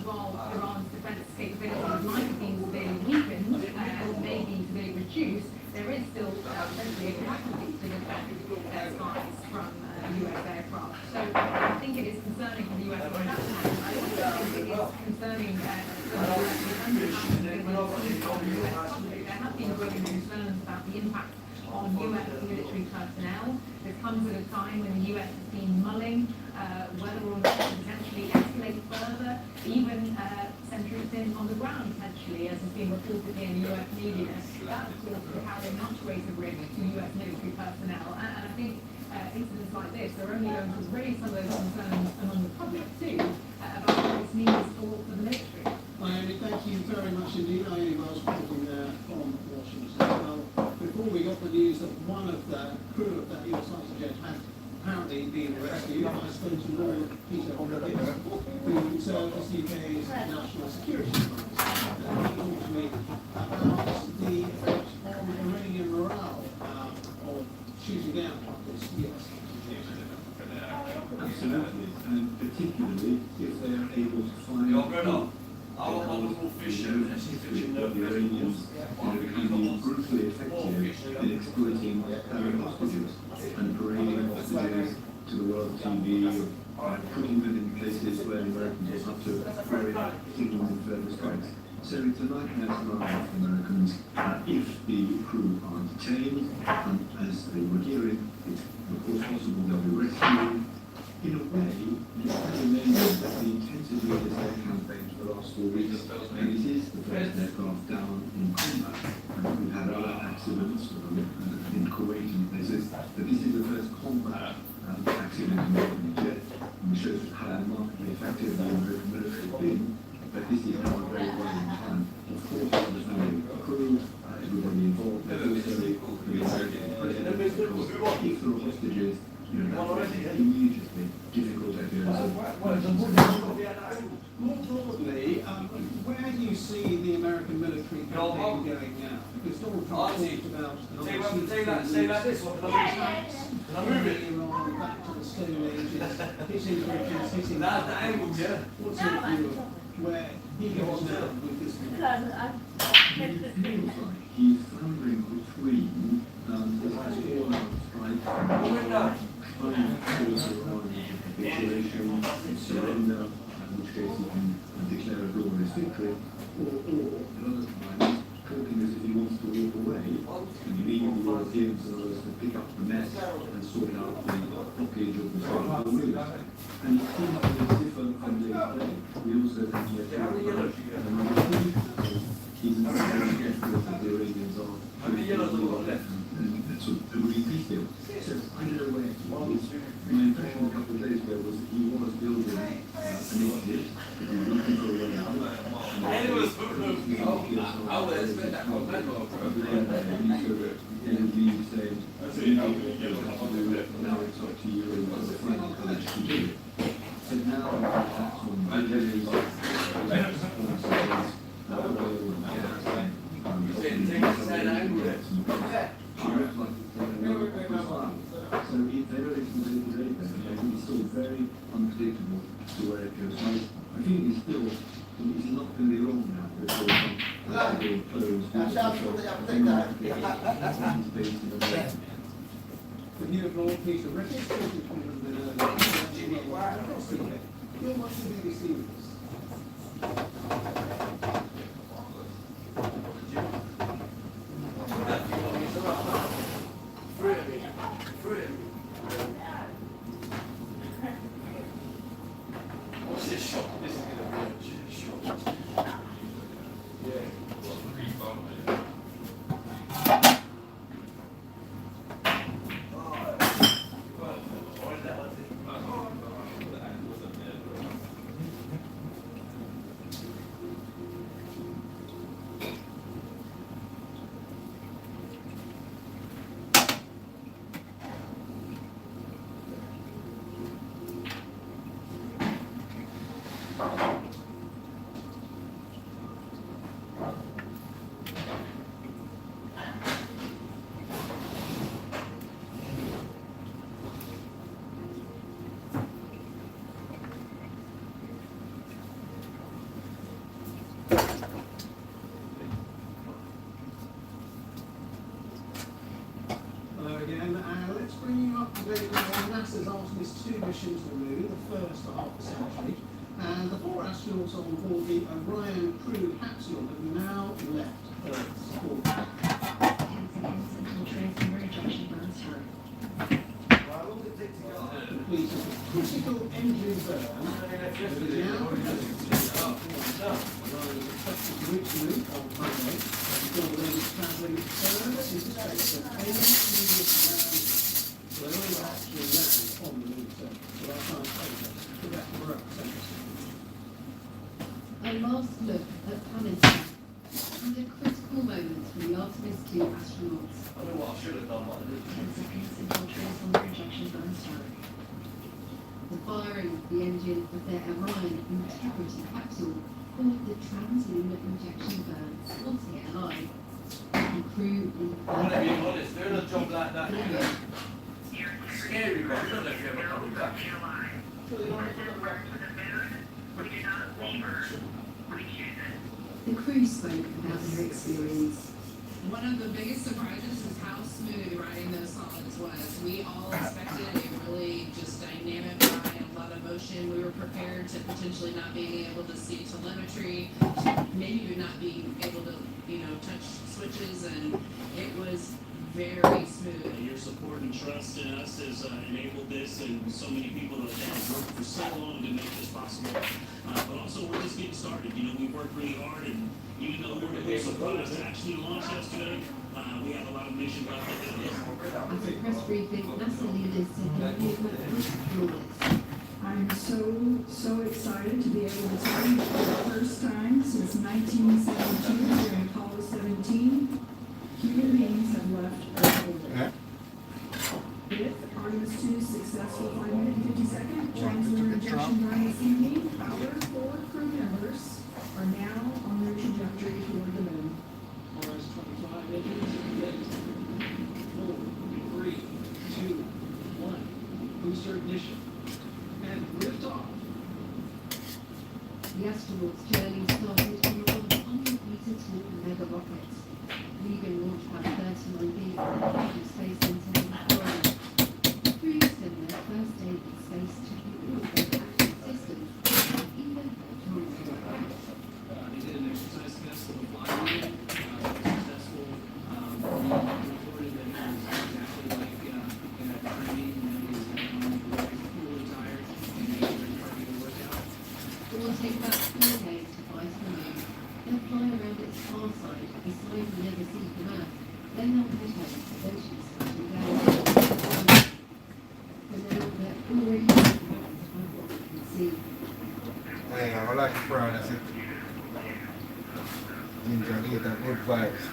while Iran's defense capabilities might have been severely weakened, maybe severely reduced, there is still essentially a capacity to defend skies from US aircraft. So I think it is concerning for the US on that hand. I also think it is concerning for the US public. There have been growing concerns about the impact on US military personnel. This comes at a time when the US has been mulling whether or not to potentially escalate further, even send troops in on the ground potentially, as has been reported in US media. That, of course, could carry much greater risk to US military personnel. And I think incidents like this are only going to raise some of those concerns among the public too, about what this means for the military. Naomi, thank you very much indeed. Naomi Wells reporting there from Washington. Well, before we got the news that one of the crew of that US fighter jet had apparently been rescued, I spoke to Lord Peter Gibbs, who serves the UK's national security advisor. He talked to me about the effect on Iranian morale of shooting down this US fighter jet. Absolutely, and particularly if they are able to find the Iranians can be brutally effective in exploiting hostages and parading hostages to the world TV, putting them in places where the Americans will have to very signal in further strikes. So it's a nightmare scenario for the Americans if the crew are detained, as they were hearing, it's of course possible they'll be rescued. In a way, you can imagine that the intensity of this air campaign for the last 4 weeks, and it is the first aircraft down in combat. We've had other accidents in Kuwait and places, but this is the first combat accident in the jet, and shows how remarkably effective the American military has been. But this is now a very worrying time. Of course, for the family of the crew, everybody involved, but also for the American president, because if there are hostages, immediately difficult areas of more broadly, where do you see the American military campaign going now? Because Donald Trump talked about Iran back to the Stone Ages, hitting bridges, hitting what's your view of where he goes now with this move? It feels like he's floundering between this all-out strike capitulation, surrender, in which case he can declare a glorious victory, or another time talking as if he wants to walk away and leave the Europeans and others to pick up the mess and sort out the blockage of the Southern Hormuz. And it seems to be different from the day. We also have to let go he's not very careful that the Iranians are and sort of agree peace deal. So I don't know where he is. My impression a couple of days ago was that he was building an exit that he was looking for a way out. Now it's up to you and the final courage to do it. So now that's on budgets, so if they don't expect it's still very unpredictable to where it goes. I think it's still, it's not going to be long now before The new blog piece of record, you're watching BBC News. What's this shot? This is going to be a shot. Yeah. Let's bring you up to date now. NASA's Artemis 2 mission to the moon, the first for half a century, and the 4 astronauts on board the Orion crew capsule have now left Earth's orbit. Completed a critical engine burn, Orion is expected to reach the moon on Monday, before the moon is travelling further into space than any previous man will ever actually land on the moon surface. So our time over. Rebecca, we're up to A last look at planetary and a critical moment for the Artemis 2 astronauts. I know what I should have done, but I didn't. 10 seconds until trace on the projection burn start. The firing of the engine of their Orion Integrity capsule called the Trans-Lunar Injection Burn once it alive. The crew in I want to be honest, doing a job like that, scary, but I don't know if you ever come back. The crew spoke about their experience. One of the biggest surprises is how smooth riding those solids was. We all expected a really just dynamic ride, a lot of motion. We were prepared to potentially not being able to see telemetry, maybe even not being able to, touch switches, and it was very smooth. Your support and trust in us has enabled this, and so many people that have worked for so long to make this possible. But also, we're just getting started. We've worked really hard, and even though we were a little surprised to actually launch yesterday, we have a lot of mission left ahead of us. At a press briefing, NASA leaders said the movement was flawless. I'm so excited to be able to tell you for the first time since 1972 during Apollo 17, human beings have left Earth orbit. With Artemis 2's successful 5-minute and 50-second translunar injection during this evening, our 4 crew members are now on their trajectory toward the moon. RS 25 engines lit. 4, 3, 2, 1. Booster ignition. And liftoff. The astronauts' journey started on a 100-meter tall mega rocket, leaving launch pad 39B at the Kennedy Space Center in Florida. The crew spent their first day in space checking all of their active systems, and even joined the rocket. They did an exercise test of the flywheel. Successful. Reported that it was exactly like in a training. Fully tired. And they were starting to work out. It will take about 4 days to fly to the moon. They'll fly around its far side, beside the other sea from Earth. Then they'll head home, eventually splashing down. For now, they're already on what we can see. Hey, I like the brown, that's it. Ginger, get that good vibes.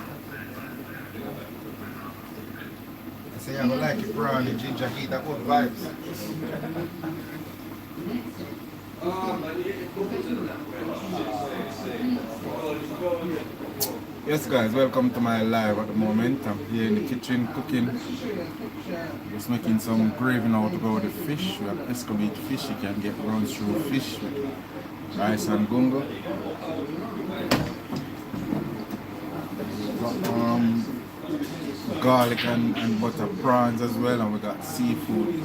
I say, I like it brown, the ginger, get that good vibes. Yes guys, welcome to my live at the moment. I'm here in the kitchen cooking. Just making some gravy now to go with the fish. We have escovite fish, you can get round through fish with rice and gungo. Garlic and butter prawns as well, and we got seafood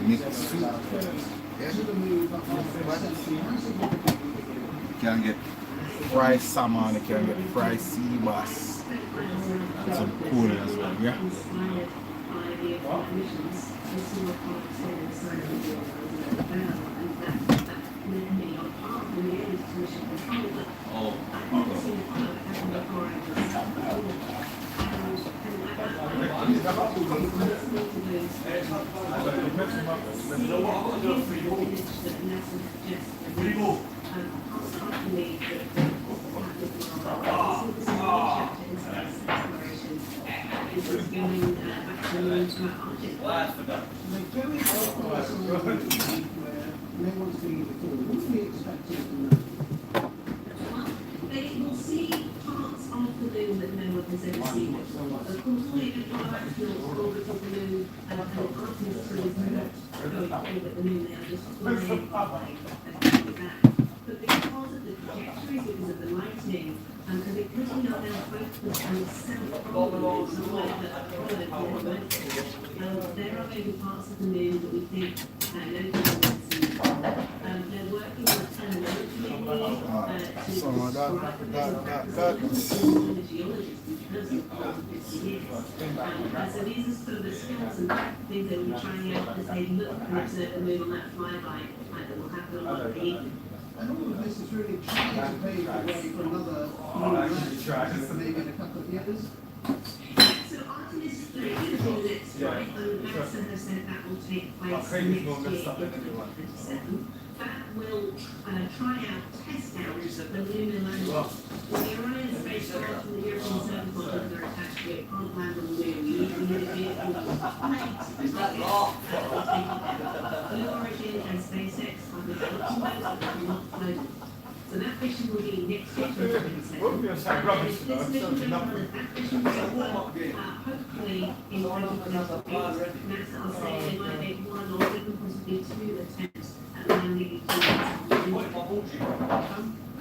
mixed soup. Yeah. You can get fried salmon, you can get fried sea bass. That's some cool as well, yeah? They will see parts of the moon that no one has ever seen before. Of course, all you can astronauts orbit of the moon, and Artemis 3 is not going to orbit the moon, they are just flying away and coming back. But because of the trajectories, because of the lightning, and because we are now focused on the south pole, somewhere that Apollo never went to, there are maybe parts of the moon that we think no one has seen. They're working on telemetry to describe the geologists because of all of this years. So these are sort of the skills and things that we're trying out as they look and observe the moon on that flyby that will happen on the evening. And all of this is really trying to pave the way for another maybe in a couple of years. So Artemis 3 is the next flight, and NASA has said that will take place next year, 2027. That will try out, test out the lunar lander. When the Orion spacecraft and the European Service modules are attached to it, can't land on the moon. We need a vehicle made specifically that will take it there. Blue Origin and SpaceX are developing those that are not floated. So So that mission will be next year, 2027. This mission that mission will hopefully in 2028. NASA are saying they might make one or even possibly two attempts at landing each other.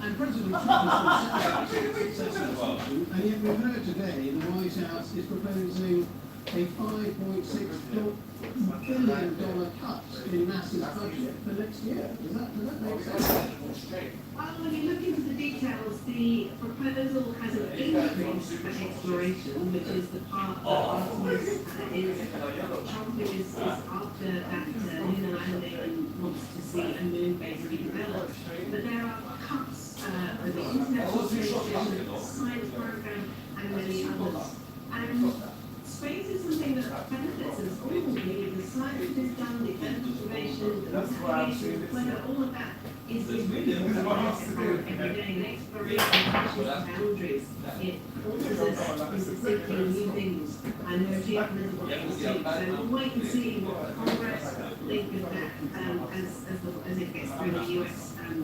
And President Trump has been successful, and yet we've heard today the White House is proposing a $5.6 billion cut in NASA's budget for next year. Does that make sense? Well, when you look into the details, the proposal has an increase for exploration, which is the part that Artemis is. Trump is after that lunar landing and wants to see a moon base be developed. But there are cuts for the International Space Station, the science program, and many others. And space is something that benefits us all. The science is done, the earth observation, the navigation, the weather, all of that is really every day. And exploration pushes boundaries. It forces us into thinking new things and new geopolitical pursuits. So we'll wait and see what Congress think of that as it gets through the US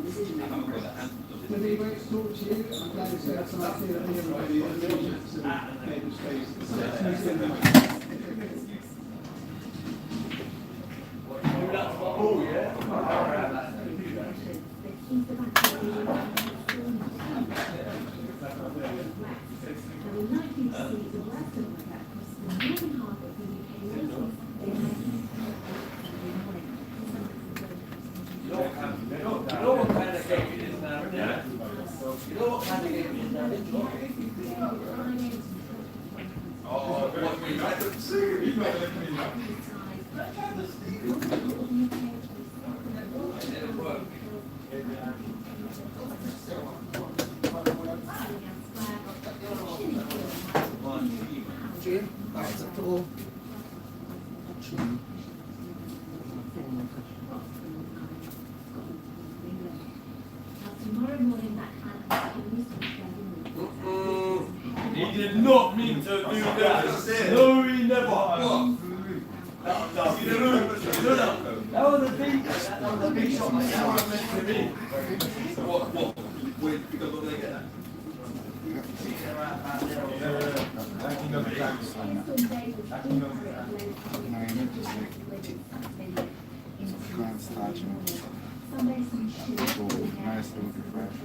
decision-making process. It's been great to talk to you. I'm glad to say that's something that everybody has been to space. Oh, yeah. You know what kind of game it is now, yeah? You know what kind of game it is now, oh, what we like to see, you know what I mean? It'll work. Jim, that's it all. Tomorrow morning, that He did not mean to do that. No, he never. That was a big shot. That was meant to be. What? Wait, because what they get that? Nice little fresh.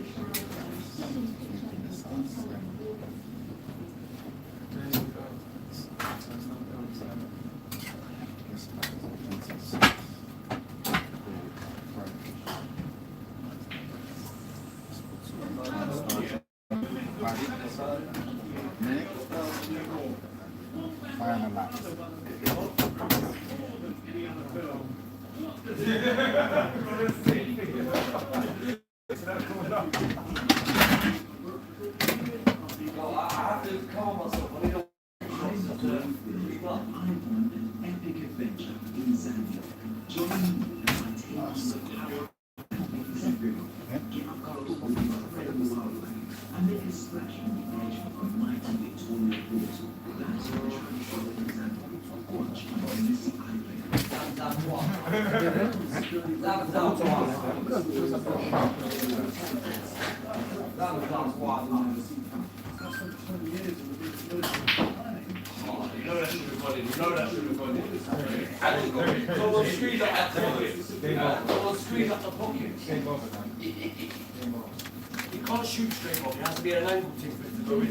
You can't shoot straight off, it has to be an angle thing for it to go in.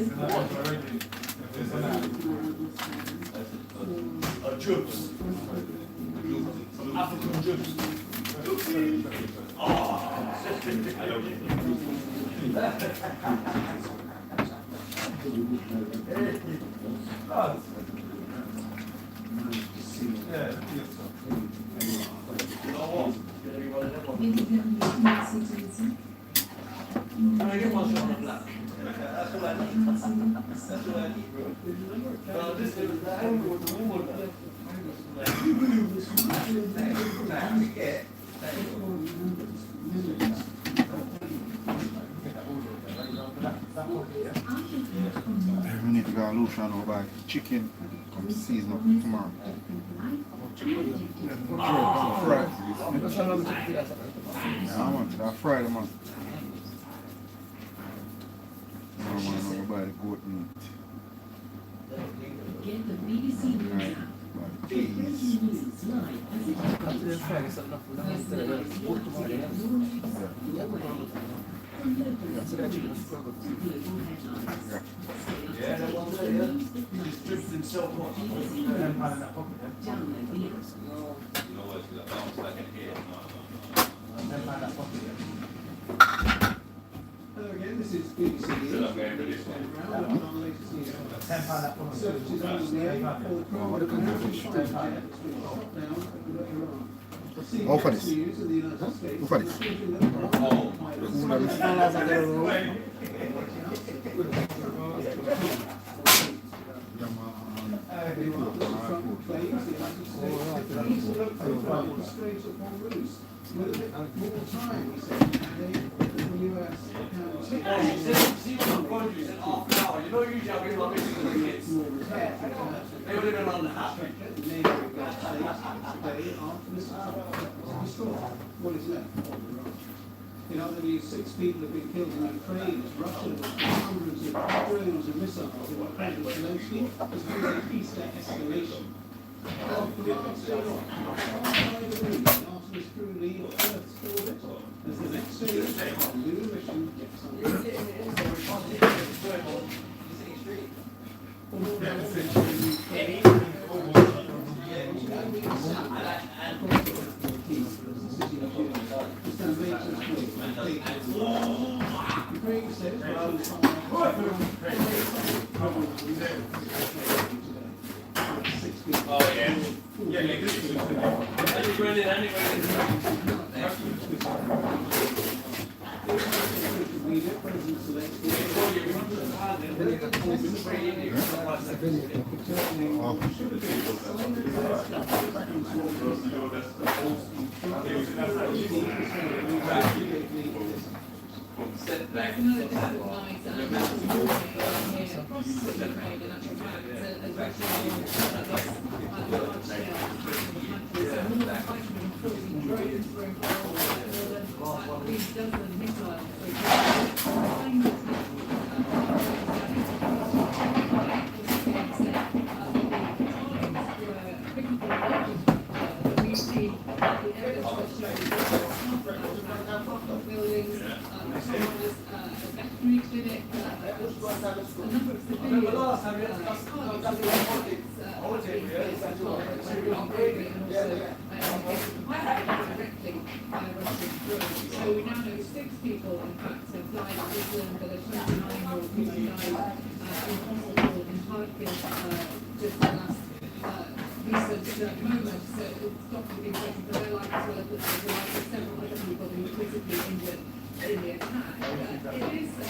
Jubes. African jubes. Can I get one shot on the black? That's all I need. That's all I need, bro. This is the angle with the woman. We need to go to Lucian over by chicken. Come season up tomorrow. Friday. Yeah, man, that Friday, man. buy the goat meat. Get the BBC News app. Breaking news live as it happens. Personalised your news your way. From local stories to global headlines. Stay up to date with the news that matters. BBC News. Download the app. Hello again, this is BBC News. Searches on the way for the How for this? news in the United States. How for this? What is left? In other news, 6 people have been killed in Ukraine as Russia has hundreds of drones and missiles in what President Zelensky has called a peace escalation. After the last day off, Artemis crew leave Earth's orbit as the next stage of the lunar mission gets underway. Ukraine says So we now know 6 people, in fact, have died in Iceland, but a 29-year-old woman died in hospital in Kharkiv just the last recent moment. So it's doctors being waiting for their life as well as the lives of several other people who were critically injured in the attack. It is a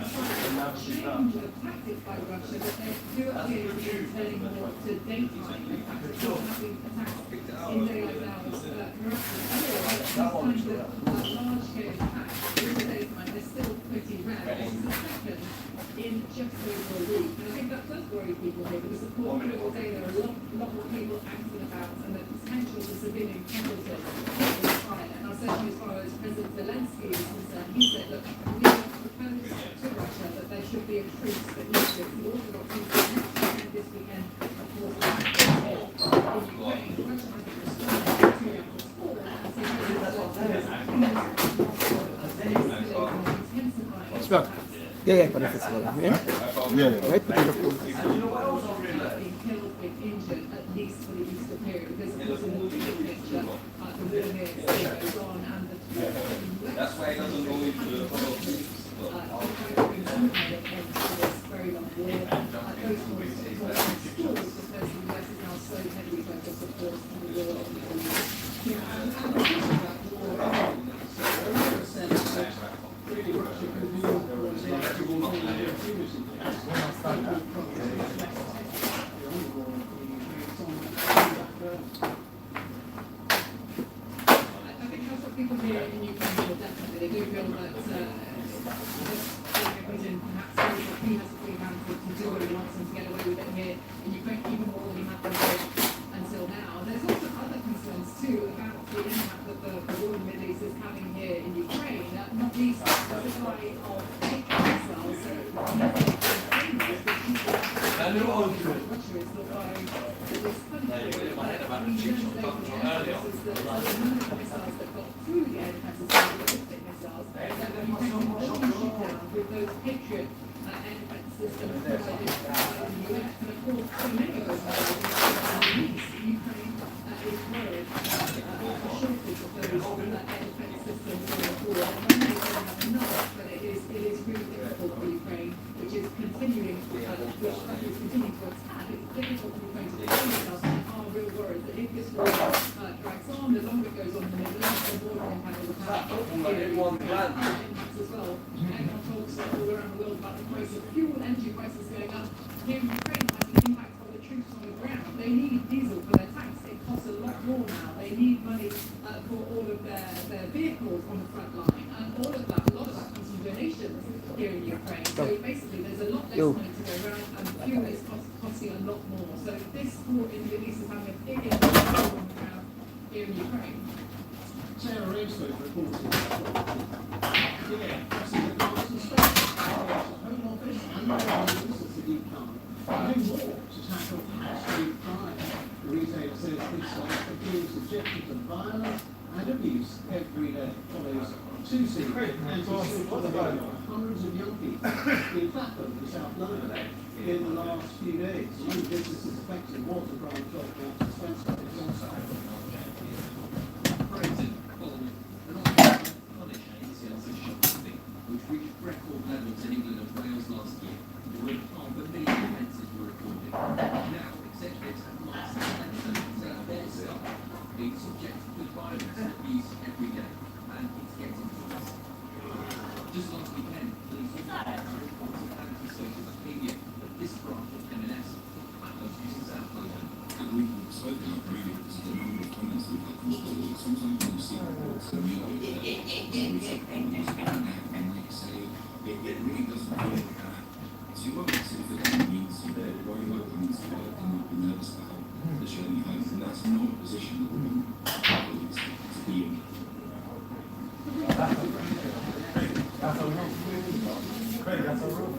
slight change of tactics by Russia, but they do appear to be turning more to daytime attacks. It's not having attacks in daylight hours. Otherwise, these kinds of large-scale attacks in the daytime are still pretty rare. This is the second in just over a week. And I think that does worry people here because, of course, people say there are a lot more people acting about and the potential for civilian casualties is higher. Now, certainly as far as President Zelensky is concerned, he said, look, we have proposed to Russia that there should be a truce that needs to be Orthodox people next weekend, this weekend, of course, in Ukraine. Russia hasn't responded to efforts for that. And so Yeah, for the festival. Right, but being killed, being injured, at least for the Easter period, because of course in the bigger picture, the war here goes on, and the That's why it doesn't go into the very long war. Those wars because the US is now so heavily focused, of course, on the war really Russia could move I think that's what people here in Ukraine feel definitely. They do feel that with those Patriot air defense systems provided by the US, and of course, so many of those Ukraine is worried about a shortage of those air defense systems going forward. And they don't have enough, but it is really difficult for Ukraine, which is continuing, which Russia is continuing to attack. It's difficult for Ukraine to defend itself, and are real worried that if this war drags on, the longer it goes on in the Middle East, the more impact it will have impacts as well. Everyone talks all around the world about the price of fuel, energy prices going up. Here in Ukraine, it has an impact on the troops on the ground. They need diesel for their tanks. It costs a lot more now. They need money for all of their vehicles on the front line. And all of that, a lot of that comes from donations here in Ukraine. So basically, there's a lot less money to go around, and fuel is costing a lot more. So this war in the Middle East is having a big impact on the ground here in Ukraine. Sarah Rainsford reports pressing the cars and space. Home Office and the business that you come doing more to tackle high street crime. The retailer says this staff are being subjected to violence and abuse every day. Follows two scenes hundreds of young people in Clapham in South London in the last few days. One of the businesses affected was a branch of Spencer. Which reached record levels in England and Wales last year. More than 500,000 offences were recorded. Now, executives have lost their staff being subjected to violence and abuse every day, and it's getting worse. Just last weekend, police reported antisocial behaviour at this branch of M&S, in South London. We've spoken about previous to the number of comments we've had from schools. Sometimes when you see reports in the media, and like I say, it really doesn't feel like that. So you won't see the means to worry about comments to work and not be nervous about the journey home. And that's not a position that women probably expect to be in. That's a real Craig, that's a real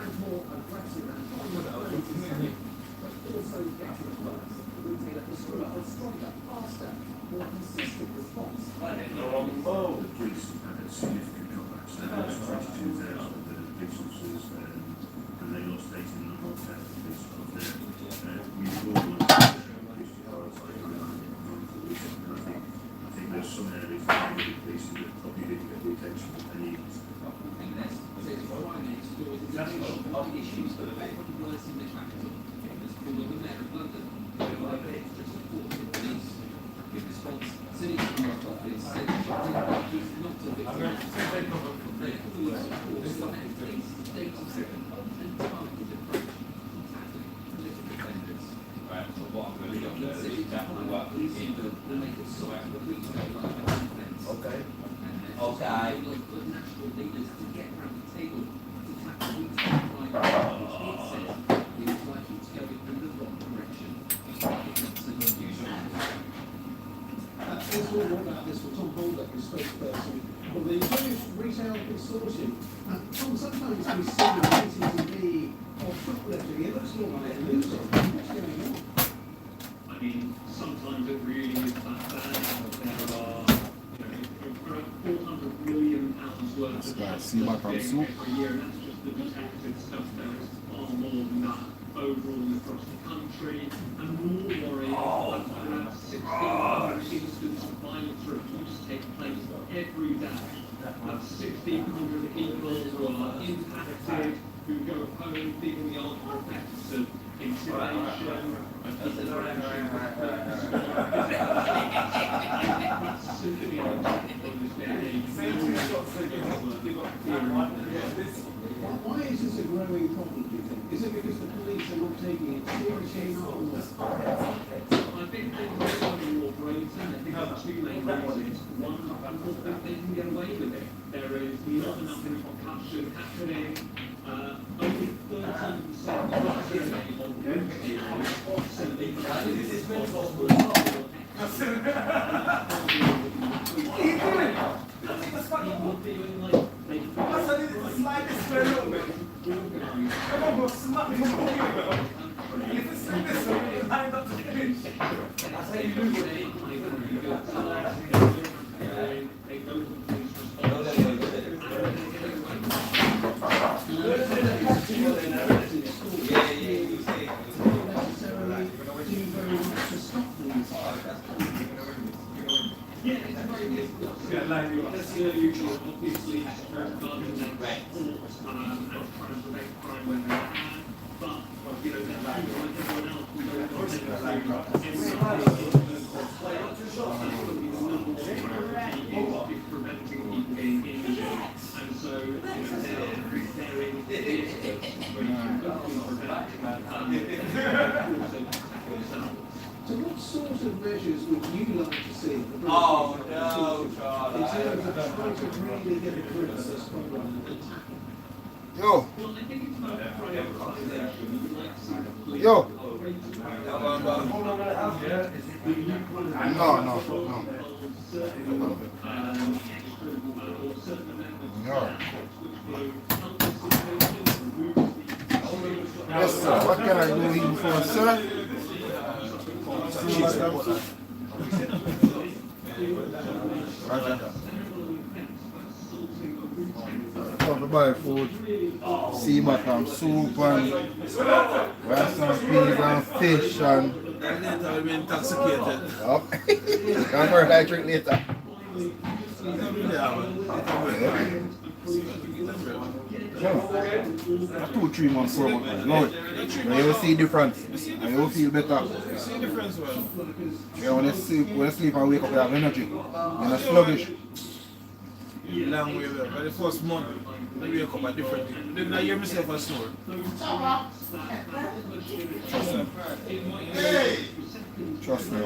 and more aggressive and also getting worse. The retailer has screwed up a stronger, faster, more consistent response. The police have had significant cutbacks. They lost 22,000 police officers and they lost 18,500 police staff there. We've organised police to prioritise I think there's some areas of the police that probably didn't get the attention that they needed. Issues that are worse in the capital. There's called the Mayor of London, just supported the police. In response, City Council Office said he's not a victim. They fully support the police data-driven and targeted approach to tackling political defenders. The City Council Police will make a sort of a retail defense. Okay. And local and national leaders to get around the table to tackle retail crime, which it says is likely to go in the wrong direction. Let's talk more about this with Tom Baldock, the spokesperson for the Jewish Retail Consortium. Tom, sometimes we see the CCTV of shoplifting. It looks more like losing. What's going on? I mean, sometimes it really is that bad. There are, around £400 million worth of every year, and that's just the detective stuff. There is far more than that overall across the country, and more worrying that around 1,600 incidents of violence or abuse take place every day. That's 1,600 people who are impacted, who go home feeling the after effects of intimidation, Why is this a growing problem, do you think? Is it because the police are not taking it seriously enough? I think they're becoming more brazen. I think there's two main reasons. One, people think they can get away with it. There is not enough repercussion happening. Only 13% of So what sort of measures would you like to see? Oh, no, Charlie. In terms of trying to really get rid of this problem and tackle it? Yo. Well, I think it's about prioritisation. We'd like to see the police. Yo. Yes, sir. What can I do here for, sir? Come to buy food, sea bottom soup and rice and peas and fish and... Later I'll be intoxicated. Yup. Can't work like drink later. Yeah. 2-3 months, 4 months. No, you will see difference. And you will feel better. You see difference, well? Yeah, when you sleep and wake up, you have energy. You're not sluggish. Long way away. By the first month, I wake up a different thing. Then I hear myself a snore. Trust me.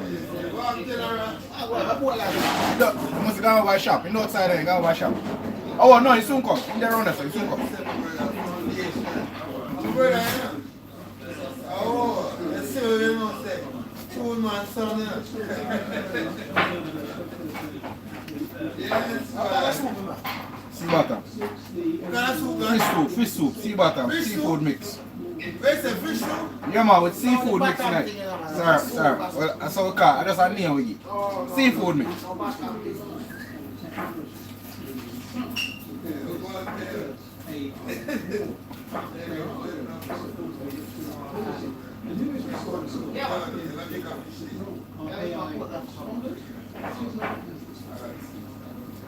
Look, you must go over a shop. You know outside there, you go over a shop. Oh no, it's soon come. In the round, it's soon come. Oh, let's see what you know, say. 2 months, son. Yes, Sea bottom. Fish soup, sea bottom, seafood mix. Where's the fish soup? Yeah man, with seafood mix tonight. Sir. Well, that's how we call it. I just a name we give. Seafood mix.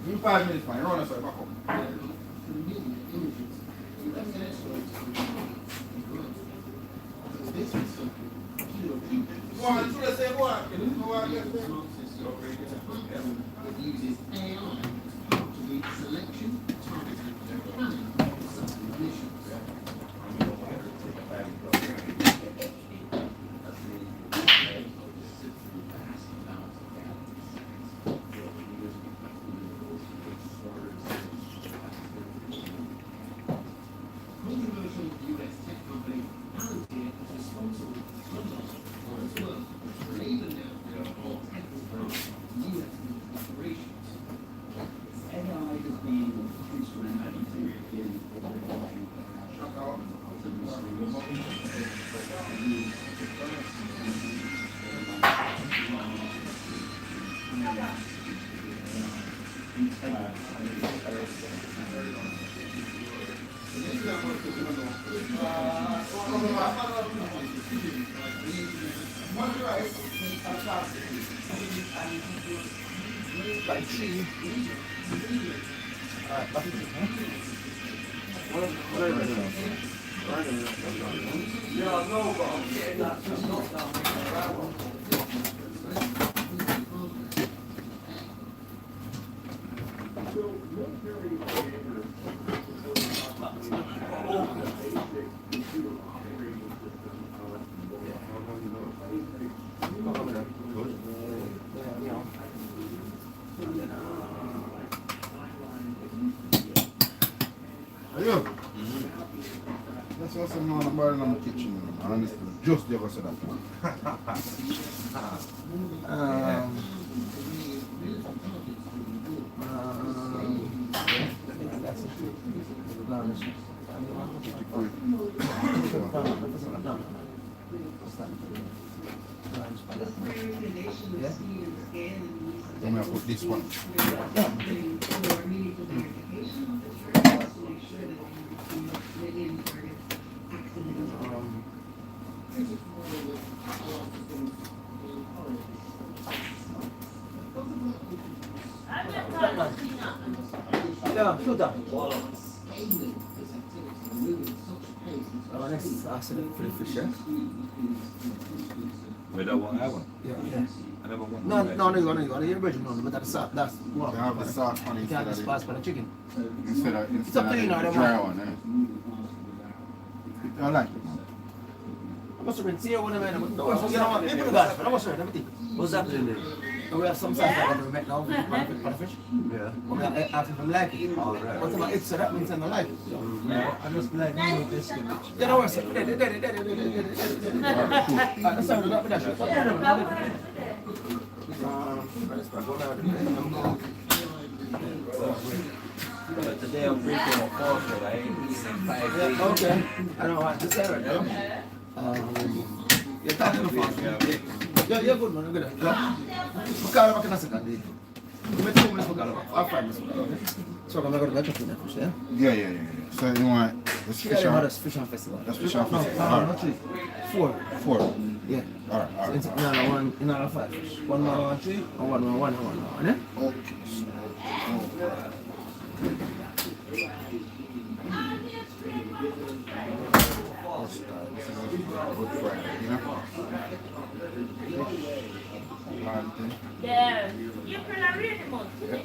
In 5 minutes, man. Run us back up. Uses AI to do selection, targeting, and planning of such emissions. Controversial US tech company Palantir is responsible for loss of its work, and even now there are more technical US operations. AI has been instrumental in Like tree. Yeah, no, but I'm getting that just not down Yo. That's what's in the bar in the kitchen. Honestly, just the opposite of that. I'm gonna put this one. Yeah, slow down. Next, ask for the fish, yeah? Wait, that one, that one? Yeah. I never want No, you're virgin, no, but that's but that's what. They have the sauce on You instead can't of just pass by the chicken. Instead of It's up to you now, the them dry man. one, I like it. I must have been seeing one of them, but no, you know what, people got it, I must have everything. What's happening there? We have some stuff that we met now for the fish. Yeah. We have after them like it. Alright. What's about it, so that means they like it. Yeah. I just like me with this. You know what, I'm saying? That's how we got with that shit. Today I'm drinking a coffee, right? Okay. I don't want to say right now. You're talking about yeah, you're good, man. You're good. Yeah. Because I'm not second day. You make 2 minutes for Galaba. 5 minutes for Galaba. So I'm going to go to the fish, yeah? Yeah. So you want this fish on? That's fish on festival. That's fish on festival. No, not 3. 4. Yeah. Alright. So no, 1 in all 5 fish. 1 more, 1 3, and 1 more, 1 and 1 more, yeah? Okay. Good Friday, you know? Yeah, you're pretty really much. Yeah.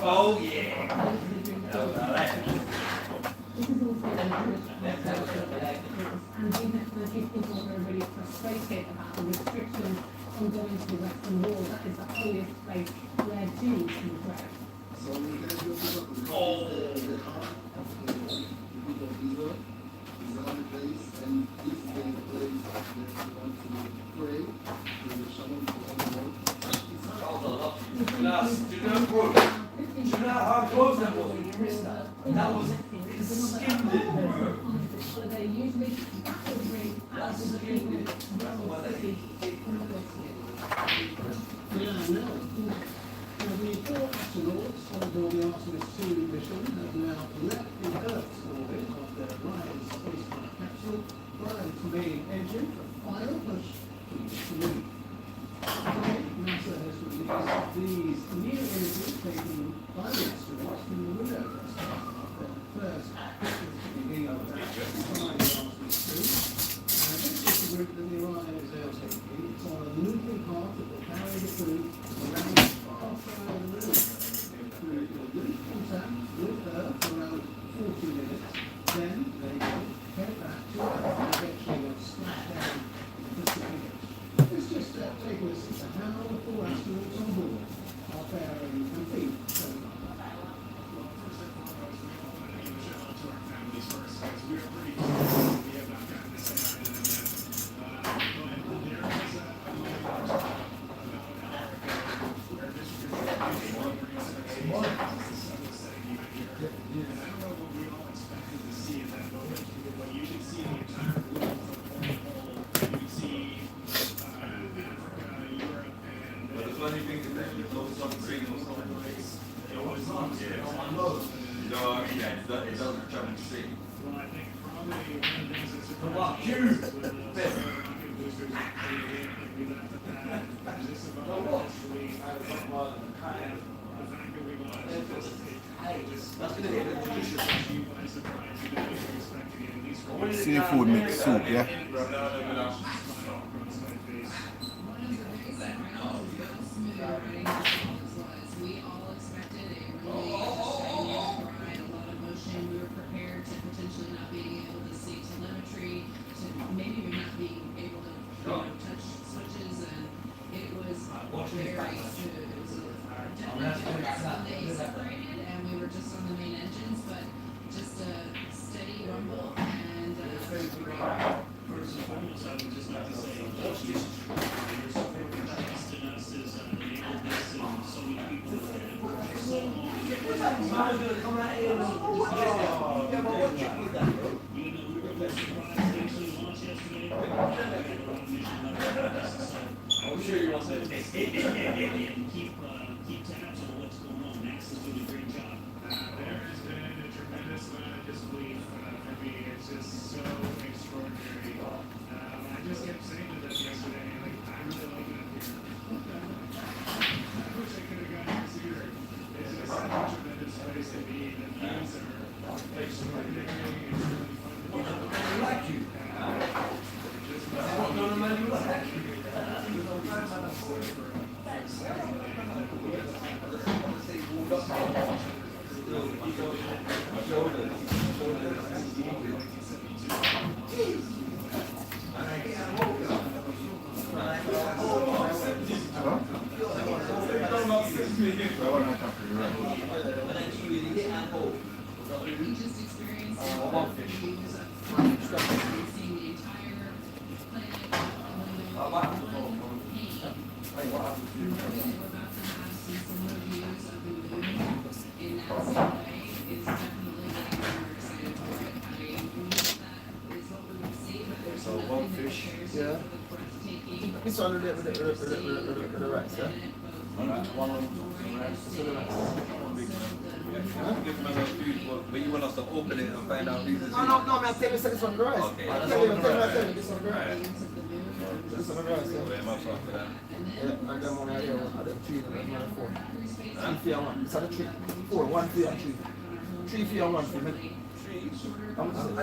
Oh yeah. And we have people who are really frustrated about the restrictions on going to the Western Wall. That is the holiest place where Jews can pray. Last, do you know how close that was when you missed that? That was, it skimmed it. they usually battle bring out the people Yeah, no. The four astronauts on board the Artemis 2 mission have now left the Earth's orbit of their Orion spacecraft capsule prior to main engine for final push to the moon. Today, NASA has released these new images taken by the astronauts from the window of their first pictures to be made of that by the Artemis 2. This is the route that the Orion is now taking. It's on a looping path that will carry the crew around the far side of the moon. The crew will lose contact with Earth for around 40 minutes. Then they will head back to Earth and eventually will splash down the Pacific. It's just taking us into how the four astronauts on board are faring and feeling so far. It doesn't jump to see. Well, I think probably one of the things that surprised Wow, me huge. was the rocket boosters that we left at that. Just about eventually, the fact that we lost That's going to get a tradition. you by surprise, you didn't expect to get at least one. Seafood mix soup, yeah. One of the biggest surprises about smooth running the solids was we all expected a really dynamic ride, a lot of motion. We were prepared to potentially not being able to see telemetry, to maybe even not being able to touch switches, and it was very smooth. It was definitely different when they separated and we were just on the main engines, but just a steady rumble and First and foremost, I would just like to say thank you. Your support and trust in us has enabled this and so many people have worked for so long. We were a little surprised to actually launch yesterday. We had a lot of mission left for us, so I'm sure you're also and keep tabs on what's going on. Max is doing a great job. There has been a tremendous amount of disbelief for me. It's just so extraordinary. I just kept saying to them yesterday, like, I really like it up here. I wish I could have gotten here sooner. It's just such a tremendous place to be. The views are extraordinary. It's really fun to be. I like you. we just experienced seeing the entire planet we're about to have some reviews of the moon in that same way. It's definitely getting more excited for it. I mean, that is what we would see, but there's nothing that compares to the breathtaking. This one with the rice, yeah? But you want us to open it and find out reasons? No, man, tell me this one the rice. Okay. I tell you this one the rice. This one the rice, yeah. Where am I from for that? Yeah, and them one here, and them 3, and them 4. 3 for 1. It's on the 3, 4, 1 for 3. 3 for 1 for me. I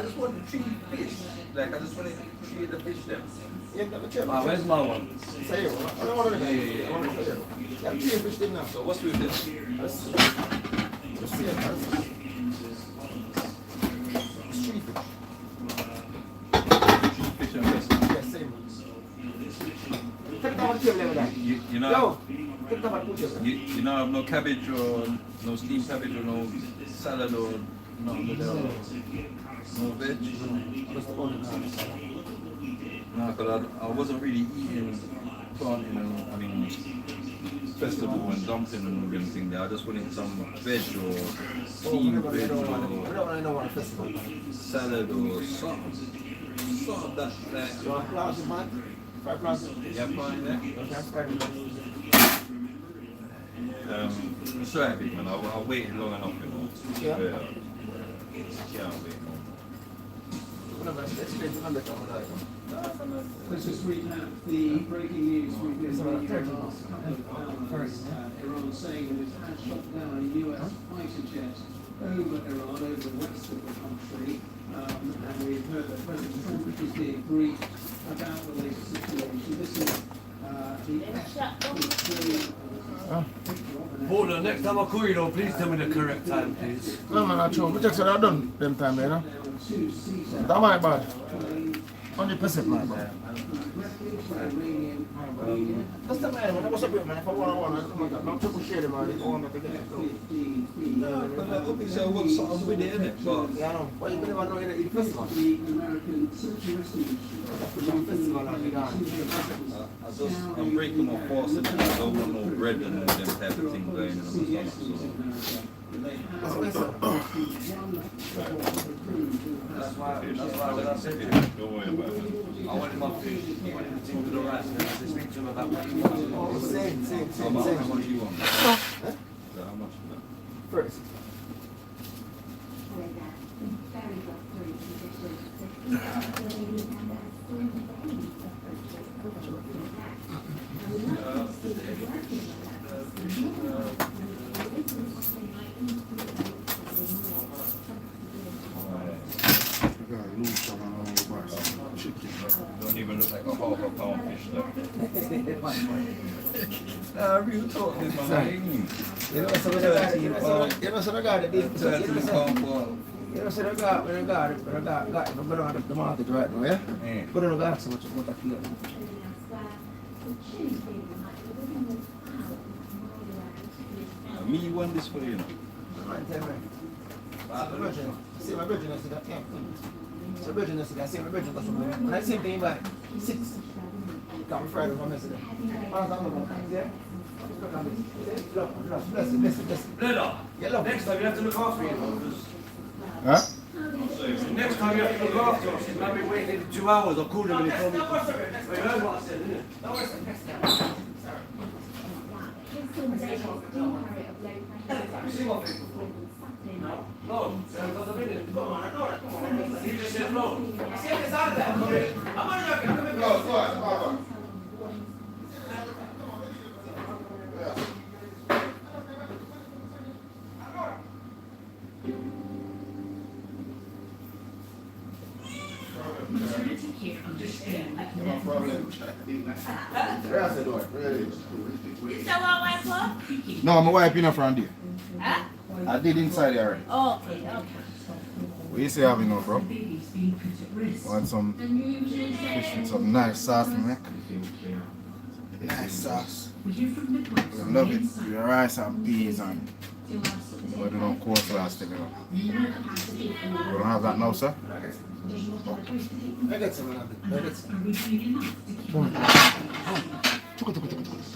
just want the 3 fish. Like, I just want to treat the fish them. Yeah, let me check. Where's my one? Say it. I don't want to Yeah. I want to say it. Yeah, 3 fish them now. So what's with this? Let's see it. It's 3 fish. 3 fish and this. Yeah, same. Take it off the table there, You know, Yo, take it off the table. you know, have no cabbage or no steamed cabbage or no salad or no veg. No, because I wasn't really eating prawn, you know. I mean, festival and dumpling and everything there. I just wanted some veg or steamed veg or salad or something. Something that like. Yeah, fine there. Sorry, big man. I waited long enough, you know. Yeah. Can't wait no more. Let's just recap the breaking news we've been reading the last couple of hours. Iran saying that it has shot down a US fighter jet over Iran, over the west of the country. And we've heard that President Trump is being briefed about the latest situation. This is Hold on, next time I call you though, please tell me the correct time, please. No man, I told you. Just said I done them time, you know. That my bad. 100% my bad. That's the man, what's up with man? If I want, I'm trying to share them out. I want to get it. But like, obviously I want something with it, innit? But yeah, I know. Why you never know you eat festival? I'm breaking my fast and I don't want no bread and all them type of thing going in my stomach. That's why when I said to him, don't worry about it. I wanted my food, I wanted the team to the rice, and I had to speak to him about what he wants. Same. How much do you want? So how much for that? First. Don't even look like a half a pound fish though. Nah, real talk this man. You know, so when I got it, when I got the market right now, yeah? But I don't got so much of what I feel. Me want this for you. See my virgin, I said that, yeah. So virgin, I said, I see my virgin, that's what and I same thing by 6. Got me Friday from yesterday. Bless it. Bleda, next time you have to look after him. Huh? Next time you have to look after him. I've been waiting 2 hours. I called him and he told me. Well, you heard what I said, didn't you see my face before? No. He just said no. See if it's out of there. I'm not joking. Go on. Maternity care understand like No problem. Where's the door? Is that what I for? No, I'm wiping up from there. Huh? I did inside there already. Oh, okay. What you say having now, bro? Want some fish with some nice sauce, man? Nice sauce. I love it. With rice and peas and but do not coleslaw stick it up. You don't have that now, sir? I got some of it.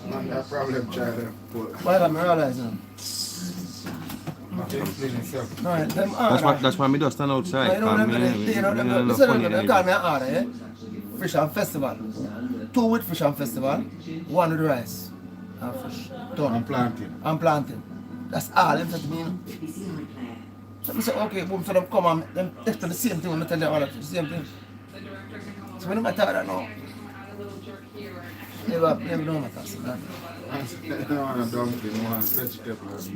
Man, that problem, child. Why am I realizing? That's why me just stand outside. They call me an order, yeah? Fish and festival. 2 with fish and festival, 1 with rice. And fish. Done. And planting. That's all them said to me, you know. So I said, okay, boom, so them come and them text the same thing when I tell them all the same thing. So when I tell that now, they don't matter. So that. I don't want a donkey, I want vegetables.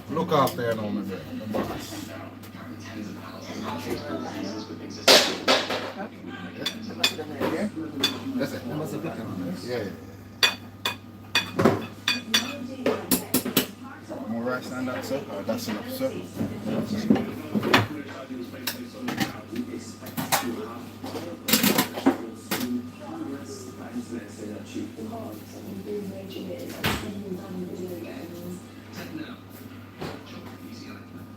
Look out there now, my friend. The box. That's it. Yeah. More rice than that, sir? That's enough, sir. ideal space based on how we expect to have vegetables to progress. That internet say that cheap. Tech now. Easy like that.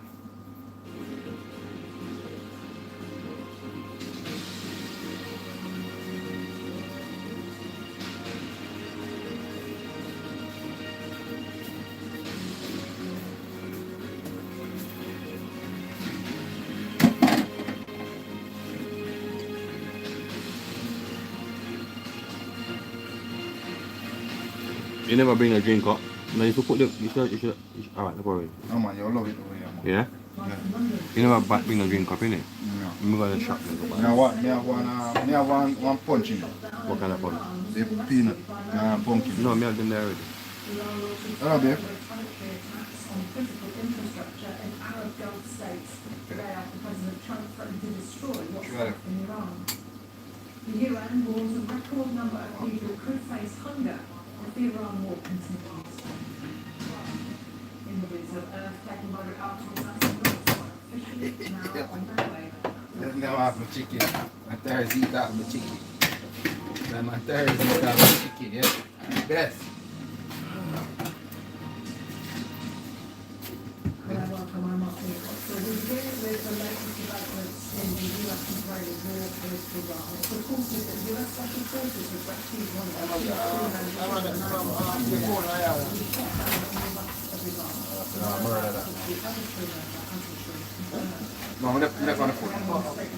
You never bring a drink up. No, you should put the. You should. Alright, no problem. No man, you love it over here, man. Yeah? You never bring a drink up, innit? No. You go to the shop. Me have one punch in it. What kind of punch? The peanut pumpkin. No, me have them there already. Hello, babe. On critical infrastructure in Arab Gulf states today after President Trump threatened to destroy what's left in Iran. The UN warns a record number of people could face hunger if the Iran war continues. In the woods of Earth taken by the Arctic officially now on their way. Now I have my chicken. My Thursday eat out my chicken. Then my Thursday eat out my chicken, yeah? Best. So we're beginning with the latest developments in the US-Israeli war with Iran. It's reported that US special forces have rescued one of the No, I'm not going to put it.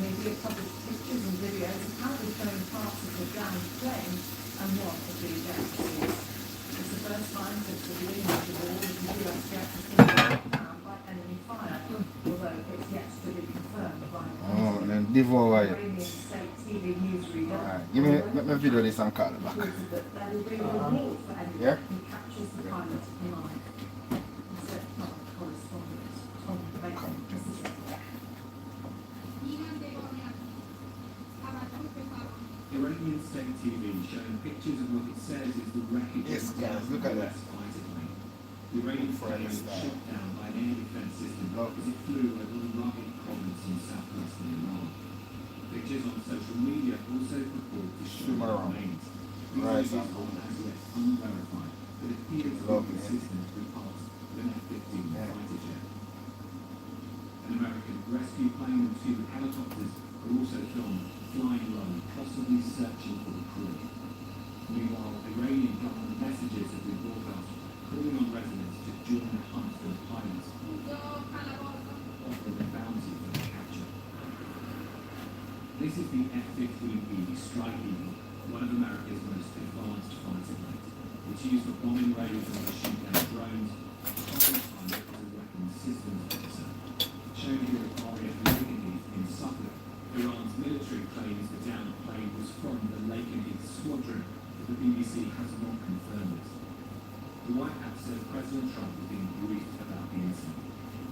Media published pictures and videos apparently showing parts of the downed plane and one of the deaths. It's the first time since the beginning of the war that the US jet has been down by enemy fire, although it's yet to be confirmed by Oh, and then devour it. Iranian state TV news reader. Alright, give me, let me video this and call it back. Reported that there will be a reward for anyone Yeah? who captures the pilot alive. Said correspondent Tom Bacon. Iranian state TV showing pictures of what it says is the wreckage Yes, of guys, look at that. fighter plane. The Iranian plane was shot down by an air defense system as it flew over the rugged province in southwestern Iran. Pictures on social media also purport to show the remains. Right, These images are as yet unverified, but appear to be consistent with parts of an F-15 fighter jet. An American rescue plane and two helicopters were also filmed flying low, possibly searching for the crew. Meanwhile, Iranian government messages have been broadcast calling on residents to join the hunt for the pilots, offering a bounty for their capture. This is the F-15B Strike Eagle, one of America's most advanced fighter planes. It's used for bombing raids and to shoot down drones. Pilot as a weapons systems officer. Shown here at RAF Lakenheath in Suffolk, Iran's military claims the downed plane was from the Lakenheath squadron, but the BBC has not confirmed it. The White House says President Trump has been briefed about the incident.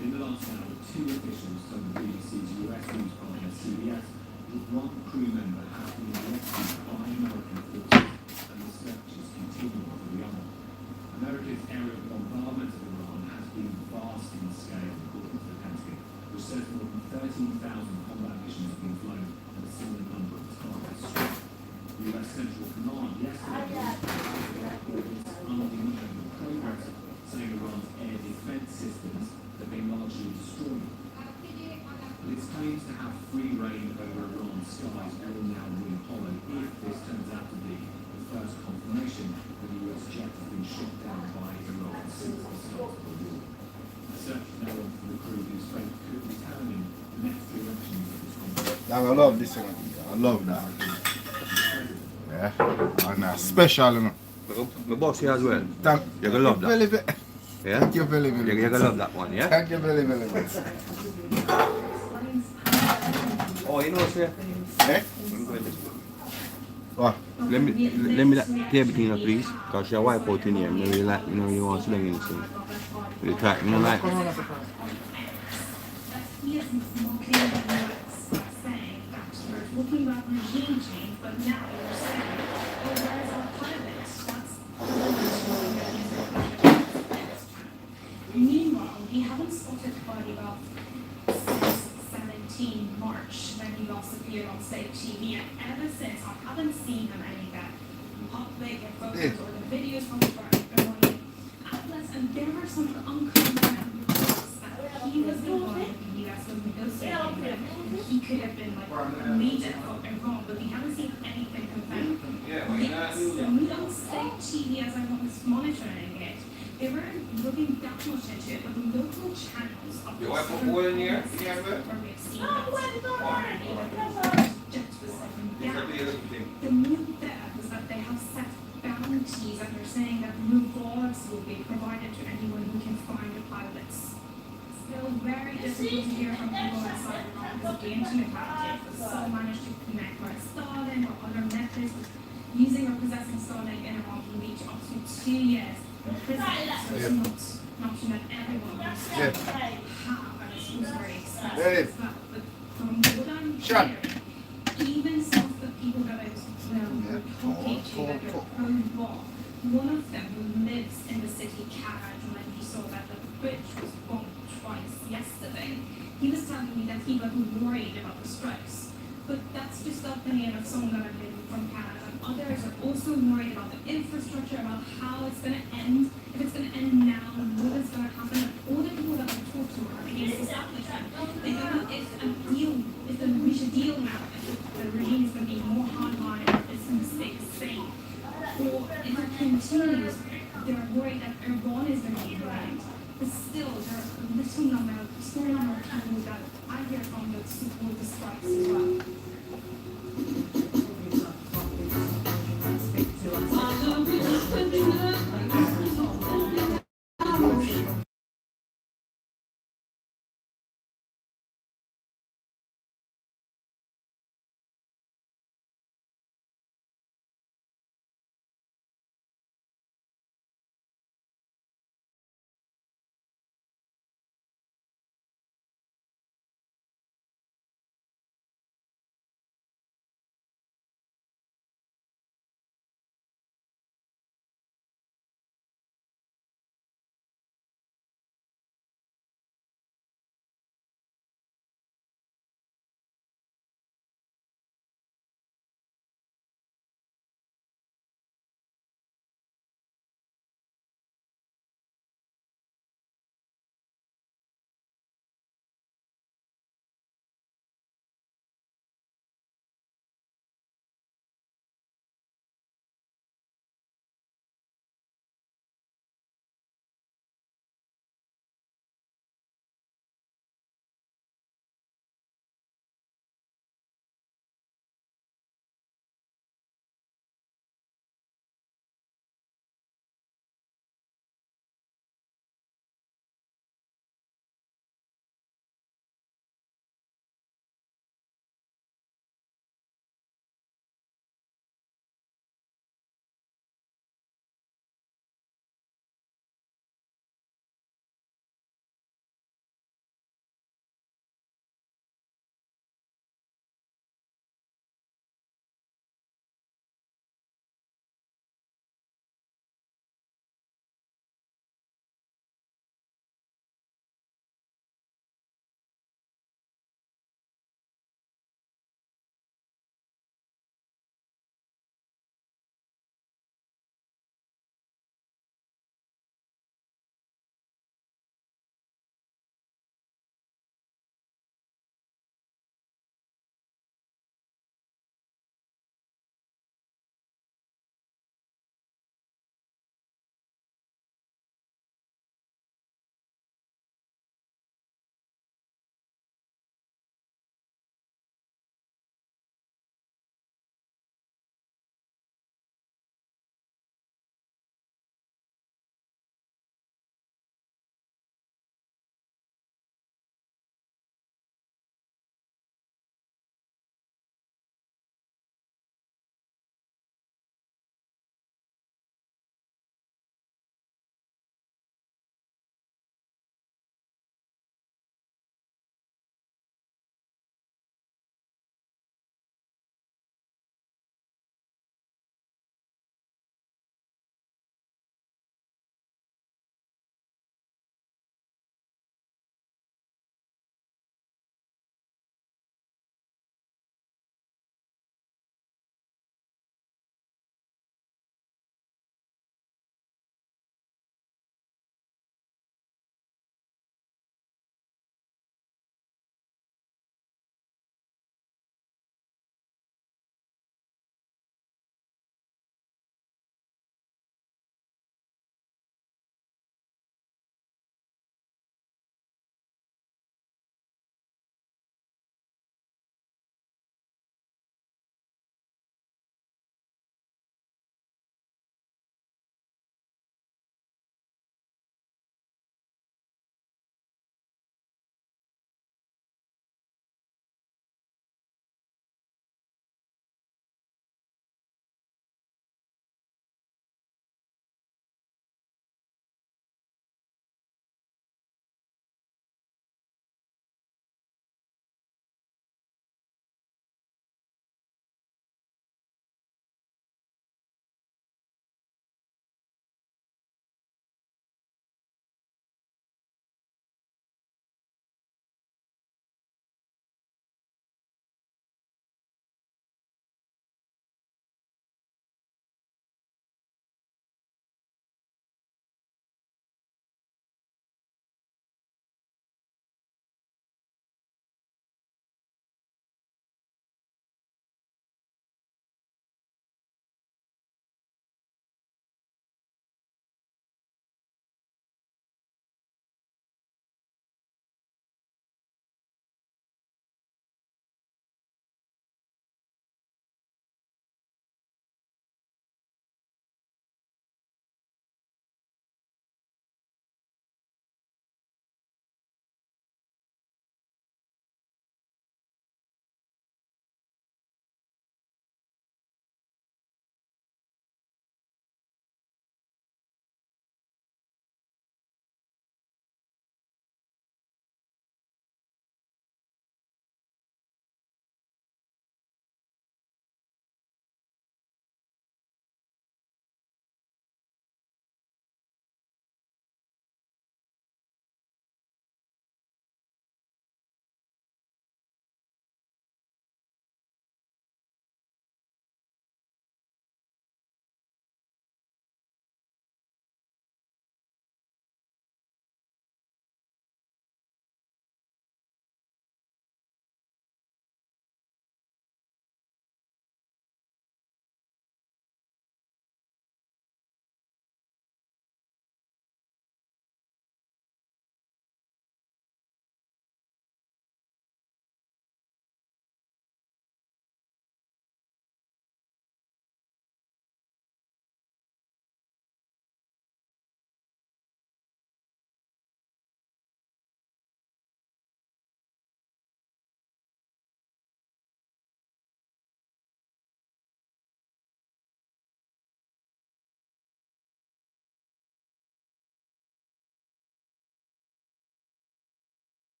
In the last hour, two officials told the BBC's US news partner CBS that one crew member has been rescued by American forces and the search is continuing for the other. America's aerial bombardment of Iran has been vast in scale, according to the Pentagon, which says more than 13,000 combat missions have been flown and a similar number of targets struck. The US Central Command yesterday undeniable progress, saying Iran's air defense systems have been largely destroyed. But its claims to have free reign over Iran's skies will now ring hollow if this turns out to be the first confirmation that a US jet has been shot down by Iran since the start of the war. A search now on for the crew whose fate could determine the next directions of this conflict. I love this one. I love that. Yeah, and special, you know. My boss here as well. You're gonna love that. Yeah? Thank you very, very much. You're gonna love that one, yeah? Thank you very, very much. Oh, you know, sir? Eh? What? Let me play everything up, please. Because your wife out in here, you know, you like, you know, you want to sling in thing. You try, you know, like. Talking about regime change, but now you're saying, well, where's our pilots? Meanwhile, we haven't spotted the body of 6, 7 March when he last appeared on state TV, and ever since I haven't seen him anywhere in public, in photos or the videos from the ceremony. And there were some uncommon reports that he was the one that the US was negotiating with, and he could have been like a leader of Iran, but we haven't seen anything confirmed. Yes, the Middle State TV, as I was monitoring it, they weren't looking that much into it, but the local channels of the where we have seen the move there was that they have set bounties and they're saying that rewards will be provided to anyone who can find the pilots. Still very difficult to hear from people outside Iran because of the internet outage, but some managed to connect via Starlink or other methods. Using or possessing Starlink in Iran can lead to up to 2 years in prison. So it's not an option that everyone wants to have, and it's very expensive as well. But from what I'm hearing, even some of the people that I was talking to that are pro-war, one of them who lives in the city Karaj, when he saw that the bridge was bombed twice yesterday, he was telling me that he got worried about the strikes. But that's just the opinion of someone that I've been from Canada. Others are also worried about the infrastructure, about how it's going to end, if it's going to end now, what is going to happen. All the people that I've talked to are against the establishment. They don't know if we should deal now, if the regime is going to be more hardline, if it's going to stay the same. Or if it continues, they're worried that Iran is going to be blamed. But still, there are a small number of people that I hear from that support the strikes as well.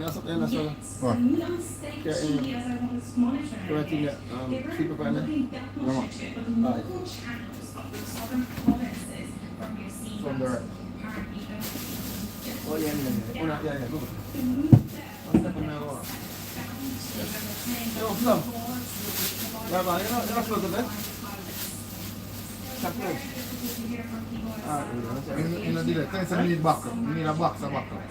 Yes, that's Yes, what. non-state TV as I was monitoring Right in it, there, they were super fine, looking that yeah. much into it, but the local channels of the southern provinces from your sea From the right. apparently don't Oh, yeah, yeah, go. the move there One step on the road. Yo, Plum. Yeah, man, you're not supposed to be. Stop there. You know, did it. Thanks, I need backup. You need a box of backup.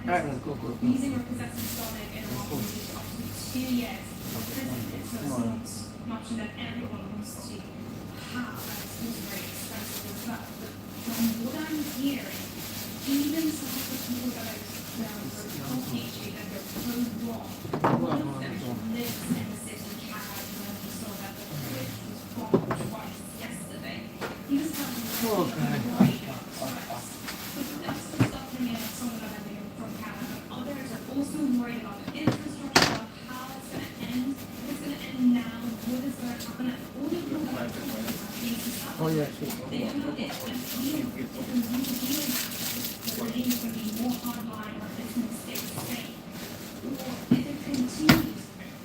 Alright, then, go. Using or possessing stolen in a lawful use up to 2 years in prison. So it's not an option that everyone wants to have, and it's also very expensive as well. But from what I'm hearing, even some of the people that are talking to that they're pro-law, one of them lives in the city Chad, and he saw that the bridge was bombed twice yesterday. He was having also worried about the infrastructure, about how it's going to end, if it's going to end now, what is going to happen, and all of the Oh, yeah, they don't know it, and feel the regime is going to be more hardline or it's going to stay safe. Or if it continues,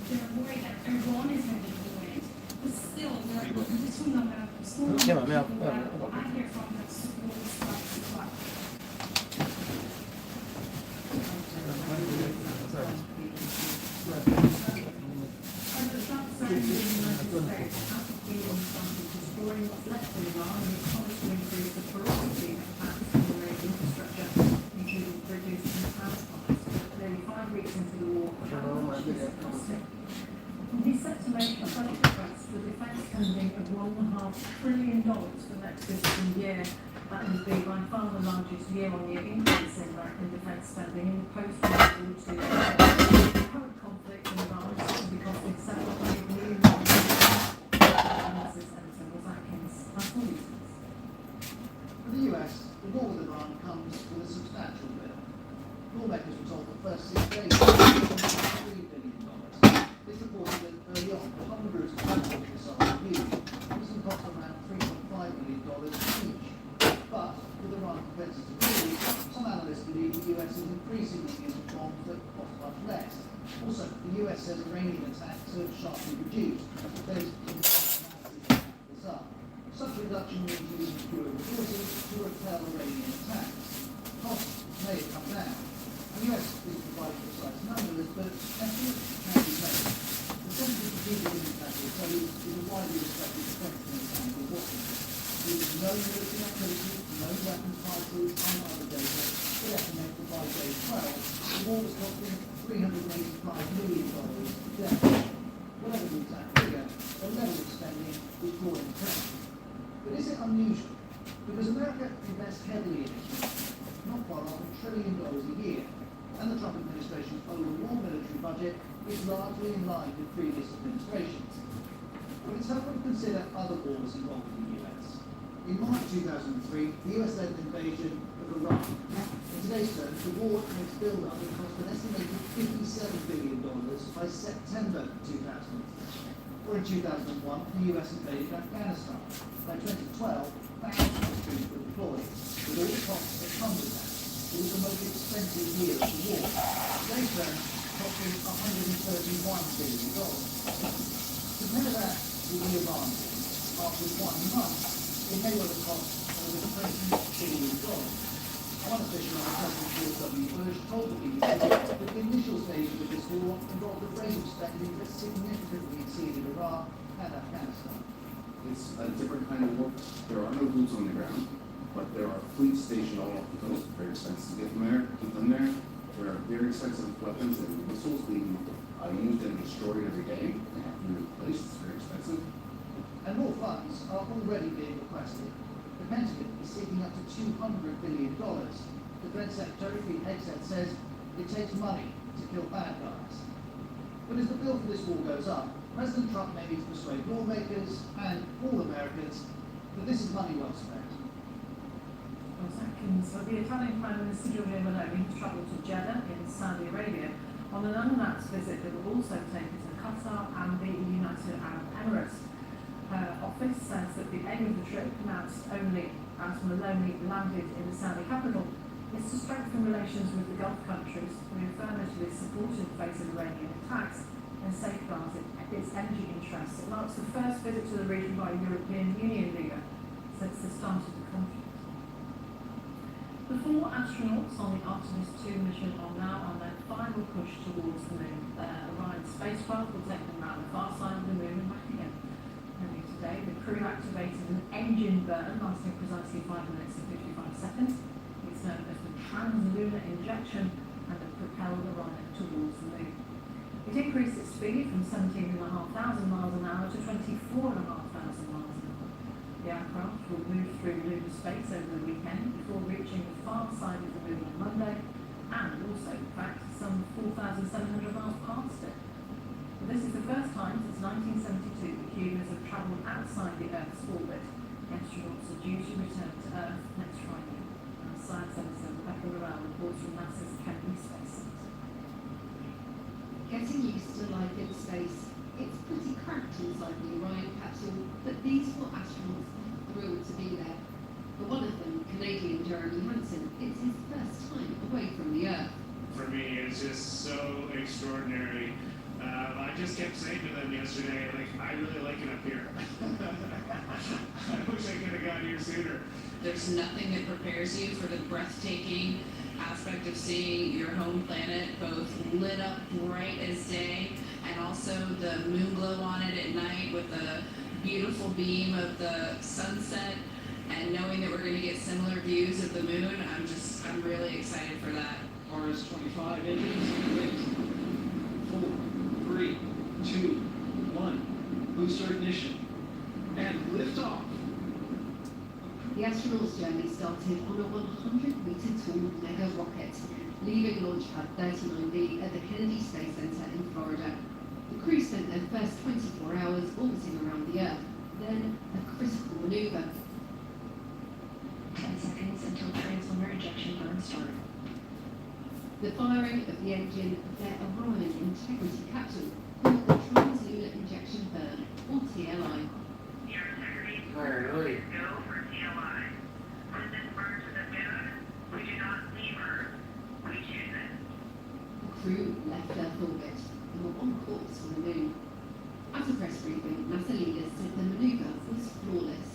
they're worried that Iran is going to be doing it. But still, there are little number of small people that I hear from that support this stuff as well. Destroying what's left of Iran and it's promised to increase the ferocity of attacks on Iranian infrastructure, including bridges and power plants. Nearly 5 weeks into the war, he's set to make a budget request for defence spending of $1.5 trillion for next fiscal year. That would be by far the largest year-on-year increase in American defence spending in the post-World War II. The current conflict in Iran is to be costing several hundred million dollars. For the US, the war with Iran comes with a substantial bill. Lawmakers were told the first 6 days $3 billion. This reported that early on, hundreds of cruise missiles were used. This would cost around $3.5 million each. But with Iran competitive rules, some analysts believe the US is increasingly using bombs that cost much less. Also, the US says Iranian attacks have sharply reduced. There's this up. Such reduction means using fewer resources to repel Iranian attacks. Costs may have come down. The US is providing precise numbers, but estimates can be made. The Center for Strategic and International Studies is a widely respected defense think tank in Washington. Using no military activity, no weapons prices, and other data, they estimate the by day 12, the war was costing $385 million a day. Whatever the exact figure, the level of spending is drawing attention. But is it unusual? Because America invests heavily in it, not far off $1 trillion a year, and the Trump administration's overall military budget is largely in line with previous administrations. But it's helpful to consider other wars involving the US. In March 2003, the US led an invasion of Iraq. In today's terms, the war and its build-up had cost an estimated $57 billion by September 2003. Or in 2001, the US invaded Afghanistan. By 2012, thousands of troops were deployed. With all the costs that come with that, it was the most expensive year of the war. Today's terms costing $131 billion. Compare that with the Iran war. After 1 month, it may well have cost over $20 billion. One official on President George W. Bush told the BBC that the initial stages of this war involved a rate of spending that significantly exceeded Iraq and Afghanistan. It's a different kind of war. There are no boots on the ground, but there are fleets stationed all off the coast. Very expensive to get them there, keep them there. There are very expensive weapons and missiles being used and destroyed every day. They have to be replaced. It's very expensive. And more funds are already being requested. The Pentagon is seeking up to $200 billion. Defense Secretary Pete Hegseth says it takes money to kill bad guys. But as the bill for this war goes up, President Trump may need to persuade lawmakers and all Americans that this is money well spent. So the Italian Prime Minister Giorgia Meloni has travelled to Jeddah in Saudi Arabia on an unannounced visit that will also take her to Qatar and the United Arab Emirates. Her office says that the aim of the trip, announced only as Meloni landed in the Saudi capital, is to strengthen relations with the Gulf countries and affirmatively support in the face of Iranian attacks and safeguard its energy interests. It marks the first visit to the region by a European Union leader since the start of the conflict. The 4 astronauts on the Artemis 2 mission are now on their final push towards the moon. Their Orion spacecraft will take them around the far side of the moon and back again. Earlier today, the crew activated an engine burn lasting precisely 5 minutes and 55 seconds. It's known as the translunar injection and it propelled Orion towards the moon. It increased its speed from 17,500 miles an hour to 24,500 miles an hour. The aircraft will move through lunar space over the weekend before reaching the far side of the moon on Monday, and also, in fact, some 4,700 miles past it. But this is the first time since 1972 that humans have travelled outside the Earth's orbit. The astronauts are due to return to Earth next Friday. Science editor Rebecca Morale reports from NASA's Kennedy Space Center. Getting used to life in space. It's pretty cramped inside the Orion capsule, but these 4 astronauts are thrilled to be there. For one of them, Canadian Jeremy Hansen, it's his first time away from the Earth. For me, it's just so extraordinary. I just kept saying to them yesterday, like, I really like it up here. I wish I could have got here sooner. There's nothing that prepares you for the breathtaking aspect of seeing your home planet both lit up bright as day and also the moon glow on it at night with the beautiful beam of the sunset, and knowing that we're going to get similar views of the moon. I'm really excited for that. Mars 25 engines. 4, 3, 2, 1. Booster ignition. And liftoff. The astronauts' journey started on a 100-meter tall mega rocket, leaving Launch Pad 39B at the Kennedy Space Center in Florida. The crew spent their first 24 hours orbiting around the Earth, then a critical maneuver. 10 seconds until translunar ejection burn start. The firing of the engine of their Orion integrity capsule, called the translunar injection burn, or TLI. The crew left Earth orbit and were on course for the moon. At a press briefing, NASA leaders said the maneuver was flawless.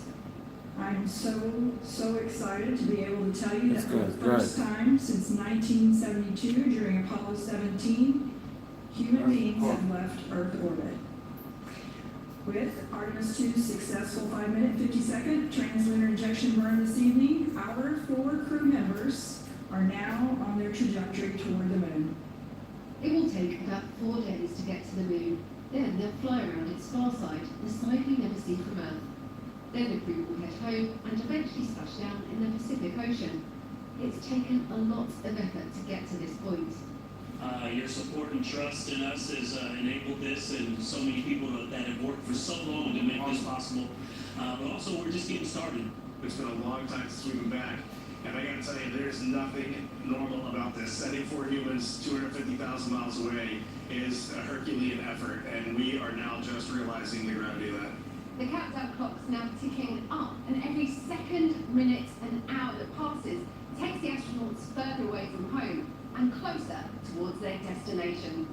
I'm so excited to be able to tell you that for the Good. first time since 1972 during Apollo 17, human beings have left Earth orbit. With Artemis 2's successful 5-minute, 50-second translunar injection burn this evening, our 4 crew members are now on their trajectory toward the moon. It will take about 4 days to get to the moon. Then they'll fly around its far side, the side we never see from Earth. Then the crew will head home and eventually splash down in the Pacific Ocean. It's taken a lot of effort to get to this point. Your support and trust in us has enabled this, and so many people that have worked for so long to make this possible. But also, we're just getting started. It's been a long time since we've been back, and I gotta tell you, there's nothing normal about this. Sending 4 humans 250,000 miles away is a Herculean effort, and we are now just realizing the gravity of that. The countdown clock's now ticking up, and every second, minute, and hour that passes takes the astronauts further away from home and closer towards their destination.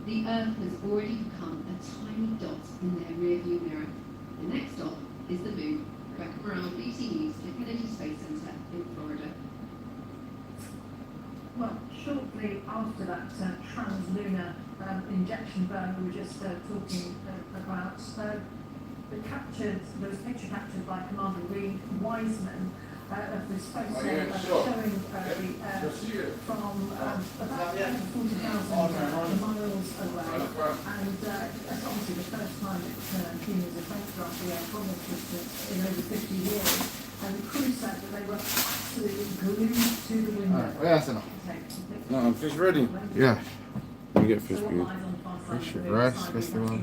The Earth has already become a tiny dot in their rearview mirror. The next stop is the moon. Rebecca Morale, BT News, the Kennedy Space Center in Florida. Well, shortly after that translunar injection burn we were just talking about, there was a picture captured by Commander Reed Wiseman of this photo showing the Earth from about 40,000 miles away. And that's obviously the first time that humans have photographed the Earth from this distance in over 50 years. And the crew said that they were absolutely glued to the window. No, I'm fish ready. Yeah. You get fish good. Fish, rice, festival.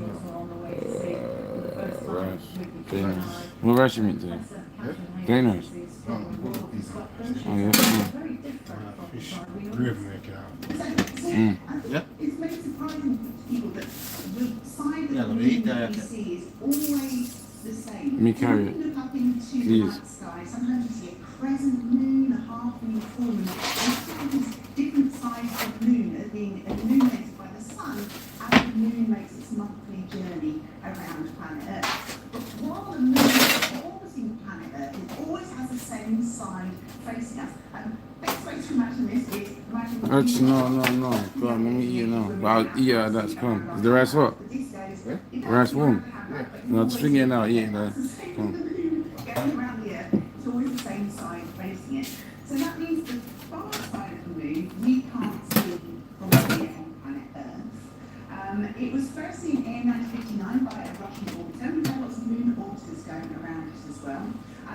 Rice. Dinners. What rice you mean today? Dinners. Oh, yeah. Fish gravy making out. Yeah. It's very surprising to people that the side Yeah, of the let me eat moon that. that we see is always the same. Let me carry it. When you look up into Please. the night sky, sometimes you see a crescent moon, a half moon, full moon. And these different sizes of moon are being illuminated by the sun as the moon makes its monthly journey around planet Earth. But while the moon is orbiting planet Earth, it always has the same side facing us. Best way to imagine this is imagine. No. Go on, let me eat it now. Well, yeah, that's come. Is the rice what? Rice warm? Yeah. No, just bring it now, eat it now. Going around the Earth, it's always the same side facing it. So that means the far side of the moon we can't see from here on planet Earth. It was first seen in 1959 by a Russian orbiter. We've had lots of moon orbiters going around it as well.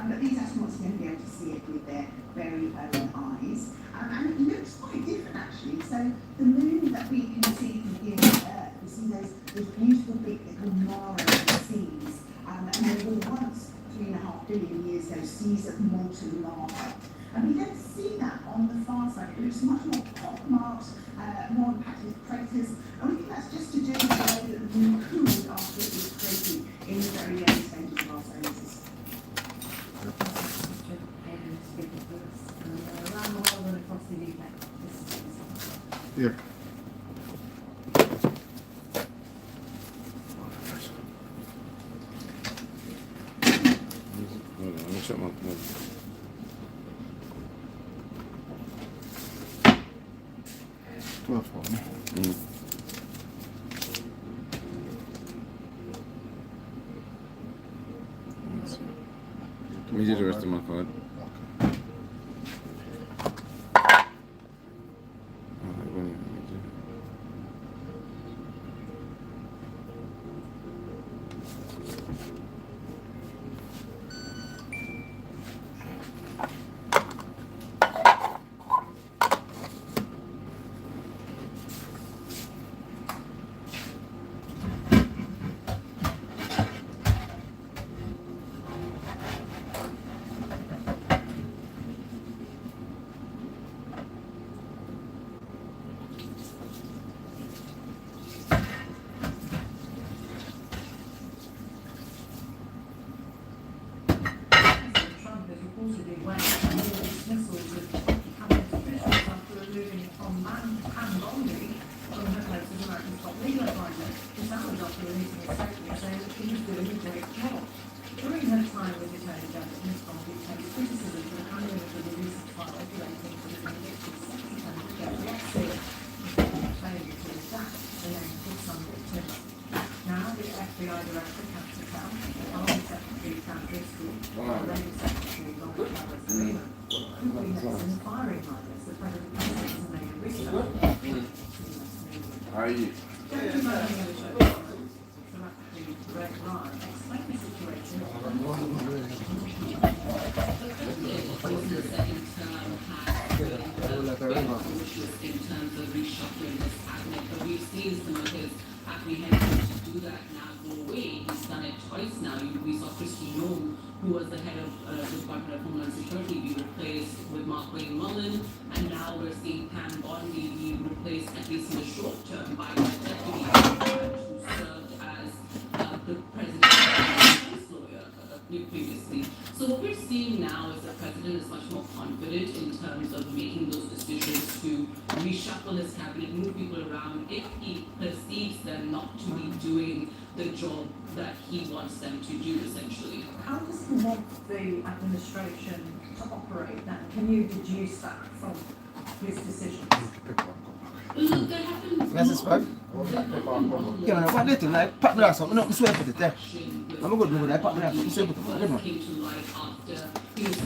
But these astronauts are going to be able to see it with their very own eyes. And it looks quite different actually. So the moon that we can see from here on Earth, we see those beautiful big little Mara seas. And they were once 3.5 billion years ago, seas of molten lava. And we don't see that on the far side. It looks much more pockmarked, more impacted craters. And we think that's just to do with the way that the moon cooled after it was created in the very early stages of our solar system. Around the world and across the UK. Yeah. Hold on, let me check my phone. Let me do the rest of my card. How are you? In terms of reshuffling this cabinet, but we've seen some of his apprehensions to do that now go away. He's done it twice now. We saw Christy Nome, who was the head of the Department of Homeland Security, be replaced with Mark Wayne Mullen, and now we're seeing Pam Bondi be replaced, at least in the short term, by the deputy who served as the president's lawyer previously. So what we're seeing now is the president is much more confident in terms of making those decisions to reshuffle his cabinet, move people around if he perceives them not to be doing the job that he wants them to do, essentially. How does he want the administration to operate then? Can you deduce that from his decisions? Look, there happens. Yes, it's fine. Yeah, man, what little like pop me off something, not swear for it, eh? I'm a good dude, I pop me off, swear for it, I came to light after he was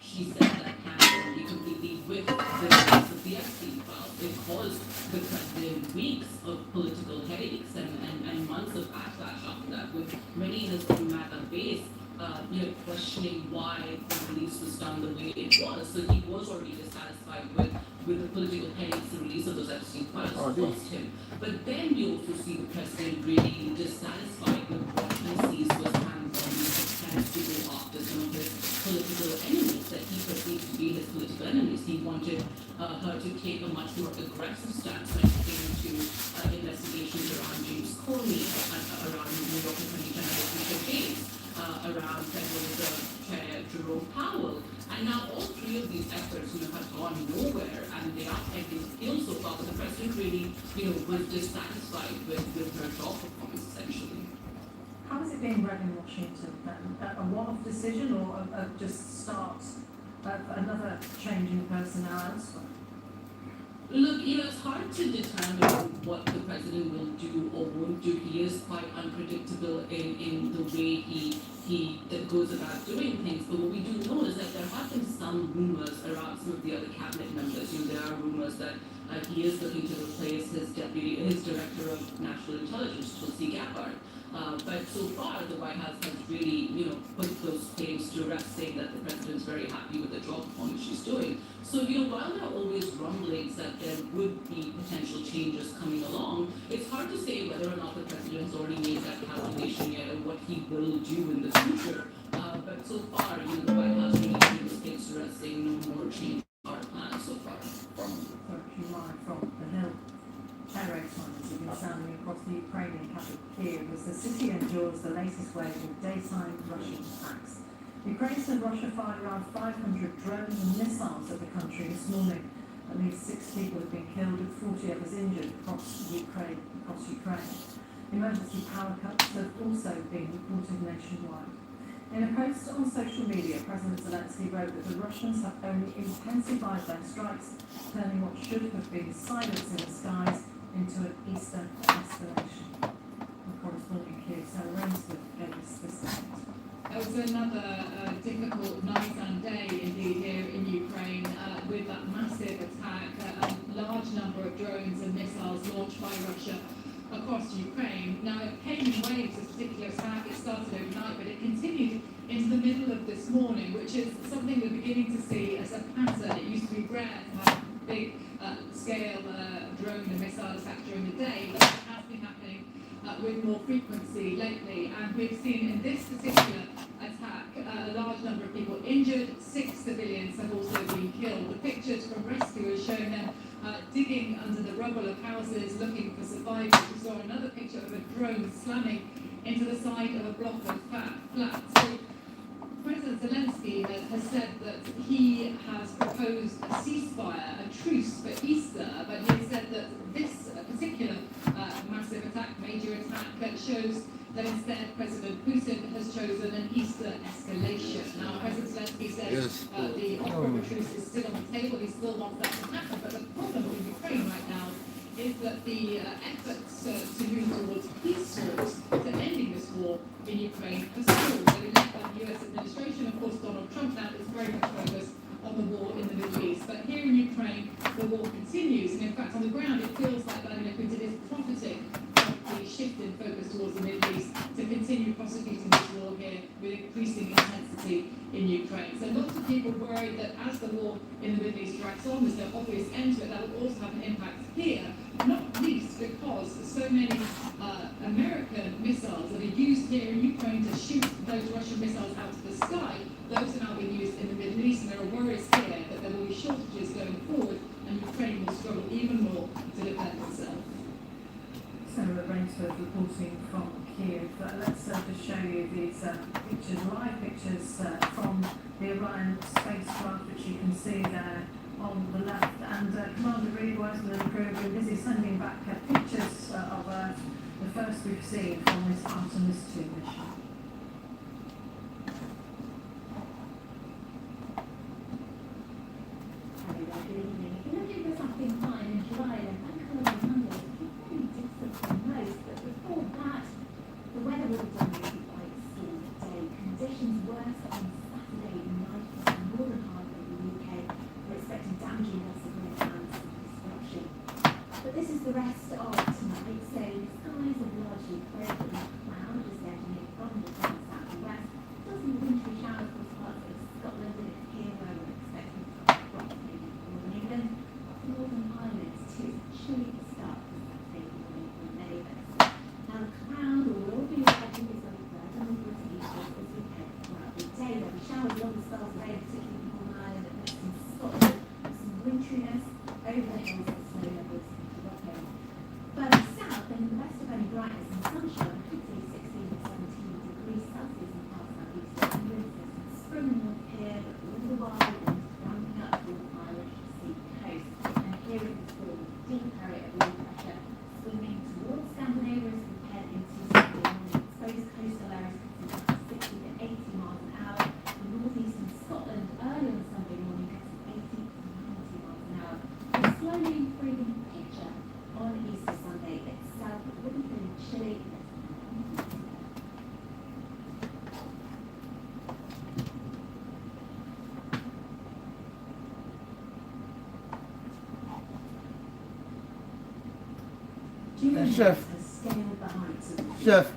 she said that Cameron be completely with the rest of the Epstein file. It caused the president weeks of political headaches and months of backlash after that, with many in his Democratic base questioning why the release was done the way it was. So he was already dissatisfied with the political headaches the release of those Epstein files caused him. But then we also see the president really dissatisfied with what he sees was Pam Bondi's attempts to go after some of his political enemies that he perceived to be his political enemies. He wanted her to take a much more aggressive stance when it came to investigations around James Comey, around New York Attorney General Richard James. around Federal Reserve Chair Jerome Powell. And now all three of these efforts, have gone nowhere, and they are taking skill so far. But the president really, was dissatisfied with her job performance, essentially. How is it being read in Washington then? A one-off decision or just start another change in personnel elsewhere? Look, it's hard to determine what the president will do or won't do. He is quite unpredictable in the way he goes about doing things. But what we do know is that there have been some rumors around some of the other cabinet members. There are rumors that he is looking to replace his director of national intelligence, Tulsi Gabbard. But so far, the White House has really, put those claims to rest, saying that the president's very happy with the job performance she's doing. So, while there are always rumblings that there would be potential changes coming along, it's hard to say whether or not the president has already made that calculation yet and what he will do in the future. But so far, the White House really put those claims to rest, saying no more change are planned so far. Live from the Hill. Terror times have been sounding across the Ukrainian capital Kiev as the city endures the latest wave of daytime Russian attacks. Ukraine said Russia fired around 500 drones and missiles at the country this morning. At least 6 people have been killed and 40 others injured across Ukraine. Emergency power cuts have also been reported nationwide. In a post on social media, President Zelensky wrote that the Russians have only intensified their strikes, turning what should have been silence in the skies into an Easter escalation. The correspondent in Kiev, Sarah Rainsford, gave us this statement. It was another difficult night and day indeed here in Ukraine with that massive attack, a large number of drones and missiles launched by Russia across Ukraine. Now it came in waves, this particular attack. It started overnight, but it continued into the middle of this morning, which is something we're beginning to see as a pattern. It used to be rare to have big scale drone and missile attacks during the day, but it has been happening with more frequency lately. And we've seen in this particular attack a large number of people injured. 6 civilians have also been killed. The pictures from rescuers show them digging under the rubble of houses looking for survivors. We saw another picture of a drone slamming into the side of a block of flats. So President Zelensky has said that he has proposed a ceasefire, a truce for Easter, but he has said that this particular massive attack, major attack, shows that instead President Putin has chosen an Easter escalation. Now, President Zelensky says the offer of a truce is still on the table. He still wants that to happen, but the problem with Ukraine right now is that the efforts to move towards peace talks, to ending this war in Ukraine, has stalled. So the US administration, of course, Donald Trump now is very much focused on the war in the Middle East. But here in Ukraine, the war continues, and in fact, on the ground, it feels like Vladimir Putin is profiting from the shift in focus towards the Middle East to continue prosecuting this war here with increasing intensity in Ukraine. So lots of people worried that as the war in the Middle East drags on, there's no obvious end to it, that will also have an impact here, not least because so many American missiles that are used here in Ukraine to shoot those Russian missiles out of the sky, those are now being used in the Middle East, and there are worries here that there will be shortages going forward, and Ukraine will struggle even more to defend itself. Senator Rainsford reporting from Kiev. Let's just show you these pictures, live pictures from the Orion spacecraft, which you can see there on the left. And Commander Reid, Wiseman and the crew have been busy sending back pictures of Earth, the first we've seen from this Artemis 2 mission. Good evening. If you're looking for something fine and dry and bank holiday Monday, it's very different from most, but before that, the weather will dominate quite stormy today. Conditions worse on Saturday night for the northern half of the UK. We're expecting damaging loss of wind and some disruption. But this is the rest of tonight, so the skies are largely clear, but the cloud is going to make from the south and west. Some wintry showers across parts of Scotland, and it's here where we're expecting frost maybe northern England, Northern Ireland too. Chilly to start for Saturday morning for many of us. Now the cloud will be rising as well as northwards and eastwards as we head throughout the day. There'll be showers along the spells of rain, particularly in Northern Ireland and western Scotland, with some wintriness over the hills and snow levels into Rocco. Further south, and in the west of any brightness and sunshine, could see 16 to 17 degrees Celsius in parts Chef. has scaled the heights of the Chef.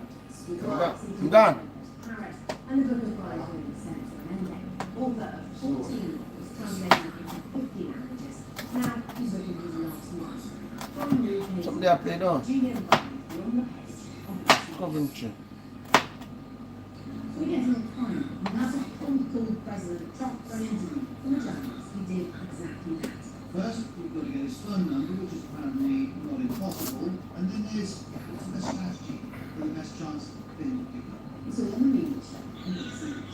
I'm done. Paris and the book of Brides with Senator Mende, author of 14 novels translated into 50 languages. Now he's written his last one. From the UK, Something they play down. Julian Barnes on the page of Coventry. we get some time. As a called President Trump for an interview from a journalist who did exactly that. First, we've got to get his phone number, which is apparently not impossible, and then there's what's the best strategy for the best chance of being picked up. It's all in the English and makes sense.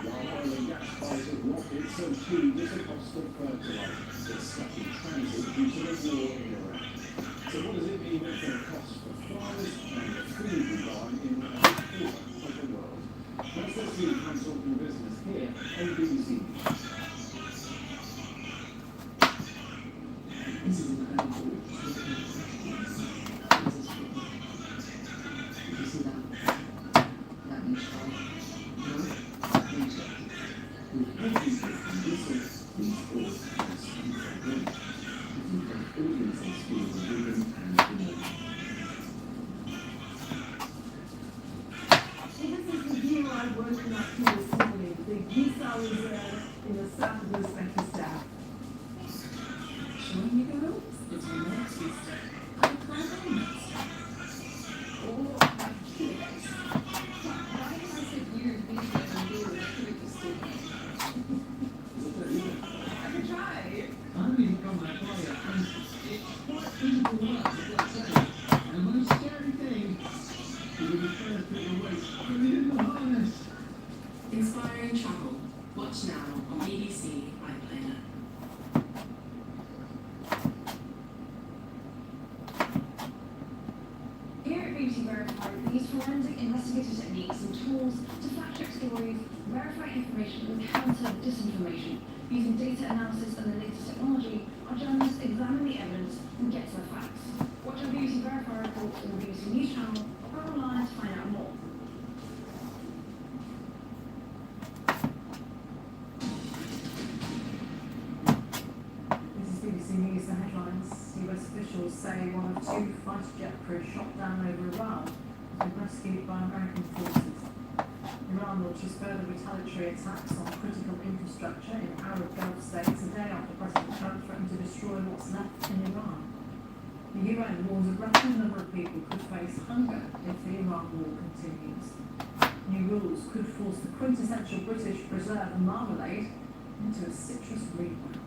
While oil and gas prices rocket, so too does the cost of fertilizer. It's stuck in transit due to the war in Iraq. So what does it mean for the cost for farmers and the food we buy in a big quarter of the world? Let's see consulting business here on BBC. This is incredible. Did you see that? That means no, that means with every resource, these thoughts and speech are good. I think that audiences feel driven and ignored. I'm working up to this morning. The geese are in the south of Uzbekistan. Showing you the ropes. It's your next sister. I'm climbing. Oh, I'm curious. Why did I sit here and think that I'm doing a critical statement? I can try. I don't even come that far yet, and it's quite physical work, I've got to say. And the most scary thing is when you first put your weight fully in the harness. Inspiring travel. Watch now on BBC iPlayer. Here at BBC Verify, we use forensic investigative techniques and tools to fact-check stories, verify information and counter disinformation. Using data analysis and the latest technology, our journalists examine the evidence and get to the facts. Watch our BBC Verify reports on the BBC News channel or online to find out more. This is BBC News, the headlines. US officials say one of two fighter jet crews shot down over Iran has been rescued by American forces. Iran launches further retaliatory attacks on critical infrastructure in Arab Gulf states a day after President Trump threatened to destroy what's left in Iran. The UN warns a growing number of people could face hunger if the Iran war continues. New rules could force the quintessential British preserve marmalade into a citrus rewind.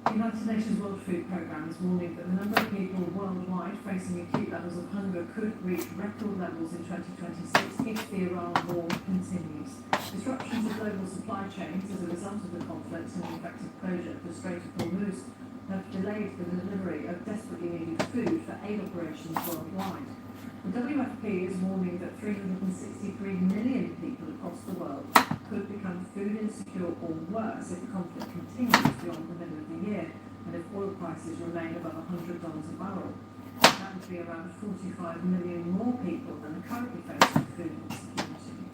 The United Nations World Food Programme is warning that the number of people worldwide facing acute levels of hunger could reach record levels in 2026 if the Iran war continues. Disruptions of global supply chains as a result of the conflict and the effective closure of the Strait of Hormuz have delayed the delivery of desperately needed food for aid operations worldwide. The WFP is warning that 363 million people across the world could become food insecure or worse if the conflict continues beyond the middle of the year and if oil prices remain above $100 a barrel. That would be around 45 million more people than are currently facing food insecurity.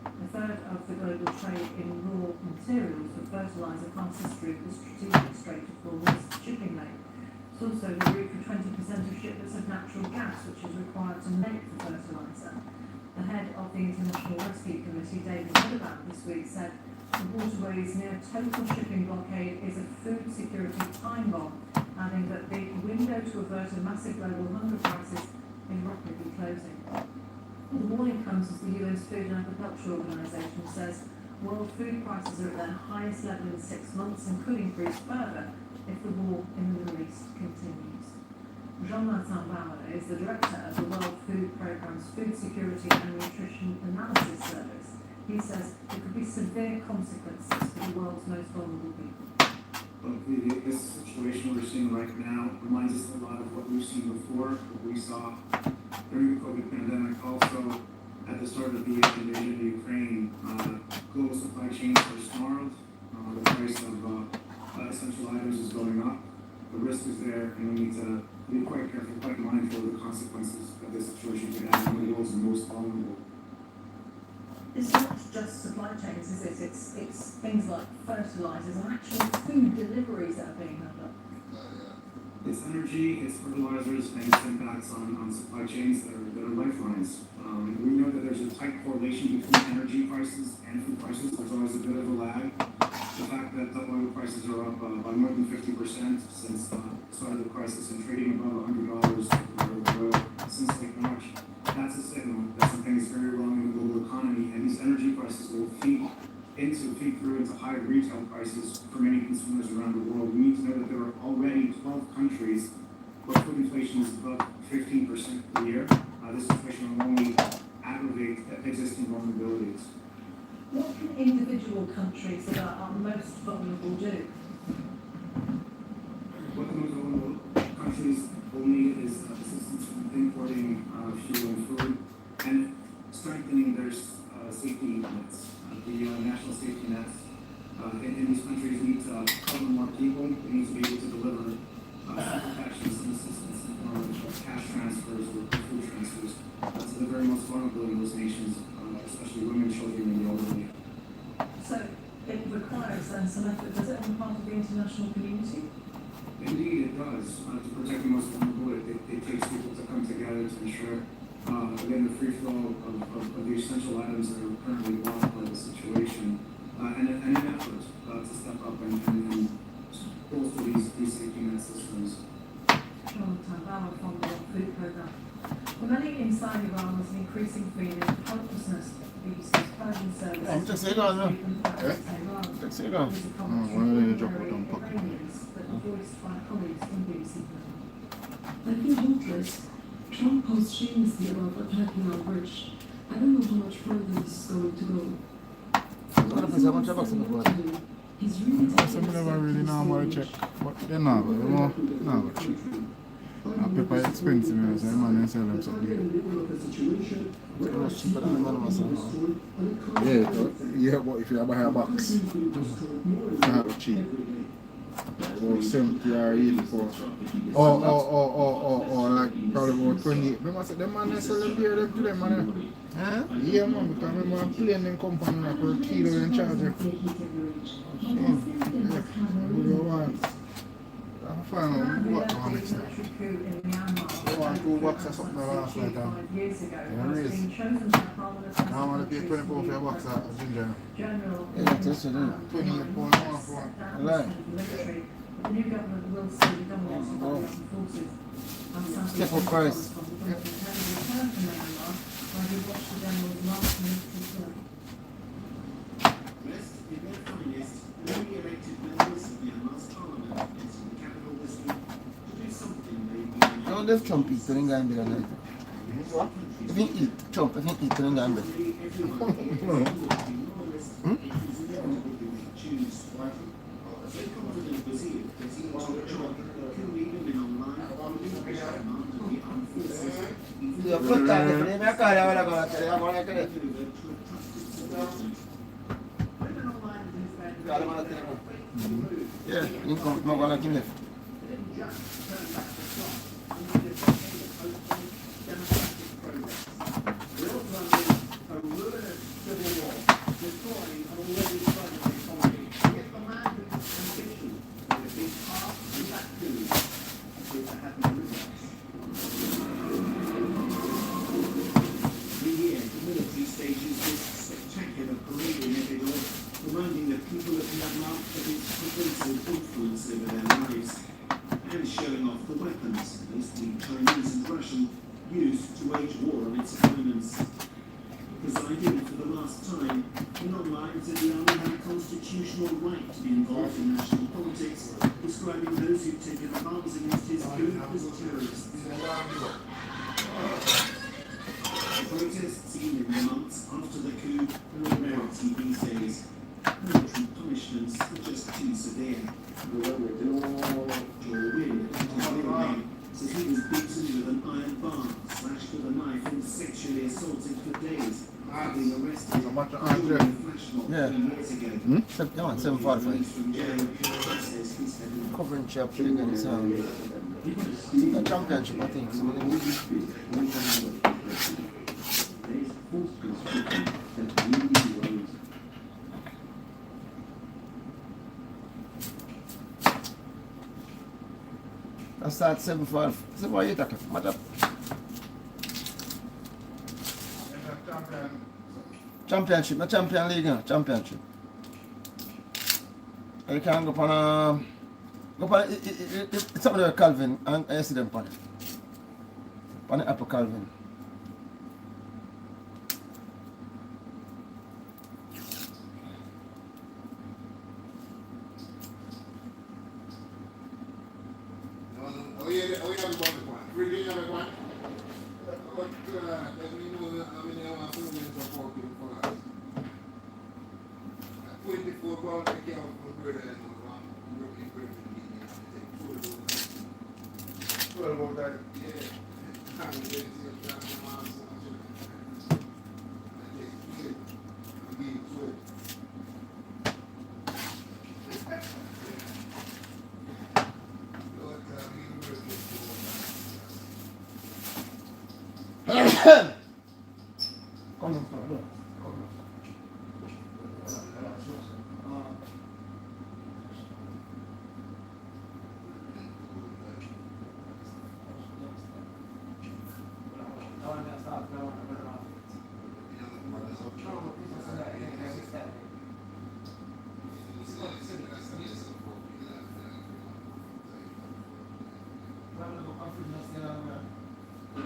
A third of the global trade in raw materials for fertiliser passes through the strategic Strait of Hormuz shipping lane. It's also the route for 20% of shipments of natural gas, which is required to make the fertiliser. The head of the International Rescue Committee, David Miliband, this week said the waterways near total shipping blockade is a food security time bomb, adding that the window to avert a massive global hunger crisis is rapidly closing. The warning comes as the UN's Food and Agriculture Organization says world food prices are at their highest level in 6 months and could increase further if the war in the Middle East continues. Jean-Martin Bauer is the director of the World Food Programme's Food Security and Nutrition Analysis Service. He says there could be severe consequences for the world's most vulnerable people. Look, this situation we're seeing right now reminds us a lot of what we've seen before, what we saw during the COVID pandemic, also at the start of the invasion of Ukraine. Global supply chains are snarled, the price of essential items is going up, the risk is there, and we need to be quite careful, quite mindful of the consequences that this situation could have on the world's most vulnerable. It's not just supply chains, is it? It's things like fertilizers and actual food deliveries that are being held up. It's energy, it's fertilizers, and its impacts on supply chains that are lifelines. We know that there's a tight correlation between energy prices and food prices. There's always a bit of a lag. The fact that the oil prices are up by more than 50% since the start of the crisis and trading above $100 per barrel of oil since late March, that's a signal that something is very wrong in the global economy, and these energy prices will feed through into higher retail prices for many consumers around the world. We need to know that there are already 12 countries where food inflation is above 15% per year. This inflation will only aggravate existing vulnerabilities. What can individual countries that are most vulnerable do? What the most vulnerable countries will need is assistance with importing fuel and food and strengthening their safety nets. The national safety nets in these countries need to cover more people. They need to be able to deliver protections and assistance in the form of cash transfers or food transfers to the very most vulnerable in those nations, especially women, children, and the elderly. So it requires then some effort, does it, on the part of the international community? Indeed, it does. To protect the most vulnerable, it takes people to come together to ensure, again, the free flow of the essential items that are currently blocked by the situation, and an effort to step up and bolster these safety net systems. From the food program. For many inside Iran, there's an increasing feeling of helplessness. BBC Persian service. I'm just saying that, no? Just say that. I feel hopeless. Trump posed shamelessly about attacking our bridge. I don't know how much further this is going to go. He's really Some never really normal check, but they're not, you know, not cheap. And paper expensive, you know, so the man sell them something. Yeah, but if you buy a box, it's not cheap. Or 70 or 84. Or like probably about 28. Remember I said them man sell them beer them to them man. Huh? Yeah man, because remember I'm playing them company like per kilo and charge them. I'm fine what to next time. I want 2 boxes or something last night. Yeah, raise. Now I want to pay 24 for a box of ginger. Yeah, that's it, isn't it? 28 pounds more for one. Right. The new government will see the dominance of the armed forces. Step of Christ. No, there's Trump eating in Gambia tonight. What? If you eat Trump, if you eat in Gambia. Yeah, you come no gonna kill it. Reminding the people of Myanmar of its pervasive influence over their lives, and showing off the weapons, mostly Chinese and Russian, used to wage war on its opponents. Presiding for the last time, Online said the army had a constitutional right to be involved in national politics, describing those who've taken arms against his coup as terrorists. The protests seen in the months after the coup are a rarity these days. Military punishments are just too severe. Joel Wynn, his middle name, says he was beaten with an iron bar, slashed with a knife and sexually assaulted for days after being arrested during a flash mob 3 years ago. 745. Covering chapter against the championship, I think. So I start 7-5. 7-8 o'clock. Matter. Championship, not Champion League, no. Championship. You can go on it's something like Calvin, and I see them on it. On the Apple Calvin.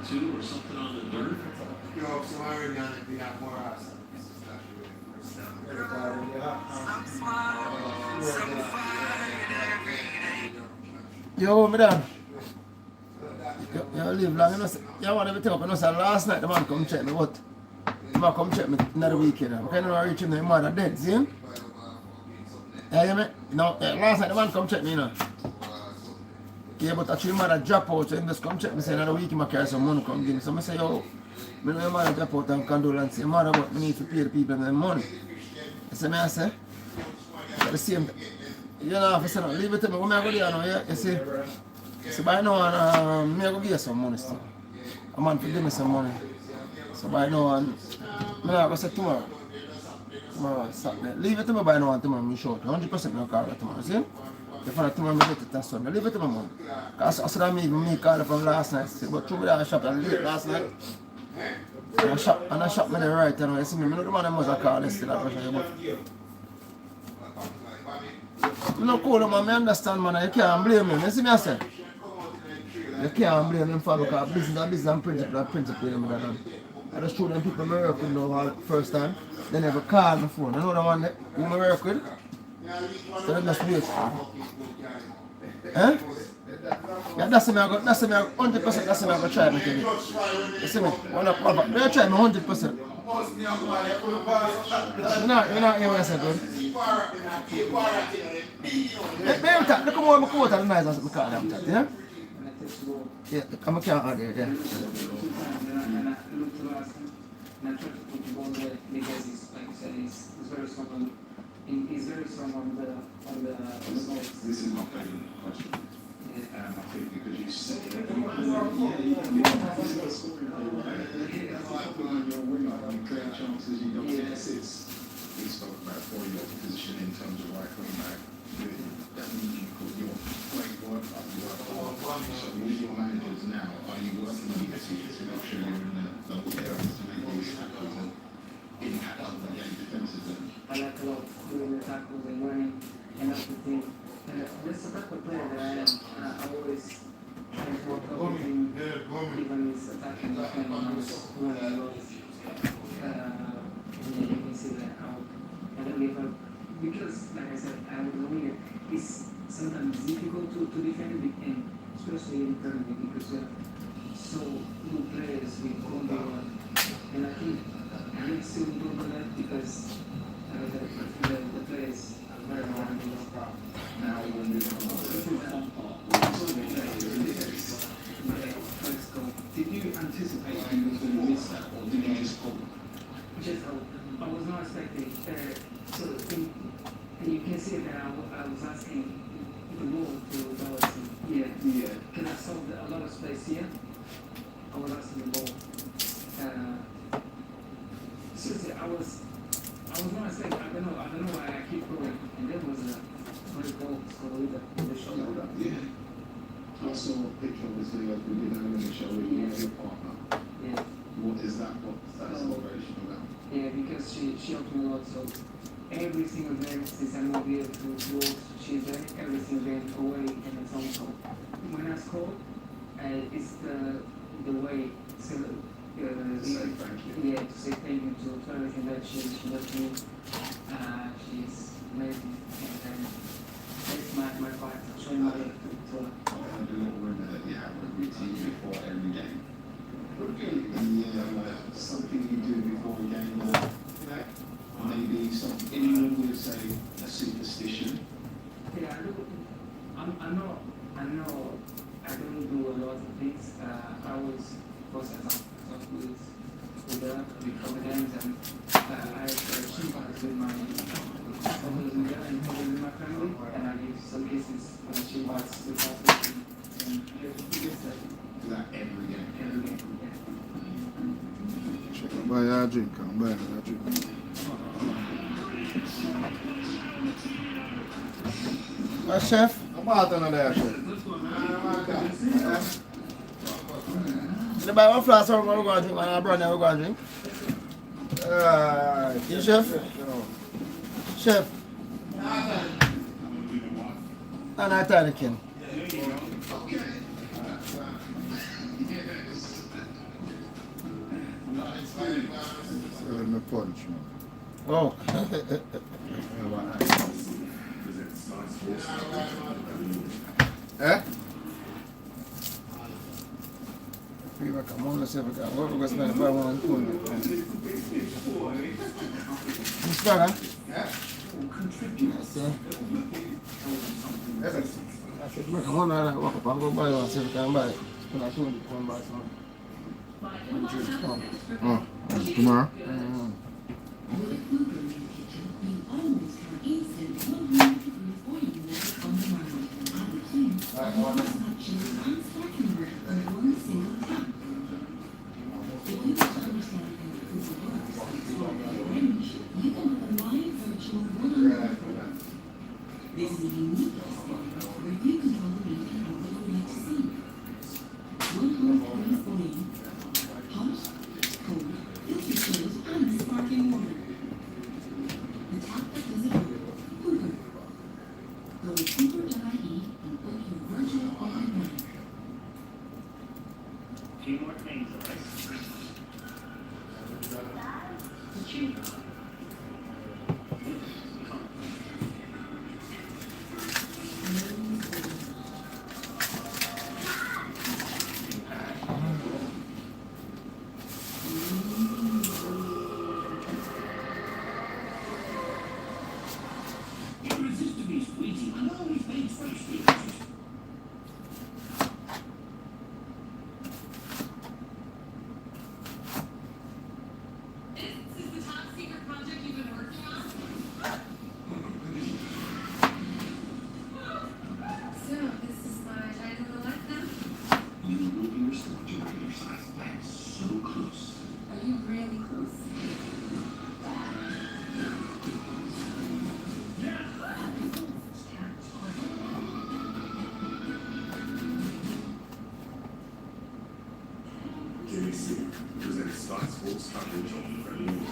Two or something on the dirt. You know, some iron on it, we got more outside. Yo, madam. You live long, you know. You want everything up, you know. So last night the man come check me, but the man come check me another weekend. I can't reach him, the mother dead, see him? Yeah, you hear me? No, last night the man come check me, you know. Yeah, but actually mother drop out, so he just come check me, say another week he might carry some money come give me. So I say, yo, I know your mother drop out and condolence, your mother, but I need to pay the people their money. You see me, I say? At the same time, you know, if I say, no, leave it to me, what am I going to do now, yeah? You see? So by now, and me I go give you some money still. A man for give me some money. So by now, and me I go say tomorrow. Tomorrow, Saturday. Leave it to me by now and tomorrow, me short. 100% me call it tomorrow, see? If I tomorrow, me get it on Sunday. Leave it to me, man. Because I said me called from last night, see? But through me that I shop and late last night. And I shop me the right, you know, you see me, I know the man must call this still, I go show you, but I'm not cool, man, I understand, man, you can't blame him, you see me, I say? You can't blame him for because business and principle, you know, I just show them people I work with now first time, they never call my phone, you know the one who I work with? So they just wait. Eh? Yeah, that's me, 100%, that's me, I go try me to do. You see me? When I try me 100%. You're not hearing what I said, good? Look at more coat and nice as I call them, yeah? Yeah, I'm a car out there, yeah. He's very strong on the This is not a question. I think because you said it, you create chances, you don't get assists. We spoke about for your position in terms of right wing back. That means you put your great work up, your hard. So with your managers now, are you working with the to make sure you're in the areas to make these tackles and impact on the game defensively? I like a lot doing the tackles and learning, and that's the thing. And that's the type of player that I am. I always try to work out with him, even his attacking defending, I was learning a lot. And then you can see that how I don't give up. Because, like I said, I was a winger. It's sometimes difficult to defend it, and especially in Premier League, because we have so good players with goal. And I think I need to improve on that because the players are very hard. Now we're moving on. Did you anticipate you were going to miss that, or did you just hope? Just hope. I was not expecting. And you can see that I was asking the ball to Dallas. Yeah. Can I solve a lot of space here? I was asking the ball. Seriously, I was not expecting. I don't know why I keep going. And there was a great goal scored with the shot. Yeah. I saw a picture of this video of you down in the show with you and your partner. Yeah. What is that? What's that celebration about? Yeah, because she helped me a lot. So every single day since I moved here to work, she's there every single day away and it's home. So when I call, it's the way to say thank you. Yeah, to say thank you to everything that she does to me. She's amazing, and it's my part. Showing my love to her. I do not remember that you have a routine before every game. Yeah, something you do before a game, maybe something anyone would say a superstition. Yeah, look, I know, I don't do a lot of things. I always process up with her before the games, and I sympathize with my others with her and others with my family, and I give some cases when she was with us, and That every game. every game. Buy a drink, I'm buying a drink. Chef? I'm out on there, chef. You buy one flask, we're going to drink, and a brand new we're going to drink. You chef? Chef? And I tell the king. Me punch, man. Oh. Eh? Prima come on, let's have a go. What we're going to buy one and two. Spragga? I said, come on, I walk up and go buy one, see if we can buy it. When I told you, come buy some. Oh, tomorrow? This is a unique experience where you control the meat and what you would like to see. 100 degrees boiling, hot, cold, filter chilled, and sparkling water. The tap that does it all, Hoover. Go to Hoover.ie and book your virtual oven now. Few more things, alright? Irresistibly squeezy and always made fresh things. This is the top secret project you've been working on? So, this is my time of the life now? You will be restored to regular size. That's so close. Are you really close? JC presents Sky Sports coverage of the Premier League.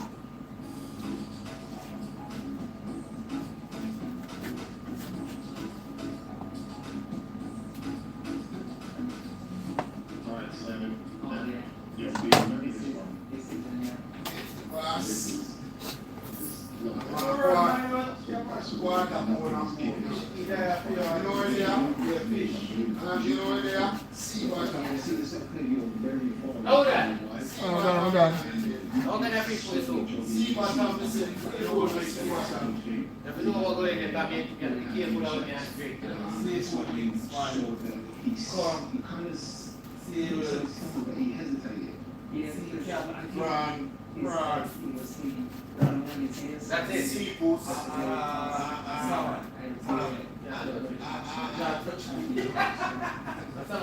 Alright, Simon. Oh, yeah. Yes, do you remember this one? This is This is. Hold on. How can I fish for this one? See what happens in the whole place. If you know what going to get together, be careful out there and straight. This one means he kind of stumbled, but he hesitated. Yes, Prawn. That's it. Seafood. Sour. That's my name. You can't touch it. That's how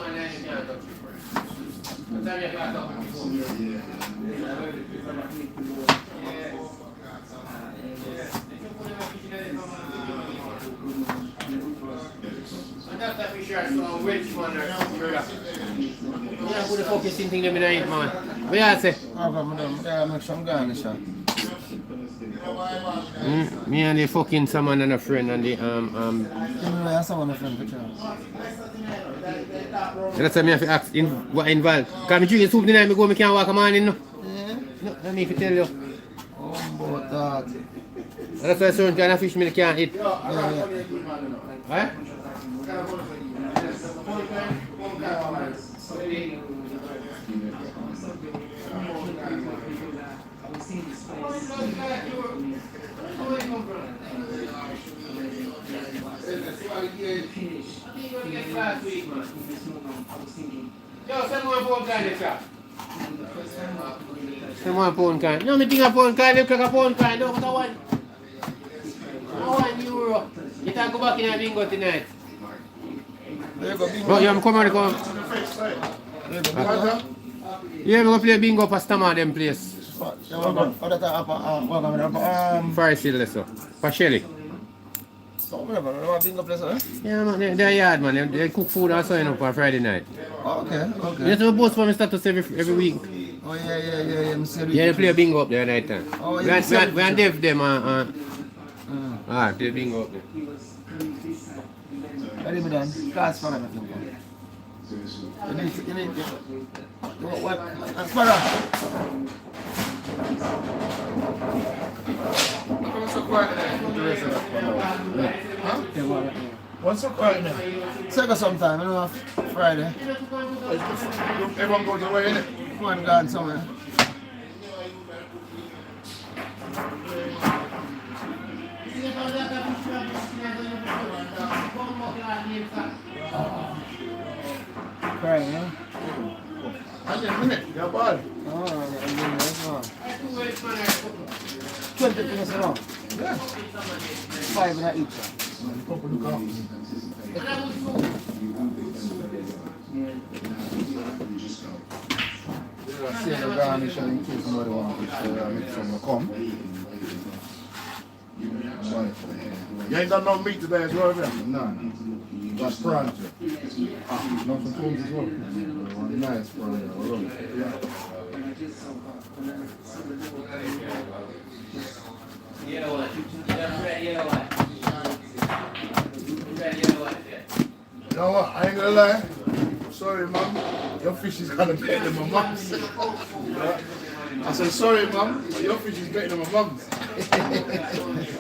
you got And that's that we share so rich man or something, brother. Yeah, who the fuck you think them in the eat, man? What you say? I'm make some garnish. Me and the fucking someone and a friend and the Someone a friend for sure. That's why I have to ask what involved. Because I drink soup the night I go, I can't walk a man in. No, I need to tell you. Oh, dog. That's why certain kind of fish I can't eat. Right? Yo, send one phone card, sir. Send one phone card. No, I think a phone card, look like a phone card. No, but I want €1. You can't go back in a bingo tonight. Oh, yeah, I'm coming. Yeah, we're going to play bingo for Stammer, them place. Fire seal, so. For Shelly. Yeah, man, they're yard, man. They cook food also, you know, for Friday night. Okay. Yes, we post for my status every week. Oh, yeah. Yeah, they play a bingo up there night time. Oh, we and Dave them, play bingo up there. What have you done? Class for everything. You need what? What's up right now? Take us sometime, you know, Friday. Everyone goes away, innit? One gone somewhere. Friday, yeah? I just minute, your ball. Oh, that's 20 minutes long. Yeah. 5 in each. See the garnish and in case somebody wants to mix some come. You ain't got no meat today as well, have you? None. That's prawns. Not some prawns as well. Nice prawns. Yellow one. Yellow one. You know what? I ain't gonna lie. Sorry, mum. Your fish is kind of better than my mum's. I said, sorry, mum. But your fish is better than my mum's.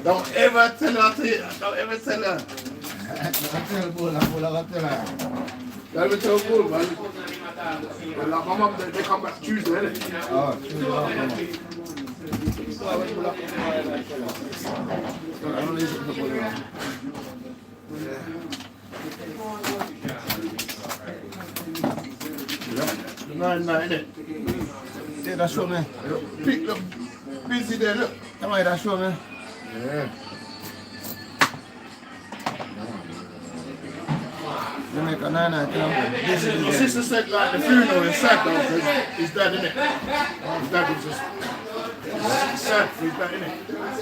Don't ever tell her to it. Don't ever tell her. Don't ever tell Bull, man. Well, like my mum, they come back Tuesday, innit? Oh, Tuesday. Nine, innit? Yeah, that's show me. Pick them. Busy there, look. Come on, that's show me. Yeah. Jamaica, 9, My sister said like the funeral is sad though because his dad, innit? His dad was just sad for his dad, innit?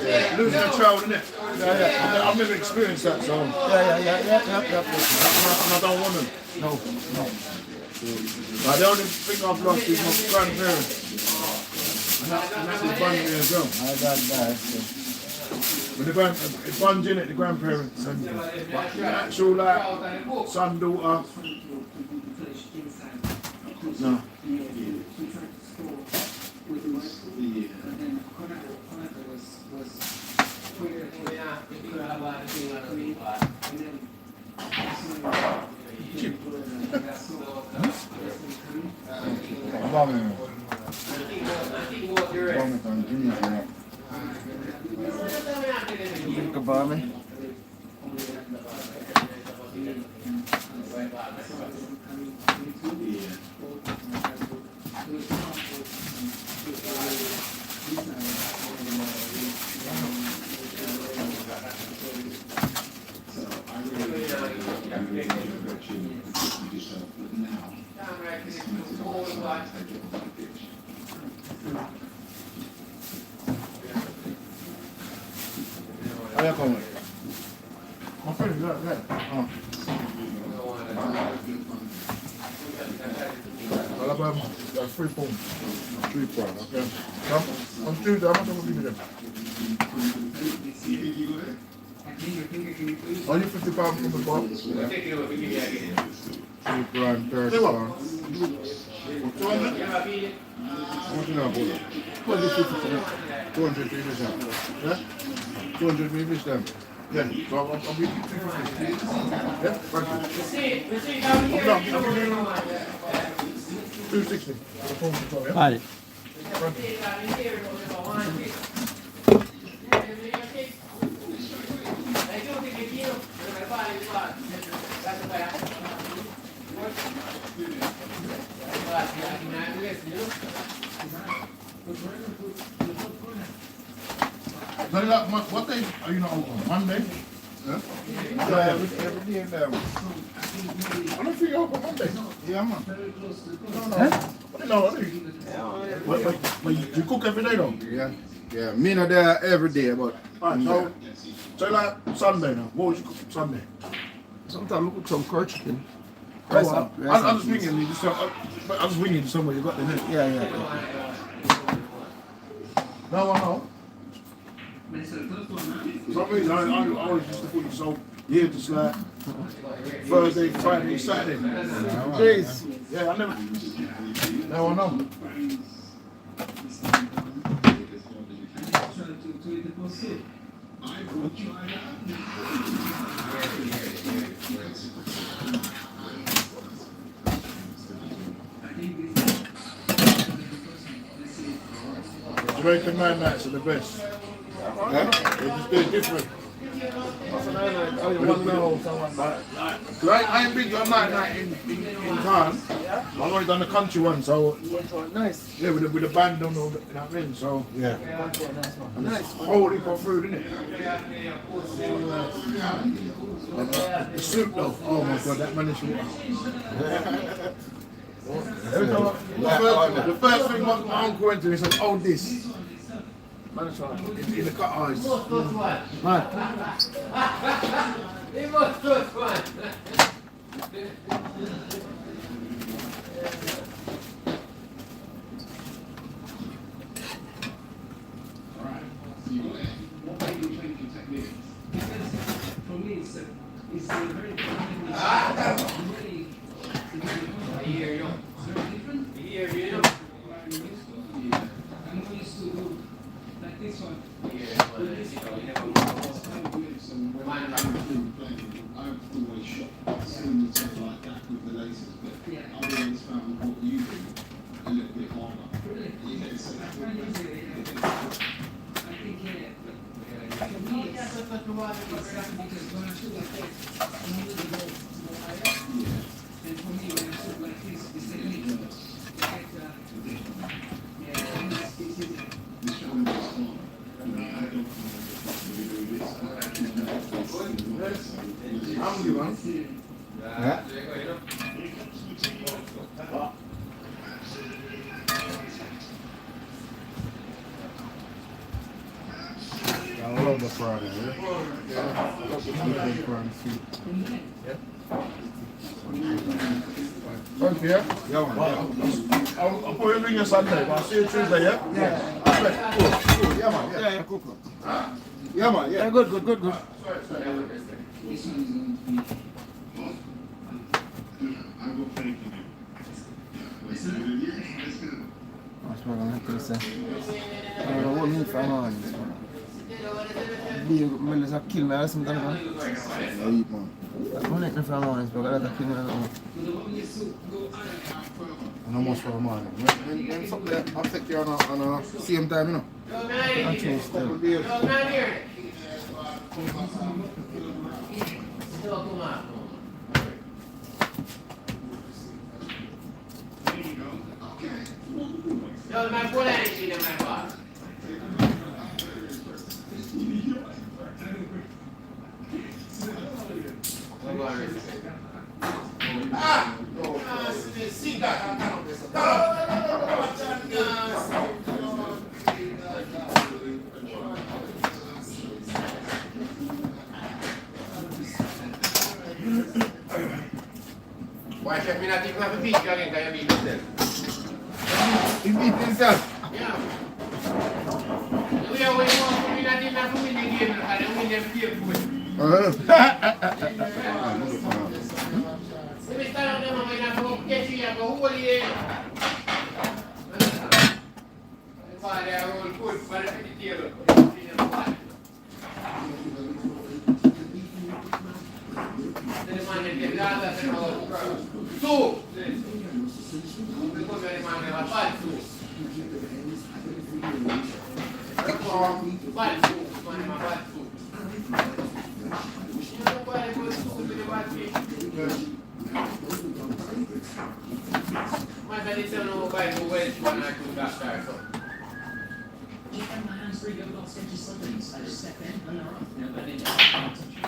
Yeah. Losing a child, innit? Yeah. I've never experienced that, so. Yeah. And I don't want them. No. Like, the only thing I've lost is my grandparents. And that was Bungie as well. My dad died. But the Bungie, innit, the grandparents, and the actual like son, daughter. No. Think about me. How you coming? My friend is right there. Oh. All of them, they're 3 pounds. 3 pounds, okay. On Tuesday, how much am I giving them? Only 50 pounds from the box. 3 grand, 30 pounds. 200? How much you know, brother? 200 English them. Yeah? 200 English them. Yeah, so I'll give you 250. Yeah? Thank you. 260. Vale. What day are you not open? Monday? Yeah? Every day in there. I don't think you're open Monday. Yeah, man. No, but you cook every day though? Yeah. Yeah, me not there every day, but... Right, so like Sunday now. What would you cook Sunday? Sometimes I cook some curry chicken. I just ringing you. I just ringing somewhere. You got the net. Yeah. No, I know. For some reason, I always used to think so. Yeah, just like Thursday, Friday, Saturday. Jeez. Yeah, I never. No, I know. Jamaican night nights are the best. Yeah? They're different. I ain't been to a night in town. I've only done the country one, so Nice. yeah, with the band and all that thing, so yeah. And it's whole heap of food, isn't it? The soup though, oh my god, that managed water. The first thing my uncle went to, he said, oh this. In the cut eyes. Man. It was good fun. What are you changing techniques? For me, it's very I'm used to do like this one. I've always shot similar stuff like that with the lasers, but I've always found what you do a little bit harder. Really? Yeah, so I think, for me, it's because when I shoot like this, I need to go more higher. Yeah. And for me, when I shoot like this, it's a little bit like, it's easy. The shoulder is small. I don't I'm you, man. Yeah. I love the Friday, yeah? I love the Friday soup. Yeah? Thank you, yeah? Yeah, man. I'll put you in your Sunday, but I'll see you Tuesday, yeah? Yeah. Cool. Yeah, man. Yeah, cool. Yeah, man. Yeah, good. This one is going to be. I will thank you. Acho que vai ter agora vou me falar nisso. Mas já kill me assim também. Aí, mano. Não é que não fala mais, agora tá kill me. And almost for a man. When something that I'll take you on a same time, you know. I choose still. Yo, my boy ain't seen in my box. Why chef me not even have a beat again, because you beat yourself. He beat himself. Yeah. We are way more for me not even have to win the game, and they win them game for me. Let me start out them and I go catch you, I go hold you. Why they are all good for the table. The man that gets out of the house. Two! Because the man that has bad two. Bad two. Man that has bad two. You know why they go to the bad two? My bad is no by the way when I do that start. Just have my hands free, go off sketchy somethings. I just step in and they're off. No, but they don't touch you.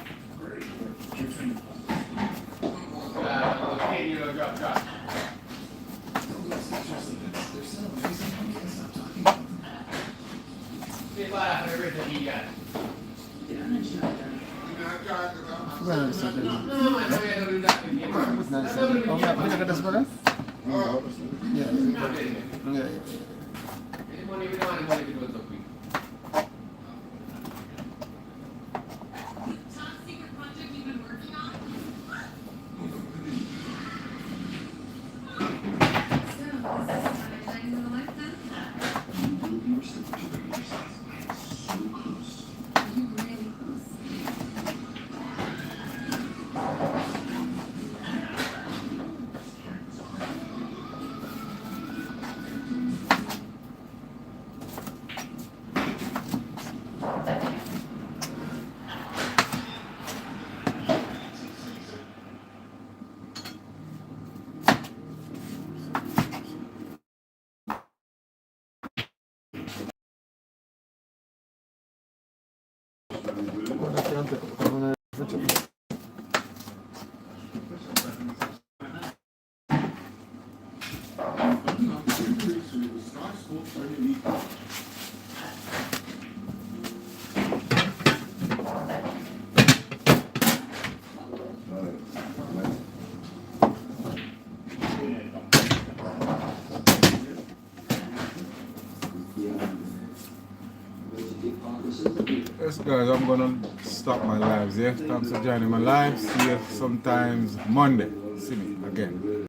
Okay, you know, drop. Say bye for everything he got. Did I mention that? No, I know you have to do that again. Yeah. Money we don't want money to go to quick. Top secret project you've been working on? So, is this a time in the life then? Are you really close? Yes guys, I'm gonna stop my lives, yeah? Thanks for joining my live. See you sometimes Monday. See me again.